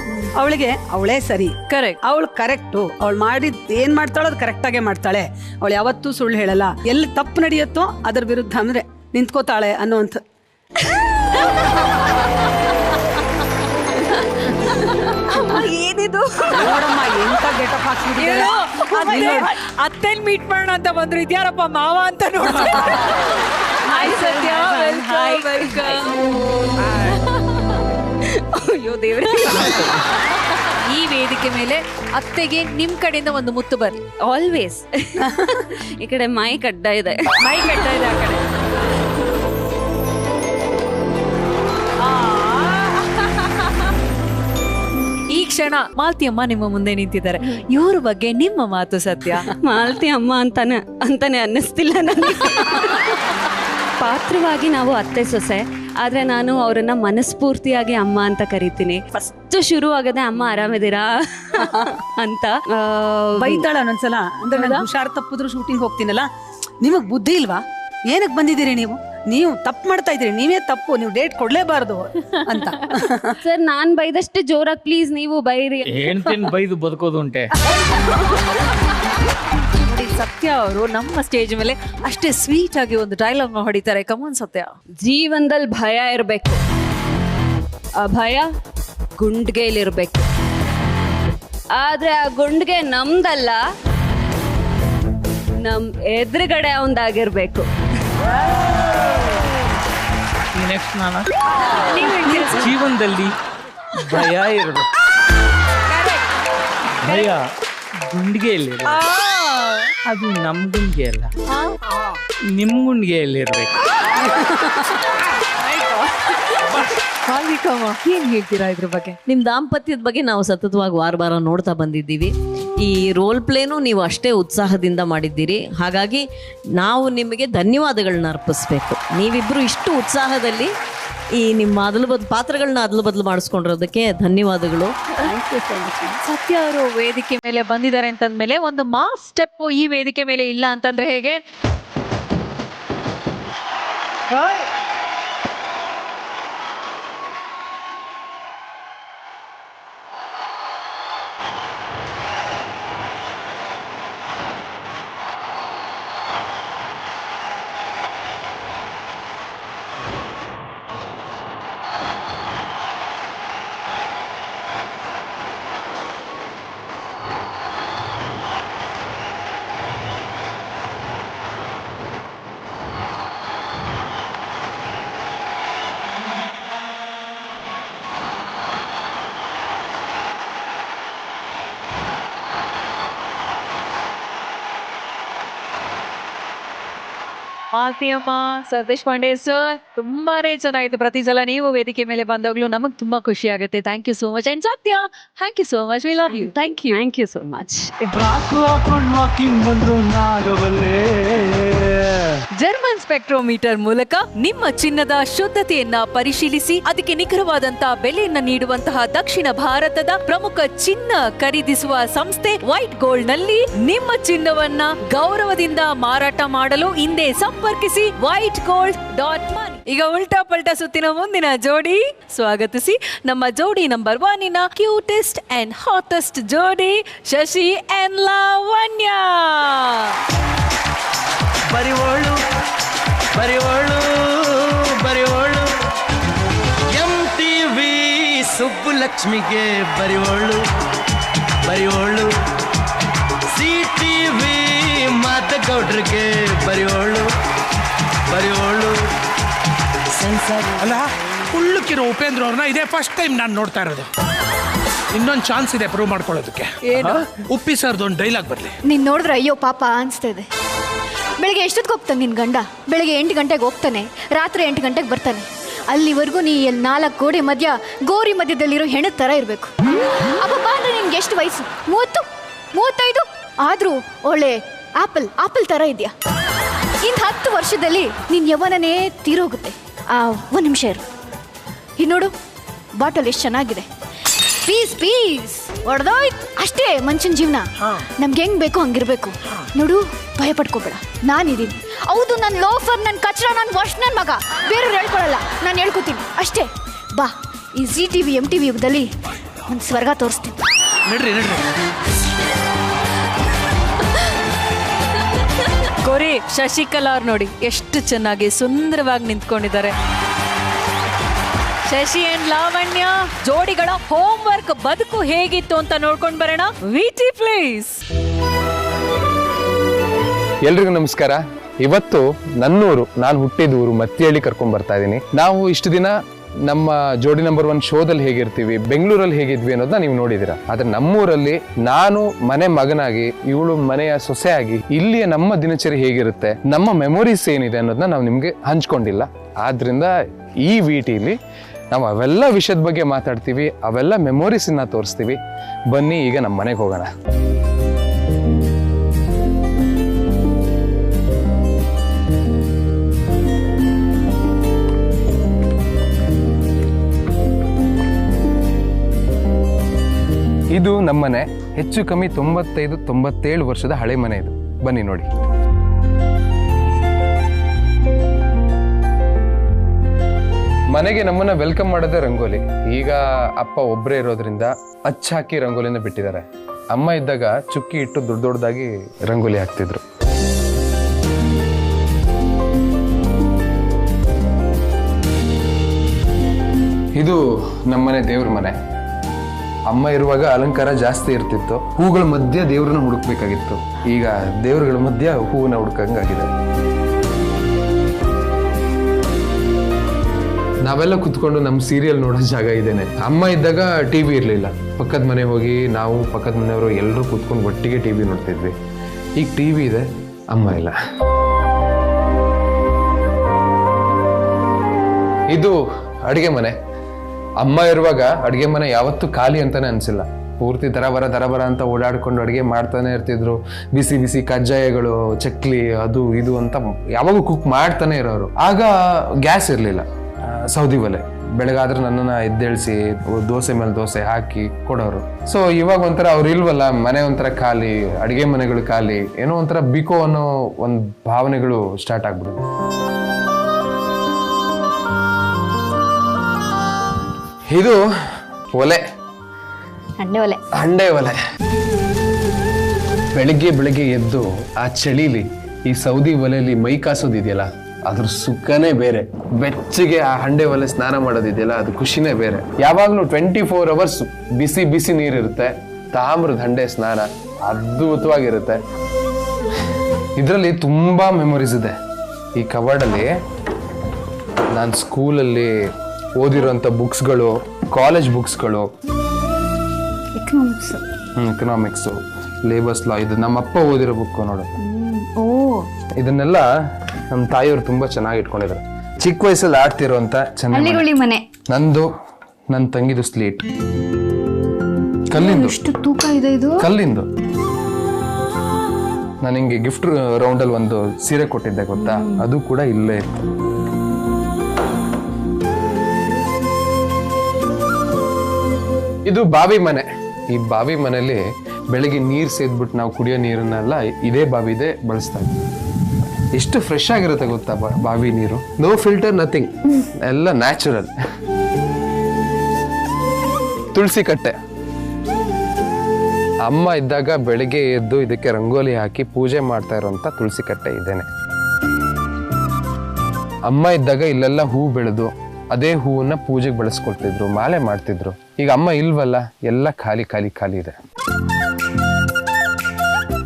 ಅವಳಿಗೆ ಅವಳೇ ಸರಿ, ಕರೆಕ್ಟ್, ಅವಳು ಕರೆಕ್ಟು, ಅವಳು ಮಾಡಿದ್ ಏನ್ ಮಾಡ್ತಾಳೋ ಅದು ಕರೆಕ್ಟ್ ಆಗೇ ಮಾಡ್ತಾಳೆ. ಅವಳು ಯಾವತ್ತೂ ಸುಳ್ಳು ಹೇಳಲ್ಲ. ಎಲ್ಲಿ ತಪ್ಪು ನಡೆಯುತ್ತೋ ಅದ್ರ ವಿರುದ್ಧ ಅಂದ್ರೆ ನಿಂತ್ಕೋತಾಳೆ ಅನ್ನೋಂಥ. ಏನಿದು ನೋಡಮ್ಮ ಎಂತ ಗೆಟಪ್ ಹಾಕ್ಬಿಟ್ಟಿದ್ದಾರೆ. ಅತ್ತೆನ್ ಮೀಟ್ ಮಾಡೋಣ ಅಂತ ಬಂದ್ರು, ಇದ್ಯಾರಪ್ಪ ಮಾವ ಅಂತ ನೋಡ್ತಾರೆ. ಹಾಯ್ ಸತ್ಯ, ವೆಲ್ಕಮ್. ಅಯ್ಯೋ ದೇವ್ರೆ. ಈ ವೇದಿಕೆ ಮೇಲೆ ಅತ್ತೆಗೆ ನಿಮ್ ಕಡೆಯಿಂದ ಒಂದು ಮುತ್ತು ಬರ್ಲಿ. ಆಲ್ವೇಸ್. ಈ ಕಡೆ ಮೈ ಕಡ್ಡ ಇದೆ, ಮೈ ಕಡ್ಡ ಇದೆ ಆ ಕಡೆ. ಈ ಕ್ಷಣ ಮಾಲ್ತಿ ಅಮ್ಮ ನಿಮ್ಮ ಮುಂದೆ ನಿಂತಿದ್ದಾರೆ. ಇವ್ರ ಬಗ್ಗೆ ನಿಮ್ಮ ಮಾತು ಸತ್ಯ. ಮಾಲ್ತಿ ಅಮ್ಮ ಅಂತಾನೆ ಅನ್ನಿಸ್ತಿಲ್ಲ ನನಗೆ. ಪಾತ್ರವಾಗಿ ನಾವು ಅತ್ತೆ ಸೊಸೆ, ಆದರೆ ನಾನು ಅವರನ್ನ ಮನಸ್ಫೂರ್ತಿಯಾಗಿ ಅಮ್ಮ ಅಂತ ಕರಿತೀನಿ. ಫಸ್ಟ್ ಶುರು ಆಗದೆ ಅಮ್ಮ ಆರಾಮಿದ್ದೀರಾ ಅಂತ. ಬೈತಾಳ ಒಂದೊಂದ್ಸಲ. ಅಂದ್ರೆ ನಾನು ಹುಷಾರ್ ತಪ್ಪಿದ್ರು ಶೂಟಿಂಗ್ ಹೋಗ್ತೀನಲ್ಲ, ನಿಮಗ್ ಬುದ್ಧಿ ಇಲ್ವಾ, ಏನಕ್ಕೆ ಬಂದಿದ್ದೀರಿ ನೀವು ತಪ್ಪು ಮಾಡ್ತಾ ಇದ್ದೀರಿ, ನೀವೇ ತಪ್ಪು, ನೀವು ಡೇಟ್ ಕೊಡ್ಲೇಬಾರ್ದು ಅಂತ. ಸರ್ ನಾನ್ ಬೈದಷ್ಟು ಜೋರಾಗಿ ಪ್ಲೀಸ್ ನೀವು ಬೈರಿ. ಹೆಣ್ತಿನ ಬೈದು ಬದುಕೋದು ಉಂಟೆ. ನೋಡಿ ಸತ್ಯ ಅವರು ನಮ್ಮ ಸ್ಟೇಜ್ ಮೇಲೆ ಅಷ್ಟೇ ಸ್ವೀಟ್ ಆಗಿ ಒಂದು ಡೈಲಾಗ್ ಹೊಡಿತಾರೆ. ಕಮಾನ್ ಸತ್ಯ. ಜೀವನದಲ್ಲಿ ಭಯ ಇರಬೇಕು, ಆ ಭಯ ಗುಂಡ್ಗೆಲಿರ್ಬೇಕು. ಆದ್ರೆ ಆ ಗುಂಡ್ಗೆ ನಮ್ದಲ್ಲ, ನಮ್ ಎದುರುಗಡೆ ಒಂದಾಗಿರ್ಬೇಕು. ನೆಕ್ಸ್ಟ್ ನಾನು ಜೀವನದಲ್ಲಿ ಭಯ ಇರಬೇಕು, ಭಯ ಗುಂಡಿಗೆಯಲ್ಲಿರ್ಬೇಕು. ಅದು ನಮ್ ಗುಂಡಿಗೆ ಅಲ್ಲ, ನಿಮ್ ಗುಂಡಿಗೆಯಲ್ಲಿರ್ಬೇಕು. ಏನ್ ಹೇಳ್ತೀರಾ ಇದ್ರ ಬಗ್ಗೆ? ನಿಮ್ಮ ದಾಂಪತ್ಯದ ಬಗ್ಗೆ ನಾವು ಸತತವಾಗಿ ವಾರ ನೋಡ್ತಾ ಬಂದಿದ್ದೀವಿ. ಈ ರೋಲ್ ಪ್ಲೇನು ನೀವು ಅಷ್ಟೇ ಉತ್ಸಾಹದಿಂದ ಮಾಡಿದ್ದೀರಿ. ಹಾಗಾಗಿ ನಾವು ನಿಮಗೆ ಧನ್ಯವಾದಗಳನ್ನ ಅರ್ಪಿಸ್ಬೇಕು. ನೀವಿಬ್ಬರು ಇಷ್ಟು ಉತ್ಸಾಹದಲ್ಲಿ ಈ ನಿಮ್ಮ ಪಾತ್ರಗಳನ್ನ ಅದಲು ಬದಲು ಮಾಡಿಸ್ಕೊಂಡಿರೋದಕ್ಕೆ ಧನ್ಯವಾದಗಳು. ಸತ್ಯ ಅವರು ವೇದಿಕೆ ಮೇಲೆ ಬಂದಿದ್ದಾರೆ ಅಂತಂದ್ಮೇಲೆ ಒಂದು ಮಾಸ್ ಸ್ಟೆಪ್ ಈ ವೇದಿಕೆ ಮೇಲೆ ಇಲ್ಲ ಅಂತಂದ್ರೆ ಹೇಗೆ? ಮಾತಿಯಮ್ಮ, ಸತೀಶ್ ಪಾಂಡೆ ಸರ್, ತುಂಬಾನೇ ಚೆನ್ನಾಗಿತ್ತು. ಪ್ರತಿ ಸಲ ನೀವು ವೇದಿಕೆ ಮೇಲೆ ಬಂದಾಗ್ಲೂ ನಮಗ್ ತುಂಬಾ ಖುಷಿ ಆಗುತ್ತೆ. Thank you so much. And Satya, thank you so much. We love you. Thank you so much. German spectrometer ಮೂಲಕ ನಿಮ್ಮ ಚಿನ್ನದ ಶುದ್ಧತೆಯನ್ನ ಪರಿಶೀಲಿಸಿ ಅದಕ್ಕೆ ನಿಖರವಾದಂತ ಬೆಲೆಯನ್ನ ನೀಡುವಂತಹ ದಕ್ಷಿಣ ಭಾರತದ ಪ್ರಮುಖ ಚಿನ್ನ ಖರೀದಿಸುವ ಸಂಸ್ಥೆ ವೈಟ್ ಗೋಲ್ಡ್ ನಲ್ಲಿ ನಿಮ್ಮ ಚಿನ್ನವನ್ನ ಗೌರವದಿಂದ ಮಾರಾಟ ಮಾಡಲು ಹಿಂದೆ ಸಂಪರ್ಕಿಸಿ whitegold.money. ಈಗ ಉಲ್ಟಾ ಪಲ್ಟಾ ಸುತ್ತಿನ ಮುಂದಿನ ಜೋಡಿ ಸ್ವಾಗತಿಸಿ ನಮ್ಮ ಜೋಡಿ ನಂಬರ್ 1 ಕ್ಯೂಟೆಸ್ಟ್ ಅಂಡ್ ಹಾಟೆಸ್ಟ್ ಜೋಡಿ ಶಶಿ ಅಂಡ್ ಲಾವಣ್ಯ. ಬರಿವೋಳು MTV ಸುಬ್ಬುಲಕ್ಷ್ಮಿಗೆ ಬರಿವೋಳು CTV ಮಾತಗೌಡ್ರಿಗೆ ಬರಿವೋಳು ಅಲ್ಲ, ಕುಳ್ಳಕ್ಕಿರೋ ಉಪೇಂದ್ರ ಅವ್ರನ್ನ ಇದೇ ಫಸ್ಟ್ ಟೈಮ್ ನಾನು ನೋಡ್ತಾ ಇರೋದು. ಇನ್ನೊಂದು ಚಾನ್ಸ್ ಇದೆ ಪ್ರೂವ್ ಮಾಡ್ಕೊಳ್ಳೋದಕ್ಕೆ. ಉಪ್ಪಿ ಸರ್ದು ಒಂದು ಡೈಲಾಗ್ ಬರಲಿ. ನೀನ್ ನೋಡಿದ್ರೆ ಅಯ್ಯೋ ಪಾಪ ಅನ್ಸ್ತದೆ. ಬೆಳಿಗ್ಗೆ ಎಷ್ಟೊತ್ತಿಗೆ ಹೋಗ್ತಾನೆ ನಿನ್ ಗಂಡ? ಬೆಳಿಗ್ಗೆ 8 ಗಂಟೆಗೆ ಹೋಗ್ತಾನೆ, ರಾತ್ರಿ 8 ಗಂಟೆಗೆ ಬರ್ತಾನೆ. ಅಲ್ಲಿವರೆಗೂ ನೀ 4 ಗೋಡೆ ಗೋರಿ ಮಧ್ಯದಲ್ಲಿರೋ ಹೆಣದ ಥರ ಇರಬೇಕು. ಅಪ್ಪ ಅಂದ್ರೆ ನಿನ್ಗೆ ಎಷ್ಟು ವಯಸ್ಸು? 30, 35? ಆದರೂ ಒಳ್ಳೆ ಆಪಲ್ ಥರ ಇದೆಯಾ? ಇನ್ನು 10 ವರ್ಷದಲ್ಲಿ ನಿನ್ನ ಯೌವನನೇ ತೀರೋಗುತ್ತೆ. 1 ನಿಮಿಷ ಇರು. ಇದು ನೋಡು, ಬಾಟಲ್ ಎಷ್ಟು ಚೆನ್ನಾಗಿದೆ. ಪೀಸ್ ಹೊಡೆದೋಯ್ತು ಅಷ್ಟೇ ಮನುಷ್ಯನ ಜೀವನ. ನಮ್ಗೆ ಹೆಂಗ್ ಬೇಕೋ ಹಂಗಿರ್ಬೇಕು. ನೋಡು, ಭಯ ಪಡ್ಕೋಬೇಡ, ನಾನಿದ್ದೀನಿ. ಹೌದು, ನನ್ನ ಲೋಫರ್, ನನ್ನ ಕಚ್ರ, ನನ್ನ ವಾಶ್, ನನ್ನ ಮಗ. ಬೇರೆಯವ್ರು ಹೇಳ್ಕೊಳಲ್ಲ, ನಾನು ಹೇಳ್ಕೊತೀನಿ ಅಷ್ಟೇ. ಬಾ, ಈ ZTV MTV ಯುಗದಲ್ಲಿ ಒಂದು ಸ್ವರ್ಗ ತೋರಿಸ್ತೀನಿ. ನಡ್ರಿ. ಕೋರಿ ಶಶಿಕಲಾ ಅವ್ರು ನೋಡಿ ಎಷ್ಟು ಚೆನ್ನಾಗಿ ಸುಂದರವಾಗಿ ನಿಂತ್ಕೊಂಡಿದ್ದಾರೆ. ಶಶಿ ಅಂಡ್ ಲಾವಣ್ಯ ಜೋಡಿಗಳ ಹೋಮ್ ವರ್ಕ್ ಬದುಕು ಹೇಗಿತ್ತು ಅಂತ ನೋಡ್ಕೊಂಡು ಬರೋಣ. VT please. ಎಲ್ರಿಗೂ ನಮಸ್ಕಾರ. ಇವತ್ತು ನನ್ನೂರು, ನಾನು ಹುಟ್ಟಿದ ಊರು ಮತ್ತಿಹಳ್ಳಿ ಕರ್ಕೊಂಡ್ ಬರ್ತಾ ಇದ್ದೀನಿ. ನಾವು ಇಷ್ಟು ದಿನ ನಮ್ಮ ಜೋಡಿ ನಂಬರ್ 1 ಶೋದಲ್ಲಿ ಹೇಗಿರ್ತೀವಿ, ಬೆಂಗಳೂರಲ್ಲಿ ಹೇಗಿದ್ವಿ ಅನ್ನೋದನ್ನ ನೀವು ನೋಡಿದಿರ. ಆದ್ರೆ ನಮ್ಮೂರಲ್ಲಿ ನಾನು ಮನೆ ಮಗನಾಗಿ, ಇವಳು ಮನೆಯ ಸೊಸೆಯಾಗಿ, ಇಲ್ಲಿಯ ನಮ್ಮ ದಿನಚರಿ ಹೇಗಿರುತ್ತೆ, ನಮ್ಮ ಮೆಮೊರೀಸ್ ಏನಿದೆ ಅನ್ನೋದನ್ನ ನಾವು ನಿಮ್ಗೆ ಹಂಚ್ಕೊಂಡಿಲ್ಲ. ಆದ್ರಿಂದ ಈ VTಲಿ ನಾವು ಅವೆಲ್ಲ ವಿಷಯದ ಬಗ್ಗೆ ಮಾತಾಡ್ತೀವಿ, ಅವೆಲ್ಲ ಮೆಮೊರೀಸನ್ನ ತೋರಿಸ್ತೀವಿ. ಬನ್ನಿ ಈಗ ನಮ್ಮ ಮನೆಗೆ ಹೋಗೋಣ. ಇದು ನಮ್ಮನೆ, ಹೆಚ್ಚು ಕಮ್ಮಿ 95-97 ವರ್ಷದ ಹಳೆ ಮನೆ ಇದು. ಬನ್ನಿ ನೋಡಿ. ಮನೆಗೆ ನಮ್ಮನ್ನ ವೆಲ್ಕಮ್ ಮಾಡೋದೇ ರಂಗೋಲಿ. ಈಗ ಅಪ್ಪ ಒಬ್ಬರೇ ಇರೋದ್ರಿಂದ ಅಚ್ಚಾಕಿ ರಂಗೋಲಿನ ಬಿಟ್ಟಿದ್ದಾರೆ. ಅಮ್ಮ ಇದ್ದಾಗ ಚುಕ್ಕಿ ಇಟ್ಟು ದೊಡ್ಡದಾಗಿ ರಂಗೋಲಿ ಹಾಕ್ತಿದ್ರು. ಇದು ನಮ್ಮನೆ ದೇವ್ರ ಮನೆ. ಅಮ್ಮ ಇರುವಾಗ ಅಲಂಕಾರ ಜಾಸ್ತಿ ಇರ್ತಿತ್ತು. ಹೂಗಳ ಮಧ್ಯ ದೇವ್ರನ್ನ ಹುಡುಕ್ಬೇಕಾಗಿತ್ತು. ಈಗ ದೇವ್ರಗಳ ಮಧ್ಯ ಹೂವನ್ನ ಹುಡುಕಂಗಾಗಿದೆ. ನಾವೆಲ್ಲ ಕುತ್ಕೊಂಡು ನಮ್ಮ ಸೀರಿಯಲ್ ನೋಡೋ ಜಾಗ ಇದೇನೆ. ಅಮ್ಮ ಇದ್ದಾಗ ಟಿವಿ ಇರಲಿಲ್ಲ. ಪಕ್ಕದ ಮನೆ ಹೋಗಿ ನಾವು ಪಕ್ಕದ ಮನೆಯವರು ಎಲ್ಲರೂ ಕುತ್ಕೊಂಡು ಒಟ್ಟಿಗೆ ಟಿವಿ ನೋಡ್ತಿದ್ವಿ. ಈಗ ಟಿವಿ ಇದೆ, ಅಮ್ಮ ಇಲ್ಲ. ಇದು ಅಡುಗೆ ಮನೆ. ಅಮ್ಮ ಇರುವಾಗ ಅಡುಗೆ ಮನೆ ಯಾವತ್ತೂ ಖಾಲಿ ಅಂತಾನೆ ಅನ್ಸಿಲ್ಲ. ಪೂರ್ತಿ ದರಬರ ಅಂತ ಓಡಾಡ್ಕೊಂಡು ಅಡುಗೆ ಮಾಡ್ತಾನೆ ಇರ್ತಿದ್ರು. ಬಿಸಿ ಬಿಸಿ ಕಜ್ಜಾಯಗಳು, ಚಕ್ಲಿ, ಅದು ಇದು ಅಂತ ಯಾವಾಗೂ ಕುಕ್ ಮಾಡ್ತಾನೆ ಇರೋರು. ಆಗ ಗ್ಯಾಸ್ ಇರಲಿಲ್ಲ, ಸೌದಿ ಒಲೆ. ಬೆಳಗಾದ್ರೆ ನನ್ನನ್ನು ಎದ್ದೇಳಿಸಿ ದೋಸೆ ಮೇಲೆ ದೋಸೆ ಹಾಕಿ ಕೊಡೋರು. ಸೊ ಇವಾಗ ಒಂಥರ ಅವ್ರು ಇಲ್ವಲ್ಲ, ಮನೆ ಒಂಥರ ಖಾಲಿ, ಅಡುಗೆ ಮನೆಗಳು ಖಾಲಿ, ಏನೋ ಒಂಥರ ಬಿಕೋ ಅನ್ನೋ ಒಂದು ಭಾವನೆಗಳು ಸ್ಟಾರ್ಟ್ ಆಗ್ಬಿಡುತ್ತೆ. ಇದು ಒಲೆ, ಹಂಡೆ ಒಲೆ. ಬೆಳಿಗ್ಗೆ ಎದ್ದು ಆ ಚಳಿಲಿ ಈ ಸೌದಿ ಒಲೆಯಲ್ಲಿ ಮೈ ಕಾಸೋದಿದೆಯಲ್ಲ, ಅದ್ರ ಸುಖನೇ ಬೇರೆ. ಬೆಚ್ಚಗೆ ಆ ಹಂಡೆ ಒಲೆ ಸ್ನಾನ ಮಾಡೋದಿದೆಯಲ್ಲ, ಅದು ಖುಷಿನೇ ಬೇರೆ. ಯಾವಾಗಲೂ 24 hours ಬಿಸಿ ಬಿಸಿ ನೀರಿರುತ್ತೆ. ತಾಮ್ರದ ಹಂಡೆ ಸ್ನಾನ ಅದ್ಭುತವಾಗಿರುತ್ತೆ. ಇದರಲ್ಲಿ ತುಂಬಾ ಮೆಮೊರೀಸ್ ಇದೆ. ಈ ಕಬಾರ್ಡಲ್ಲಿ ನಾನು ಸ್ಕೂಲಲ್ಲಿ ಓದಿರೋಂಥ ಬುಕ್ಸ್ಗಳು, ಕಾಲೇಜ್ ಬುಕ್ಸ್ಗಳು, ಎಕನಾಮಿಕ್ಸು, ಲೇಬರ್ಸ್ ಲಾ, ಇದು ನಮ್ಮಪ್ಪ ಓದಿರೋ ಬುಕ್ ನೋಡು. ಇದನ್ನೆಲ್ಲ ನಮ್ಮ ತಾಯಿಯವರು ತುಂಬಾ ಚೆನ್ನಾಗಿ ಇಟ್ಕೊಂಡಿದ್ದಾರೆ. ಚಿಕ್ಕ ವಯಸ್ಸಲ್ಲಿ ಆಡ್ತಿರೋಂಥ ಚೆನ್ನಾಗಿ ಮನೆ ನಂದು, ನನ್ನ ತಂಗಿದು ಸ್ಲೇಟ್, ಕಲ್ಲಿಂದು. ಎಷ್ಟು ತೂಕ ಇದೆ ಇದು? ಕಲ್ಲಿಂದು. ನಾನು ಹಿಂಗೆ ಗಿಫ್ಟ್ ರೌಂಡಲ್ಲಿ ಒಂದು ಸೀರೆ ಕೊಟ್ಟಿದ್ದೆ ಗೊತ್ತಾ, ಅದು ಕೂಡ ಇಲ್ಲೇ ಇತ್ತು. ಇದು ಬಾವಿ ಮನೆ. ಈ ಬಾವಿ ಮನೆಯಲ್ಲಿ ಬೆಳಿಗ್ಗೆ ನೀರು ಸೇದ್ಬಿಟ್ಟು ನಾವು ಕುಡಿಯೋ ನೀರನ್ನೆಲ್ಲ ಇದೇ ಬಾವಿದೆ ಬಳಸ್ತಾ ಇದ್ವಿ. ಎಷ್ಟು ಫ್ರೆಶ್ ಆಗಿರುತ್ತೆ ಗೊತ್ತಾ ಬಾವಿ ನೀರು. ನೋ ಫಿಲ್ಟರ್, ನಥಿಂಗ್, ಎಲ್ಲ ನ್ಯಾಚುರಲ್. ತುಳಸಿ ಕಟ್ಟೆ. ಅಮ್ಮ ಇದ್ದಾಗ ಬೆಳಿಗ್ಗೆ ಎದ್ದು ಇದಕ್ಕೆ ರಂಗೋಲಿ ಹಾಕಿ ಪೂಜೆ ಮಾಡ್ತಾ ಇರೋಂಥ ತುಳಸಿ ಕಟ್ಟೆ ಇದೇನೆ. ಅಮ್ಮ ಇದ್ದಾಗ ಇಲ್ಲೆಲ್ಲ ಹೂ ಬೆಳೆದು ಅದೇ ಹೂವನ್ನ ಪೂಜೆಗೆ ಬಳಸ್ಕೊಳ್ತಿದ್ರು, ಮಾಲೆ ಮಾಡ್ತಿದ್ರು. ಈಗ ಅಮ್ಮ ಇಲ್ವಲ್ಲ, ಎಲ್ಲ ಖಾಲಿ ಖಾಲಿ ಖಾಲಿ ಇದೆ.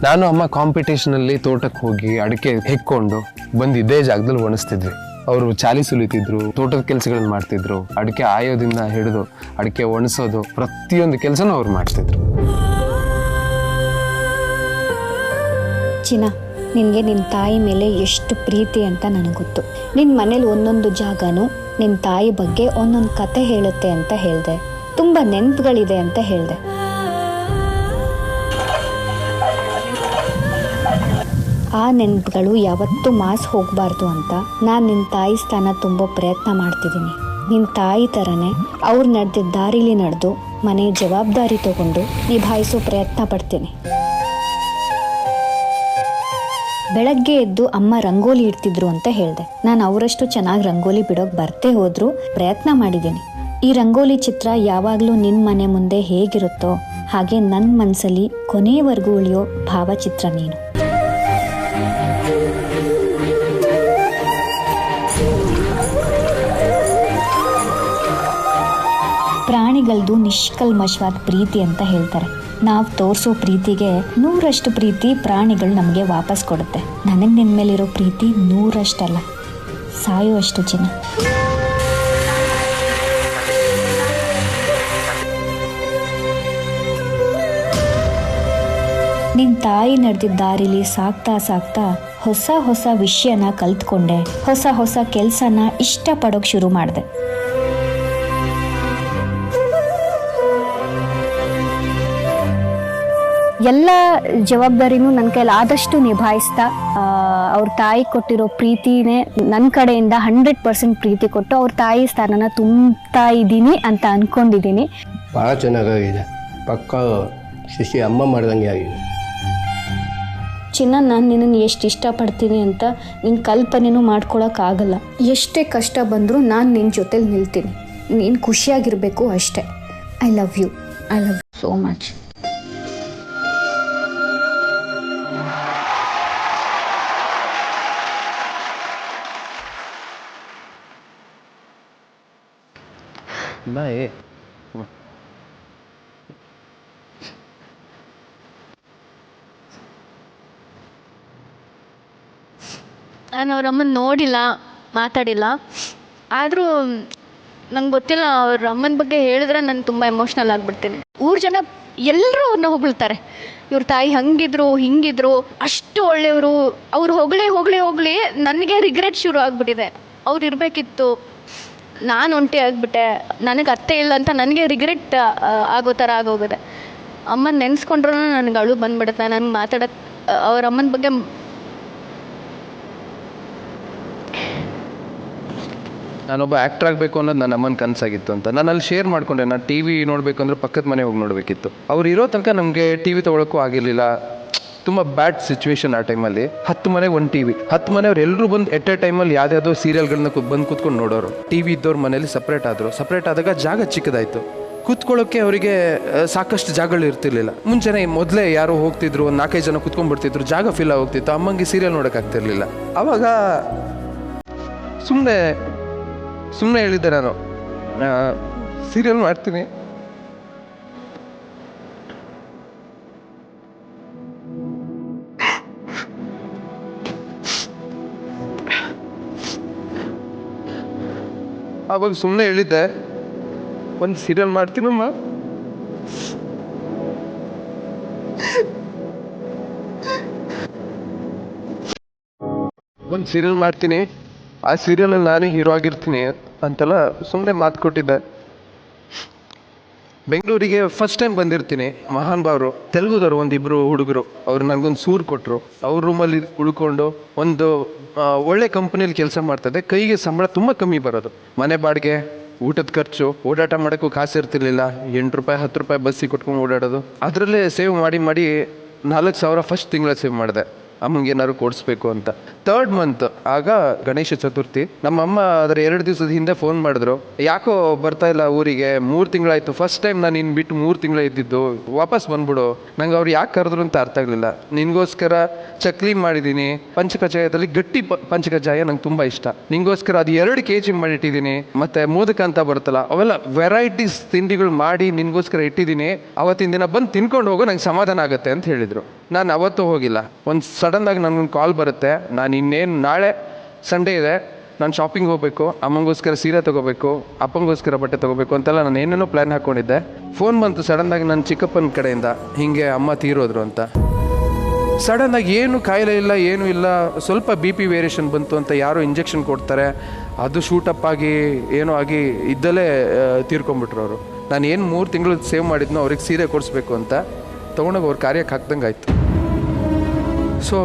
ನಾನು ಅಮ್ಮ ಕಾಂಪಿಟೇಷನ್ ಅಲ್ಲಿ ತೋಟಕ್ಕೆ ಹೋಗಿ ಅಡಿಕೆ ಹೆಕ್ಕೊಂಡು ಬಂದು ಇದೇ ಜಾಗದಲ್ಲಿ ಒಣಸ್ತಿದ್ವಿ. ಅವರು ಚಾಲಿ ಸುಲಿತಿದ್ರು, ತೋಟದ ಕೆಲಸಗಳನ್ನ ಮಾಡ್ತಿದ್ರು. ಅಡಿಕೆ ಆಯೋದಿಂದ ಹಿಡಿದು ಅಡಿಕೆ ಒಣಸೋದು, ಪ್ರತಿಯೊಂದು ಕೆಲಸನೂ ಅವ್ರು ಮಾಡ್ತಿದ್ರು. ಚಿನ್ನ, ನಿನಗೆ ನಿನ್ನ ತಾಯಿ ಮೇಲೆ ಎಷ್ಟು ಪ್ರೀತಿ ಅಂತ ನನಗೆ ಗೊತ್ತು. ನಿನ್ನ ಮನೇಲಿ ಒಂದೊಂದು ಜಾಗನೂ ನಿನ್ನ ತಾಯಿ ಬಗ್ಗೆ ಒಂದೊಂದು ಕತೆ ಹೇಳುತ್ತೆ ಅಂತ ಹೇಳಿದೆ. ತುಂಬ ನೆನಪುಗಳಿದೆ ಅಂತ ಹೇಳಿದೆ. ಆ ನೆನಪುಗಳು ಯಾವತ್ತೂ ಮಾಸ್ ಹೋಗಬಾರ್ದು ಅಂತ ನಾನು ನಿನ್ನ ತಾಯಿ ಸ್ಥಾನ ತುಂಬೋ ಪ್ರಯತ್ನ ಮಾಡ್ತಿದ್ದೀನಿ. ನಿನ್ನ ತಾಯಿ ಥರನೇ ಅವ್ರು ನಡೆದಿದ್ದ ದಾರಿಲಿ ನಡೆದು ಮನೆ ಜವಾಬ್ದಾರಿ ತಗೊಂಡು ನಿಭಾಯಿಸೋ ಪ್ರಯತ್ನ ಪಡ್ತೀನಿ. ಬೆಳಗ್ಗೆ ಎದ್ದು ಅಮ್ಮ ರಂಗೋಲಿ ಇಡ್ತಿದ್ರು ಅಂತ ಹೇಳಿದೆ. ನಾನು ಅವರಷ್ಟು ಚೆನ್ನಾಗಿ ರಂಗೋಲಿ ಬಿಡೋಕೆ ಬರ್ತೇ ಹೋದ್ರು ಪ್ರಯತ್ನ ಮಾಡಿದ್ದೀನಿ. ಈ ರಂಗೋಲಿ ಚಿತ್ರ ಯಾವಾಗಲೂ ನಿನ್ನ ಮನೆ ಮುಂದೆ ಹೇಗಿರುತ್ತೋ ಹಾಗೆ ನನ್ನ ಮನಸ್ಸಲ್ಲಿ ಕೊನೆಯವರೆಗೂ ಉಳಿಯೋ ಭಾವಚಿತ್ರ ನೀನು. ಪ್ರಾಣಿಗಳದ್ದು ನಿಷ್ಕಲ್ಮಶವಾದ ಪ್ರೀತಿ ಅಂತ ಹೇಳ್ತಾರೆ. ನಾವು ತೋರಿಸೋ ಪ್ರೀತಿಗೆ 100% ಪ್ರೀತಿ ಪ್ರಾಣಿಗಳು ನಮಗೆ ವಾಪಸ್ ಕೊಡುತ್ತೆ. ನನಗೆ ನಿನ್ನ ಮೇಲಿರೋ ಪ್ರೀತಿ 100% ಅಲ್ಲ, ಸಾಯುವಷ್ಟು ಚಿನ್ನ. ನಿನ್ನ ತಾಯಿ ನಡೆದಿದ್ದ ದಾರಿಲಿ ಸಾಕ್ತಾ ಸಾಕ್ತಾ ಹೊಸ ಹೊಸ ವಿಷಯನ ಕಲ್ತ್ಕೊಂಡೆ. ಹೊಸ ಹೊಸ ಕೆಲಸನ ಇಷ್ಟಪಡೋಕೆ ಶುರು ಮಾಡಿದೆ. ಎಲ್ಲ ಜವಾಬ್ದಾರಿನೂ ನನ್ನ ಕೈಲಿ ಆದಷ್ಟು ನಿಭಾಯಿಸ್ತಾ ಅವ್ರ ತಾಯಿ ಕೊಟ್ಟಿರೋ ಪ್ರೀತಿನೇ ನನ್ನ ಕಡೆಯಿಂದ 100% ಪ್ರೀತಿ ಕೊಟ್ಟು ಅವ್ರ ತಾಯಿ ಸ್ಥಾನನ ತುಂಬ್ತಾ ಇದ್ದೀನಿ ಅಂತ ಅನ್ಕೊಂಡಿದ್ದೀನಿ. ಭಾಳ ಚೆನ್ನಾಗಿದೆ. ಪಕ್ಕ ಶಿಶಿ ಅಮ್ಮ ಮಾಡ್ದಂಗೆ ಆಗಿದೆ. ಚಿನ್ನ, ನಾನು ನಿನ್ನನ್ನು ಎಷ್ಟು ಇಷ್ಟಪಡ್ತೀನಿ ಅಂತ ನಿನ್ನ ಕಲ್ಪನೆನೂ ಮಾಡ್ಕೊಳಕ್ಕಾಗಲ್ಲ. ಎಷ್ಟೇ ಕಷ್ಟ ಬಂದರೂ ನಾನು ನಿನ್ನ ಜೊತೆಲಿ ನಿಲ್ತೀನಿ. ನೀನು ಖುಷಿಯಾಗಿರಬೇಕು ಅಷ್ಟೇ. I love you so much. Bye. ನಾನು ಅವ್ರ ಅಮ್ಮನ ನೋಡಿಲ್ಲ, ಮಾತಾಡಿಲ್ಲ. ಆದರೂ ನಂಗೆ ಗೊತ್ತಿಲ್ಲ, ಅವ್ರ ಅಮ್ಮನ ಬಗ್ಗೆ ಹೇಳಿದ್ರೆ ನಾನು ತುಂಬ ಎಮೋಷ್ನಲ್ ಆಗಿಬಿಡ್ತೀನಿ. ಊರು ಜನ ಎಲ್ಲರೂ ಅವ್ರನ್ನ ಹೊಗಳ್ತಾರೆ. ಇವ್ರ ತಾಯಿ ಹಂಗಿದ್ರು ಹಿಂಗಿದ್ರು, ಅಷ್ಟು ಒಳ್ಳೆಯವರು. ಅವ್ರು ಹೊಗಳಿ ನನಗೆ ರಿಗ್ರೆಟ್ ಶುರು ಆಗಿಬಿಟ್ಟಿದೆ. ಅವ್ರು ಇರಬೇಕಿತ್ತು, ನಾನು ಒಂಟಿ ಆಗಿಬಿಟ್ಟೆ, ನನಗೆ ಅತ್ತೆ ಇಲ್ಲ ಅಂತ ನನಗೆ ರಿಗ್ರೆಟ್ ಆಗೋ ಥರ ಆಗೋಗಿದೆ. ಅಮ್ಮನ ನೆನೆಸ್ಕೊಂಡ್ರೂ ನನಗೆ ಅಳು ಬಂದ್ಬಿಡುತ್ತೆ. ನನಗೆ ಮಾತಾಡೋಕ್ಕೆ ಅವ್ರ ಅಮ್ಮನ ಬಗ್ಗೆ ನಾನೊಬ್ಬ ಆ್ಯಕ್ಟರ್ ಆಗಬೇಕು ಅನ್ನೋದು ನನ್ನ ಅಮ್ಮನ ಕನಸಾಗಿತ್ತು ಅಂತ ನಾನು ಅಲ್ಲಿ ಶೇರ್ ಮಾಡ್ಕೊಂಡೆ. ನಾನು ಟಿ ವಿ ನೋಡಬೇಕು ಅಂದರೆ ಪಕ್ಕದ ಮನೆ ಹೋಗಿ ನೋಡಬೇಕಿತ್ತು. ಅವ್ರು ಇರೋ ತನಕ ನಮಗೆ ಟಿ ವಿ ತೊಗೊಳಕ್ಕೂ ಆಗಿರಲಿಲ್ಲ. ತುಂಬ ಬ್ಯಾಡ್ ಸಿಚುವೇಶನ್ ಆ ಟೈಮಲ್ಲಿ. 10 ಮನೆಗೆ 1 ಟಿ ವಿ, 10 ಮನೆಯವ್ರು ಎಲ್ಲರೂ ಬಂದು ಎಟ್ ಎ ಟೈಮಲ್ಲಿ ಯಾವುದ್ಯಾವುದೋ ಸೀರಿಯಲ್ಗಳನ್ನ ಬಂದು ಕೂತ್ಕೊಂಡು ನೋಡೋರು. ಟಿ ವಿ ಇದ್ದವ್ರ ಮನೇಲಿ ಸಪ್ರೇಟ್ ಆದರು. ಸಪ್ರೇಟ್ ಆದಾಗ ಜಾಗ ಚಿಕ್ಕದಾಯಿತು. ಕೂತ್ಕೊಳ್ಳೋಕ್ಕೆ ಅವರಿಗೆ ಸಾಕಷ್ಟು ಜಾಗಗಳು ಇರ್ತಿರ್ಲಿಲ್ಲ. ಮುಂಚೆನೇ ಮೊದಲೇ ಯಾರೋ ಹೋಗ್ತಿದ್ರು, ಒಂದು 4-5 ಜನ ಕೂತ್ಕೊಂಡ್ಬಿಡ್ತಿದ್ರು, ಜಾಗ ಫಿಲ್ ಆಗೋಗ್ತಿತ್ತು. ಅಮ್ಮಂಗೆ ಸೀರಿಯಲ್ ನೋಡೋಕ್ಕಾಗ್ತಿರ್ಲಿಲ್ಲ. ಆವಾಗ ಸುಮ್ಮನೆ ಹೇಳಿದ್ದೆ, ನಾನು ಸೀರಿಯಲ್ ಮಾಡ್ತೀನಿ. ಆವಾಗ ಸುಮ್ಮನೆ ಹೇಳಿದ್ದೆ, ಒಂದು ಸೀರಿಯಲ್ ಮಾಡ್ತೀನಮ್ಮ. ಒಂದು ಸೀರಿಯಲ್ ಮಾಡ್ತೀನಿ, ಆ ಸೀರಿಯಲಲ್ಲಿ ನಾನೇ ಹೀರೋ ಆಗಿರ್ತೀನಿ ಅಂತೆಲ್ಲ ಸುಮ್ಮನೆ ಮಾತು ಕೊಟ್ಟಿದ್ದೆ. ಬೆಂಗಳೂರಿಗೆ ಫಸ್ಟ್ ಟೈಮ್ ಬಂದಿರ್ತೀನಿ. ಮಹಾನ್ ಭಾವರು ತೆಲುಗುದವರು ಒಂದಿಬ್ಬರು ಹುಡುಗರು, ಅವ್ರು ನನಗೊಂದು ಸೂರು ಕೊಟ್ಟರು. ಅವ್ರ ರೂಮಲ್ಲಿ ಉಳ್ಕೊಂಡು ಒಂದು ಒಳ್ಳೆ ಕಂಪ್ನಿಯಲ್ಲಿ ಕೆಲಸ ಮಾಡ್ತಿದ್ದೆ. ಕೈಗೆ ಸಂಬಳ ತುಂಬ ಕಮ್ಮಿ ಬರೋದು. ಮನೆ ಬಾಡಿಗೆ, ಊಟದ ಖರ್ಚು, ಓಡಾಟ ಮಾಡೋಕ್ಕೂ ಕಾಸು ಇರ್ತಿರ್ಲಿಲ್ಲ. 8 ರೂಪಾಯಿ 10 ರೂಪಾಯಿ ಬಸ್ಸಿಗೆ ಕೊಟ್ಕೊಂಡು ಓಡಾಡೋದು. ಅದರಲ್ಲೇ ಸೇವ್ ಮಾಡಿ 4,000 ಫಸ್ಟ್ ತಿಂಗಳ ಸೇವ್ ಮಾಡಿದೆ, ಅಮ್ಮಂಗೆ ಏನಾದ್ರು ಕೊಡಿಸ್ಬೇಕು ಅಂತ. 3rd ಮಂತ್ ಆಗ ಗಣೇಶ ಚತುರ್ಥಿ. ನಮ್ಮಮ್ಮ ಅದರ 2 ದಿವಸದ ಹಿಂದೆ ಫೋನ್ ಮಾಡಿದ್ರು, ಯಾಕೋ ಬರ್ತಾ ಇಲ್ಲ ಊರಿಗೆ, 3 ತಿಂಗಳಾಯ್ತು, ಫಸ್ಟ್ ಟೈಮ್ ನಾನು ನಿನ್ನ ಬಿಟ್ಟು 3 ತಿಂಗಳು ಇದ್ದಿದ್ದು, ವಾಪಸ್ ಬಂದ್ಬಿಡು. ನಂಗೆ ಅವ್ರು ಯಾಕೆ ಕರೆದ್ರು ಅಂತ ಅರ್ಥ ಆಗಲಿಲ್ಲ. ನಿನಗೋಸ್ಕರ ಚಕ್ಲಿ ಮಾಡಿದ್ದೀನಿ, ಪಂಚಕಜಾಯದಲ್ಲಿ ಗಟ್ಟಿ ಪಂಚಕಜಾಯ ನಂಗೆ ತುಂಬ ಇಷ್ಟ. ನಿನಗೋಸ್ಕರ ಅದು 2 kg ಮಾಡಿಟ್ಟಿದ್ದೀನಿ. ಮತ್ತು ಮೋದಕ ಅಂತ ಬರುತ್ತಲ್ಲ, ಅವೆಲ್ಲ ವೆರೈಟೀಸ್ ತಿಂಡಿಗಳು ಮಾಡಿ ನಿನಗೋಸ್ಕರ ಇಟ್ಟಿದ್ದೀನಿ. ಅವತ್ತಿನ ದಿನ ಬಂದು ತಿನ್ಕೊಂಡು ಹೋಗೋ, ನಂಗೆ ಸಮಾಧಾನ ಆಗುತ್ತೆ ಅಂತ ಹೇಳಿದರು. ನಾನು ಅವತ್ತು ಹೋಗಿಲ್ಲ. ಒಂದು ಸಡನ್ನಾಗಿ ನನಗೊಂದು ಕಾಲ್ ಬರುತ್ತೆ, ನಾನು ಇನ್ನೇನು ನಾಳೆ ಸಂಡೇ ಇದೆ, ನಾನು ಶಾಪಿಂಗ್ ಹೋಗಬೇಕು, ಅಮ್ಮಂಗೋಸ್ಕರ ಸೀರೆ ತೊಗೋಬೇಕು, ಅಪ್ಪಂಗೋಸ್ಕರ ಬಟ್ಟೆ ತೊಗೋಬೇಕು ಅಂತೆಲ್ಲ ನಾನು ಏನೇನೋ ಪ್ಲ್ಯಾನ್ ಹಾಕ್ಕೊಂಡಿದ್ದೆ. ಫೋನ್ ಬಂತು ಸಡನ್ನಾಗಿ ನನ್ನ ಚಿಕ್ಕಪ್ಪನ ಕಡೆಯಿಂದ, ಹೀಗೆ ಅಮ್ಮ ತೀರೋದ್ರು ಅಂತ. ಸಡನ್ನಾಗಿ ಏನು ಕಾಯಿಲೆ ಇಲ್ಲ, ಏನೂ ಇಲ್ಲ, ಸ್ವಲ್ಪ BP ವೇರಿಯೇಷನ್ ಬಂತು ಅಂತ ಯಾರೋ ಇಂಜೆಕ್ಷನ್ ಕೊಡ್ತಾರೆ, ಅದು ಶೂಟಪ್ ಆಗಿ ಏನೋ ಆಗಿ ಇದ್ದಲ್ಲೇ ತೀರ್ಕೊಂಬಿಟ್ರು ಅವರು. ನಾನು ಏನು 3 ತಿಂಗಳು ಸೇವ್ ಮಾಡಿದ್ನೋ ಅವ್ರಿಗೆ ಸೀರೆ ಕೊಡಿಸ್ಬೇಕು ಅಂತ ತೊಗೊಂಡೋಗಿ ಅವ್ರ ಕಾರ್ಯಕ್ಕೆ ಹಾಕ್ದಂಗೆ ಆಯಿತು. ಸೊ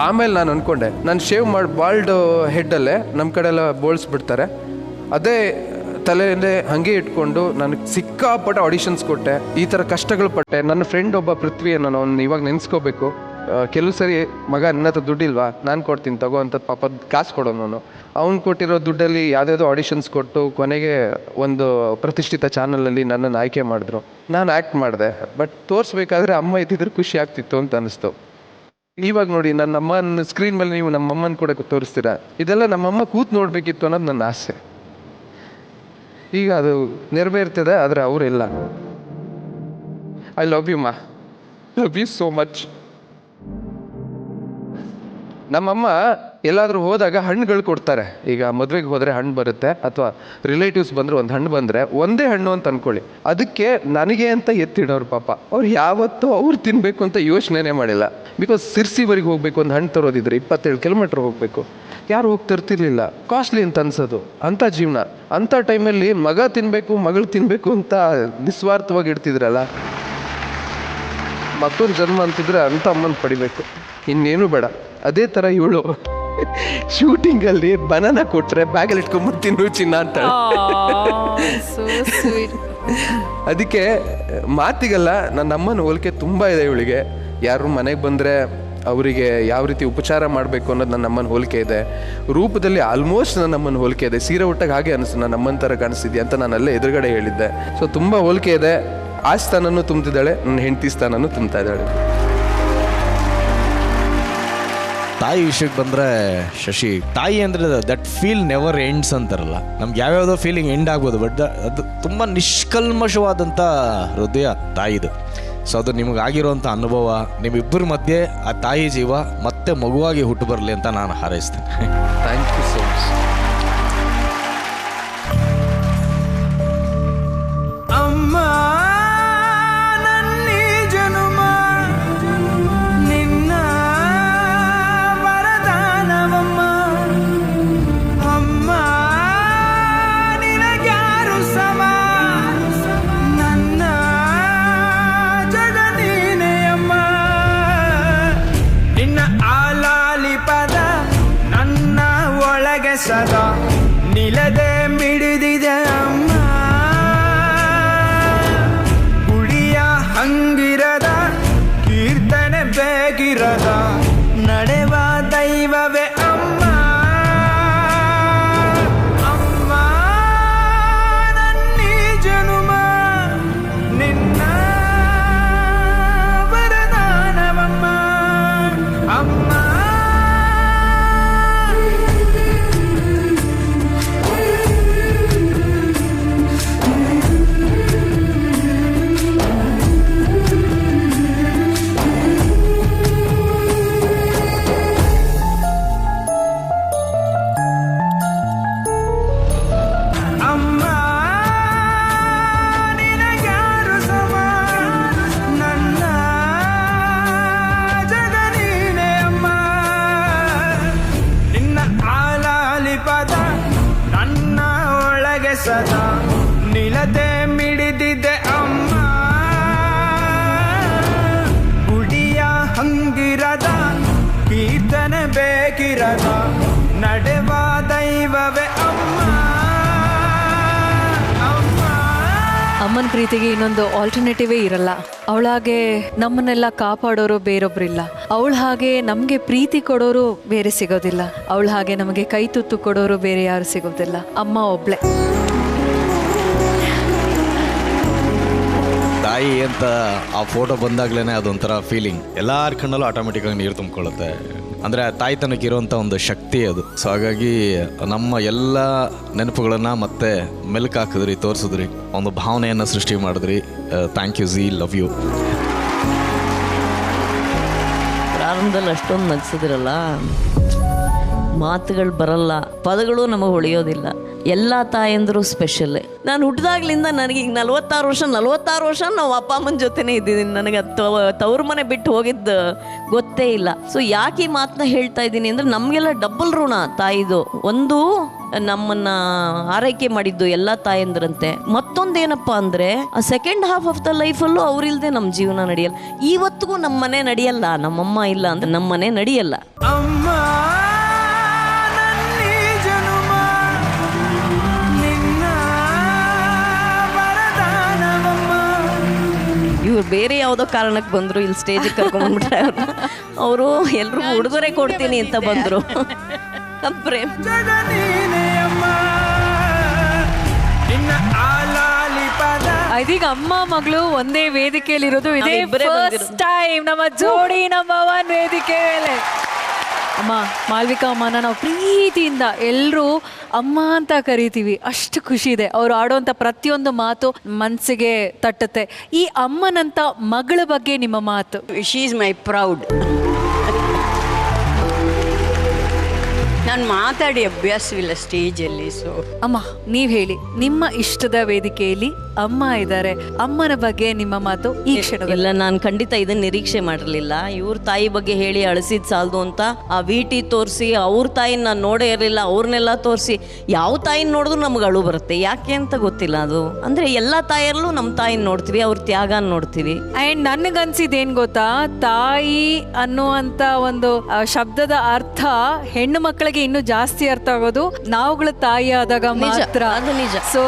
ಆಮೇಲೆ ನಾನು ಅಂದ್ಕೊಂಡೆ, ನಾನು ಶೇವ್ ಮಾಡಿ ಬಾಲ್ಡ್ ಹೆಡ್ಡಲ್ಲೇ ನಮ್ಮ ಕಡೆ ಎಲ್ಲ ಬೋಳ್ಸ್ಬಿಡ್ತಾರೆ, ಅದೇ ತಲೆಯಲ್ಲೇ ಹಾಗೆ ಇಟ್ಕೊಂಡು ನಾನು ಸಿಕ್ಕಾಪಟ್ಟೆ ಆಡಿಷನ್ಸ್ ಕೊಟ್ಟೆ, ಈ ಥರ ಕಷ್ಟಗಳು ಪಟ್ಟೆ. ನನ್ನ ಫ್ರೆಂಡ್ ಒಬ್ಬ ಪೃಥ್ವಿ, ನಾನು ಅವ್ನು ಇವಾಗ ನೆನೆಸ್ಕೋಬೇಕು. ಕೆಲವು ಸರಿ, ಮಗ ನನ್ನ ಹತ್ರ ದುಡ್ಡಿಲ್ವಾ, ನಾನು ಕೊಡ್ತೀನಿ ತಗೋ ಅಂತ ಪಾಪ ಕಾಸು ಕೊಡೋನು. ಅವ್ನು ಕೊಟ್ಟಿರೋ ದುಡ್ಡಲ್ಲಿ ಯಾವುದ್ಯಾವುದೋ ಆಡಿಷನ್ಸ್ ಕೊಟ್ಟು ಕೊನೆಗೆ ಒಂದು ಪ್ರತಿಷ್ಠಿತ ಚಾನಲಲ್ಲಿ ನನ್ನನ್ನು ಆಯ್ಕೆ ಮಾಡಿದ್ರು. ನಾನು ಆ್ಯಕ್ಟ್ ಮಾಡಿದೆ. ಬಟ್ ತೋರಿಸ್ಬೇಕಾದ್ರೆ ಅಮ್ಮ ಇದ್ದಿದ್ರೆ ಖುಷಿ ಆಗ್ತಿತ್ತು ಅಂತ ಅನ್ನಿಸ್ತು. ಇವಾಗ ನೋಡಿ, ನನ್ನ ಅಮ್ಮನ ಸ್ಕ್ರೀನ್ ಮೇಲೆ ನೀವು ನಮ್ಮಮ್ಮನ ಕೂಡ ತೋರಿಸ್ತೀರಾ. ಇದೆಲ್ಲ ನಮ್ಮಮ್ಮ ಕೂತು ನೋಡಬೇಕಿತ್ತು ಅನ್ನೋದು ನನ್ನ ಆಸೆ. ಈಗ ಅದು ನೆರವೇರ್ತದೆ, ಆದರೆ ಅವರಿಲ್ಲ. ಐ ಲವ್ ಯು ಮಾ, ಲವ್ ಯು ಸೋ ಮಚ್. ನಮ್ಮಮ್ಮ ಎಲ್ಲಾದರೂ ಹೋದಾಗ ಹಣ್ಣುಗಳು ಕೊಡ್ತಾರೆ. ಈಗ ಮದುವೆಗೆ ಹೋದರೆ ಹಣ್ಣು ಬರುತ್ತೆ, ಅಥವಾ ರಿಲೇಟಿವ್ಸ್ ಬಂದರೆ ಒಂದು ಹಣ್ಣು ಬಂದರೆ ಒಂದೇ ಹಣ್ಣು ಅಂತ ಅಂದ್ಕೊಳ್ಳಿ, ಅದಕ್ಕೆ ನನಗೆ ಅಂತ ಎತ್ತಿಡೋರು ಪಾಪ. ಅವ್ರು ಯಾವತ್ತೂ ಅವ್ರು ತಿನ್ನಬೇಕು ಅಂತ ಯೋಚನೆ ಮಾಡಿಲ್ಲ. ಬಿಕಾಸ್ ಸಿರ್ಸಿವರೆಗೆ ಹೋಗಬೇಕು, ಒಂದು ಹಣ್ಣು ತರೋದಿದ್ರೆ 27 ಕಿಲೋಮೀಟ್ರ್ ಹೋಗಬೇಕು, ಯಾರು ಹೋಗಿ ತರ್ತಿರ್ಲಿಲ್ಲ, ಕಾಸ್ಟ್ಲಿ ಅಂತ ಅನ್ಸೋದು. ಅಂಥ ಜೀವನ, ಅಂಥ ಟೈಮಲ್ಲಿ ಮಗ ತಿನ್ನಬೇಕು, ಮಗಳು ತಿನ್ನಬೇಕು ಅಂತ ನಿಸ್ವಾರ್ಥವಾಗಿ ಇಡ್ತಿದ್ರಲ್ಲ. ಮತ್ತೊಂದು ಜನ್ಮ ಅಂತಿದ್ರೆ ಅಂಥ ಅಮ್ಮನ ಪಡಿಬೇಕು, ಇನ್ನೇನು ಬೇಡ. ಅದೇ ಥರ ಇವಳು ಶೂಟಿಂಗಲ್ಲಿ ಬನಾನ ಕೊಟ್ಟರೆ ಬ್ಯಾಗಲ್ಲಿ ಇಟ್ಕೊಂಡ್ಬಂದು ತಿನ್ನು ಚಿನ್ನ ಅಂತ. ಅದಕ್ಕೆ ಮಾತಿಗಲ್ಲ, ನನ್ನ ಅಮ್ಮನ ಹೋಲಿಕೆ ತುಂಬ ಇದೆ ಇವಳಿಗೆ. ಯಾರು ಮನೆಗೆ ಬಂದರೆ ಅವರಿಗೆ ಯಾವ ರೀತಿ ಉಪಚಾರ ಮಾಡಬೇಕು ಅನ್ನೋದು ನನ್ನ ಅಮ್ಮನ ಹೋಲಿಕೆ ಇದೆ. ರೂಪದಲ್ಲಿ ಆಲ್ಮೋಸ್ಟ್ ನನ್ನ ಅಮ್ಮನ ಹೋಲಿಕೆ ಇದೆ. ಸೀರೆ ಉಟ್ಟಾಗ ಹಾಗೆ ಅನಿಸ್ತು, ನನ್ನ ಅಮ್ಮನ ಥರ ಕಾಣಿಸ್ತಿದ್ಯಾ ಅಂತ ನಾನು ಅಲ್ಲೇ ಎದುರುಗಡೆ ಹೇಳಿದ್ದೆ. ಸೊ ತುಂಬ ಹೋಲಿಕೆ ಇದೆ. ಆ ಸ್ಥಾನನೂ ತುಂಬ್ತಿದ್ದಾಳೆ, ನನ್ನ ಹೆಂಡತಿ ಸ್ಥಾನನೂ ತುಂಬ್ತಾ ಇದ್ದಾಳೆ. ತಾಯಿ ವಿಷಯಕ್ಕೆ ಬಂದರೆ ಶಶಿ, ತಾಯಿ ಅಂದರೆ ದಟ್ ಫೀಲ್ ನೆವರ್ ಎಂಡ್ಸ್ ಅಂತಾರಲ್ಲ, ನಮ್ಗೆ ಯಾವ್ಯಾವುದೋ ಫೀಲಿಂಗ್ ಎಂಡ್ ಆಗ್ಬೋದು, ಬಟ್ ಅದು ತುಂಬ ನಿಷ್ಕಲ್ಮಶವಾದಂಥ ಹೃದಯ ತಾಯಿದು. ಸೊ ಅದು ನಿಮಗಾಗಿರೋಂಥ ಅನುಭವ, ನಿಮ್ಮಿಬ್ಬರ ಮಧ್ಯೆ ಆ ತಾಯಿ ಜೀವ ಮತ್ತೆ ಮಗುವಾಗಿ ಹುಟ್ಟು ಬರಲಿ ಅಂತ ನಾನು ಹಾರೈಸ್ತೇನೆ. Thank you so much. ಅಮ್ಮ ನನ್ನಿ ಜನುಮ ನಿನ್ನ ವರದಾನವಮ್ಮ. ಅಮ್ಮ ನಿನಗ್ಯಾರು ಸಮ, ನನ್ನ ಜಗ ನೀನೇ ಅಮ್ಮ. ನಿನ್ನ ಆಲಾಲಿ ಪದ ನನ್ನ ಒಳಗೆ ಸದಾ ನಿಲದೆ ಮಿಡಿದಿದೆ ಅಮ್ಮ. ಹಂಗಿರದ ಕೀರ್ತನೆ ಬೇಕಿರದ ನಡೆವ ದೈವವೇ ಅಮ್ಮ. ಅಮ್ಮ ನನ್ನಿ ಜನುಮ ನಿನ್ನ ವರದಾನವಮ್ಮ. ಅಮ್ಮ ಸದಾ ನಿಲತೆ ಮಿಡಿದಿದೆ ಅಮ್ಮ. ಗುಡಿಯ ಹಂಗಿರದ ಕೀರ್ತನೆ ಬೇಕಿರದ ನಡೆವ ದೈವವೇ ಅಮ್ಮ. ಅಮ್ಮನ ಪ್ರೀತಿಗೆ ಇನ್ನೊಂದು ಆಲ್ಟರ್ನೇಟಿವೇ ಇರಲ್ಲ. ಅವಳಾಗೆ ನಮ್ಮನ್ನೆಲ್ಲ ಕಾಪಾಡೋರು ಬೇರೊಬ್ರಿಲ್ಲ. ಅವಳ ಹಾಗೆ ನಮ್ಗೆ ಪ್ರೀತಿ ಕೊಡೋರು ಬೇರೆ ಸಿಗೋದಿಲ್ಲ. ಅವಳ ಹಾಗೆ ನಮಗೆ ಕೈ ತುತ್ತು ಕೊಡೋರು ಬೇರೆ ಯಾರು ಸಿಗೋದಿಲ್ಲ. ಅಮ್ಮ ಒಬ್ಳೆ. ತಾಯಿ ಅಂತ ಆ ಫೋಟೋ ಬಂದಾಗ್ಲೇ ಅದೊಂಥರ ಫೀಲಿಂಗ್, ಎಲ್ಲರ ಕಣ್ಣಲ್ಲೂ ಆಟೋಮೆಟಿಕ್ಕಾಗಿ ನೀರು ತುಂಬಿಕೊಳ್ಳುತ್ತೆ. ಅಂದರೆ ತಾಯ್ತನಕ್ಕೆ ಇರುವಂಥ ಒಂದು ಶಕ್ತಿ ಅದು. ಸೊ ಹಾಗಾಗಿ ನಮ್ಮ ಎಲ್ಲ ನೆನಪುಗಳನ್ನು ಮತ್ತೆ ಮೆಲುಕು ಹಾಕಿದ್ರಿ, ತೋರಿಸಿದ್ರಿ, ಒಂದು ಭಾವನೆಯನ್ನು ಸೃಷ್ಟಿ ಮಾಡಿದ್ರಿ. Thank you Zee, love you. ಪ್ರಾರಂಭದಲ್ಲಿ ಅಷ್ಟೊಂದು ನಗಿಸಿದ್ರಲ್ಲ, ಮಾತುಗಳು ಬರಲ್ಲ, ಪದಗಳು ನಮಗೆ ಹೊಳೆಯೋದಿಲ್ಲ. ಎಲ್ಲ ತಾಯಂದರು ಸ್ಪೆಷಲ್ಲೇ. ನಾನು ಹುಟ್ಟಿದಾಗ್ಲಿಂದ ನನಗೀಗ 46 ವರ್ಷ ನಾವು ಅಪ್ಪ ಅಮ್ಮನ ಜೊತೆನೇ ಇದ್ದಿದ್ದೀನಿ. ನನಗೆ ತವ್ರ ಮನೆ ಬಿಟ್ಟು ಹೋಗಿದ್ದು ಗೊತ್ತೇ ಇಲ್ಲ. ಸೊ ಯಾಕೆ ಈ ಮಾತನ್ನ ಹೇಳ್ತಾ ಇದ್ದೀನಿ ಅಂದರೆ, ನಮಗೆಲ್ಲ ಡಬಲ್ ಋಣ ತಾಯಿದು. ಒಂದು ನಮ್ಮನ್ನ ಆರೈಕೆ ಮಾಡಿದ್ದು ಎಲ್ಲ ತಾಯಂದ್ರಂತೆ. ಮತ್ತೊಂದೇನಪ್ಪ ಅಂದರೆ, ಆ ಸೆಕೆಂಡ್ ಹಾಫ್ ಆಫ್ ದ ಲೈಫಲ್ಲೂ ಅವ್ರಿಲ್ದೆ ನಮ್ಮ ಜೀವನ ನಡೆಯಲ್ಲ. ಇವತ್ತಿಗೂ ನಮ್ಮ ಮನೆ ನಡೆಯಲ್ಲ, ನಮ್ಮಮ್ಮ ಇಲ್ಲ ಅಂದ್ರೆ ನಮ್ಮ ಮನೆ ನಡೆಯಲ್ಲ. ಅಮ್ಮ ಇವ್ರು ಬೇರೆ ಯಾವುದೋ ಕಾರಣಕ್ಕೆ ಬಂದರು, ಇಲ್ಲಿ ಸ್ಟೇಜಿಗೆ ಕರ್ಕೊಂಡ್ಬಿಟ್ರೆ ಅವರು ಎಲ್ರಿಗೂ ಉಡುಗೊರೆ ಕೊಡ್ತೀನಿ ಅಂತ ಬಂದರು. ಪ್ರೇಮ್ ಇದೀಗ ಅಮ್ಮ ಮಗಳು ಒಂದೇ ವೇದಿಕೆಯಲ್ಲಿರೋದು ಇದೇ ಫಸ್ಟ್ ಟೈಮ್ ನಮ್ಮ ಜೋಡಿ ನಂಬರ್ 1 ವೇದಿಕೆ ಮೇಲೆ. ಅಮ್ಮ ಮಾಲ್ವಿಕಾ ಅಮ್ಮನ ನಾವು ಪ್ರೀತಿಯಿಂದ ಎಲ್ಲರೂ ಅಮ್ಮ ಅಂತ ಕರಿತೀವಿ. ಅಷ್ಟು ಖುಷಿ ಇದೆ. ಅವ್ರು ಆಡೋಂಥ ಪ್ರತಿಯೊಂದು ಮಾತು ಮನಸ್ಸಿಗೆ ತಟ್ಟುತ್ತೆ. ಈ ಅಮ್ಮನಂತ ಮಗಳ ಬಗ್ಗೆ ನಿಮ್ಮ ಮಾತು. She is my proud. ನಾನು ಮಾತಾಡಿ ಅಭ್ಯಾಸವಿಲ್ಲ ಸ್ಟೇಜಲ್ಲಿ. ಸೊ ಅಮ್ಮ ನೀವು ಹೇಳಿ, ನಿಮ್ಮ ಇಷ್ಟದ ವೇದಿಕೆಯಲ್ಲಿ ಅಮ್ಮ ಇದ್ದಾರೆ, ಅಮ್ಮನ ಬಗ್ಗೆ ನಿಮ್ಮ ಮಾತು ಈ ಕ್ಷಣದಲ್ಲಿ. ಇಲ್ಲ, ನಾನು ಖಂಡಿತ ಇದನ್ನ ನಿರೀಕ್ಷೆ ಮಾಡಿರಲಿಲ್ಲ. ಇವ್ರ ತಾಯಿ ಬಗ್ಗೆ ಹೇಳಿ ಅಳಿಸಿದ್ ಸಾಲದು ಅಂತ ಆ VT ತೋರಿಸಿ ಅವ್ರ ತಾಯಿನ ನಾನು ನೋಡೇ ಇರಲಿಲ್ಲ, ಅವ್ರನ್ನೆಲ್ಲ ತೋರಿಸಿ ಯಾವ ತಾಯಿನ ನೋಡಿದ್ರು ನಮ್ಗೆ ಅಳು ಬರುತ್ತೆ. ಯಾಕೆ ಅಂತ ಗೊತ್ತಿಲ್ಲ. ಅದು ಅಂದರೆ ಎಲ್ಲ ತಾಯರಲ್ಲೂ ನಮ್ಮ ತಾಯಿನ ನೋಡ್ತೀವಿ, ಅವ್ರ ತ್ಯಾಗನ ನೋಡ್ತೀವಿ. ಆ್ಯಂಡ್ ನನಗನ್ಸಿದ್ದೇನು ಗೊತ್ತಾ, ತಾಯಿ ಅನ್ನುವಂಥ ಒಂದು ಶಬ್ದದ ಅರ್ಥ ಹೆಣ್ಣು ಮಕ್ಕಳಿಗೆ ಇನ್ನು ಜಾಸ್ತಿ ಅರ್ಥ ಆಗೋದು ನಾವುಗಳ ತಾಯಿ ಆದಾಗ ಮಾತ್ರ. ಅದು ನಿಜ. ಸೊ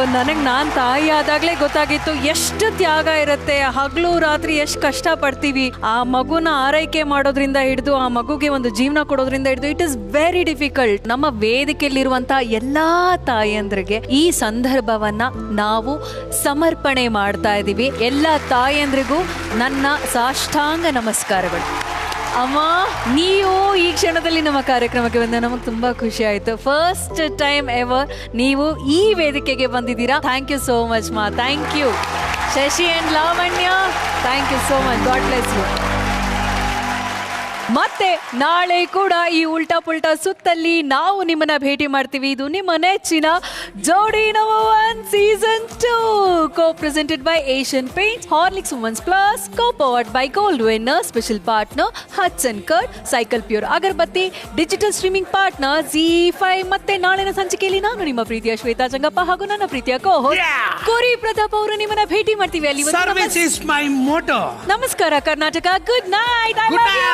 ನಾನ್ ತಾಯಿ ಆದಾಗ್ಲೇ ಗೊತ್ತಾಗಿತ್ತು ಎಷ್ಟು ತ್ಯಾಗ ಇರುತ್ತೆ, ಹಗಲು ರಾತ್ರಿ ಎಷ್ಟು ಕಷ್ಟ ಪಡ್ತೀವಿ. ಆ ಮಗುನ ಆರೈಕೆ ಮಾಡೋದ್ರಿಂದ ಹಿಡಿದು ಆ ಮಗುಗೆ ಒಂದು ಜೀವನ ಕೊಡೋದ್ರಿಂದ ಹಿಡಿದು ಇಟ್ ಇಸ್ ವೆರಿ ಡಿಫಿಕಲ್ಟ್. ನಮ್ಮ ವೇದಿಕೆಯಲ್ಲಿರುವಂತಹ ಎಲ್ಲಾ ತಾಯಂದ್ರಿಗೆ ಈ ಸಂದರ್ಭವನ್ನ ನಾವು ಸಮರ್ಪಣೆ ಮಾಡ್ತಾ ಇದೀವಿ. ಎಲ್ಲ ತಾಯಂದ್ರಿಗೂ ನನ್ನ ಸಾಷ್ಟಾಂಗ ನಮಸ್ಕಾರಗಳು. ಅಮ್ಮ, ನೀವು ಈ ಕ್ಷಣದಲ್ಲಿ ನಮ್ಮ ಕಾರ್ಯಕ್ರಮಕ್ಕೆ ಬಂದ ನಮಗೆ ತುಂಬಾ ಖುಷಿ ಆಯ್ತು. ಫಸ್ಟ್ ಟೈಮ್ ಎವರ್ ನೀವು ಈ ವೇದಿಕೆಗೆ ಬಂದಿದ್ದೀರಾ. ಥ್ಯಾಂಕ್ ಯು ಸೋ ಮಚ್ ಮಾ. Thank you Shashi and Lavanya. Thank you so much. God bless you. ಮತ್ತೆ ನಾಳೆ ಕೂಡ ಈ ಉಲ್ಟಾ ಪುಲ್ಟಾ ಸುತ್ತಲ್ಲಿ ನಾವು ನಿಮ್ಮನ್ನ ಭೇಟಿ ಮಾಡ್ತೀವಿ. ಇದು ನಿಮ್ಮ ನೆಚ್ಚಿನ ಜೋಡಿ number 1 season 2 co presented by Asian Paints, Horlicks women's plus, co powered by Gold Winner, special partner Hatsun curd, Cycle Pure agarbatti, digital streaming partner ZEE5. ಮತ್ತೆ ನಾಳಿನ ಸಂಚಿಕೆಯಲ್ಲಿ ನಾನು ನಿಮ್ಮ ಪ್ರೀತಿಯ ಶ್ವೇತಾ ಚಂಗಪ್ಪ ಹಾಗೂ ನನ್ನ ಪ್ರೀತಿಯ ಕೋರಿ ಪ್ರತಾಪ್ ಅವರು ನಿಮ್ಮನ್ನ ಭೇಟಿ ಮಾಡ್ತೀವಿ. ಅಲ್ಲಿ ಸರ್ವಿಸ್ ಇಸ್ ಮೈ ಮೋಟೋ. ನಮಸ್ಕಾರ Karnataka. Good night. I love you.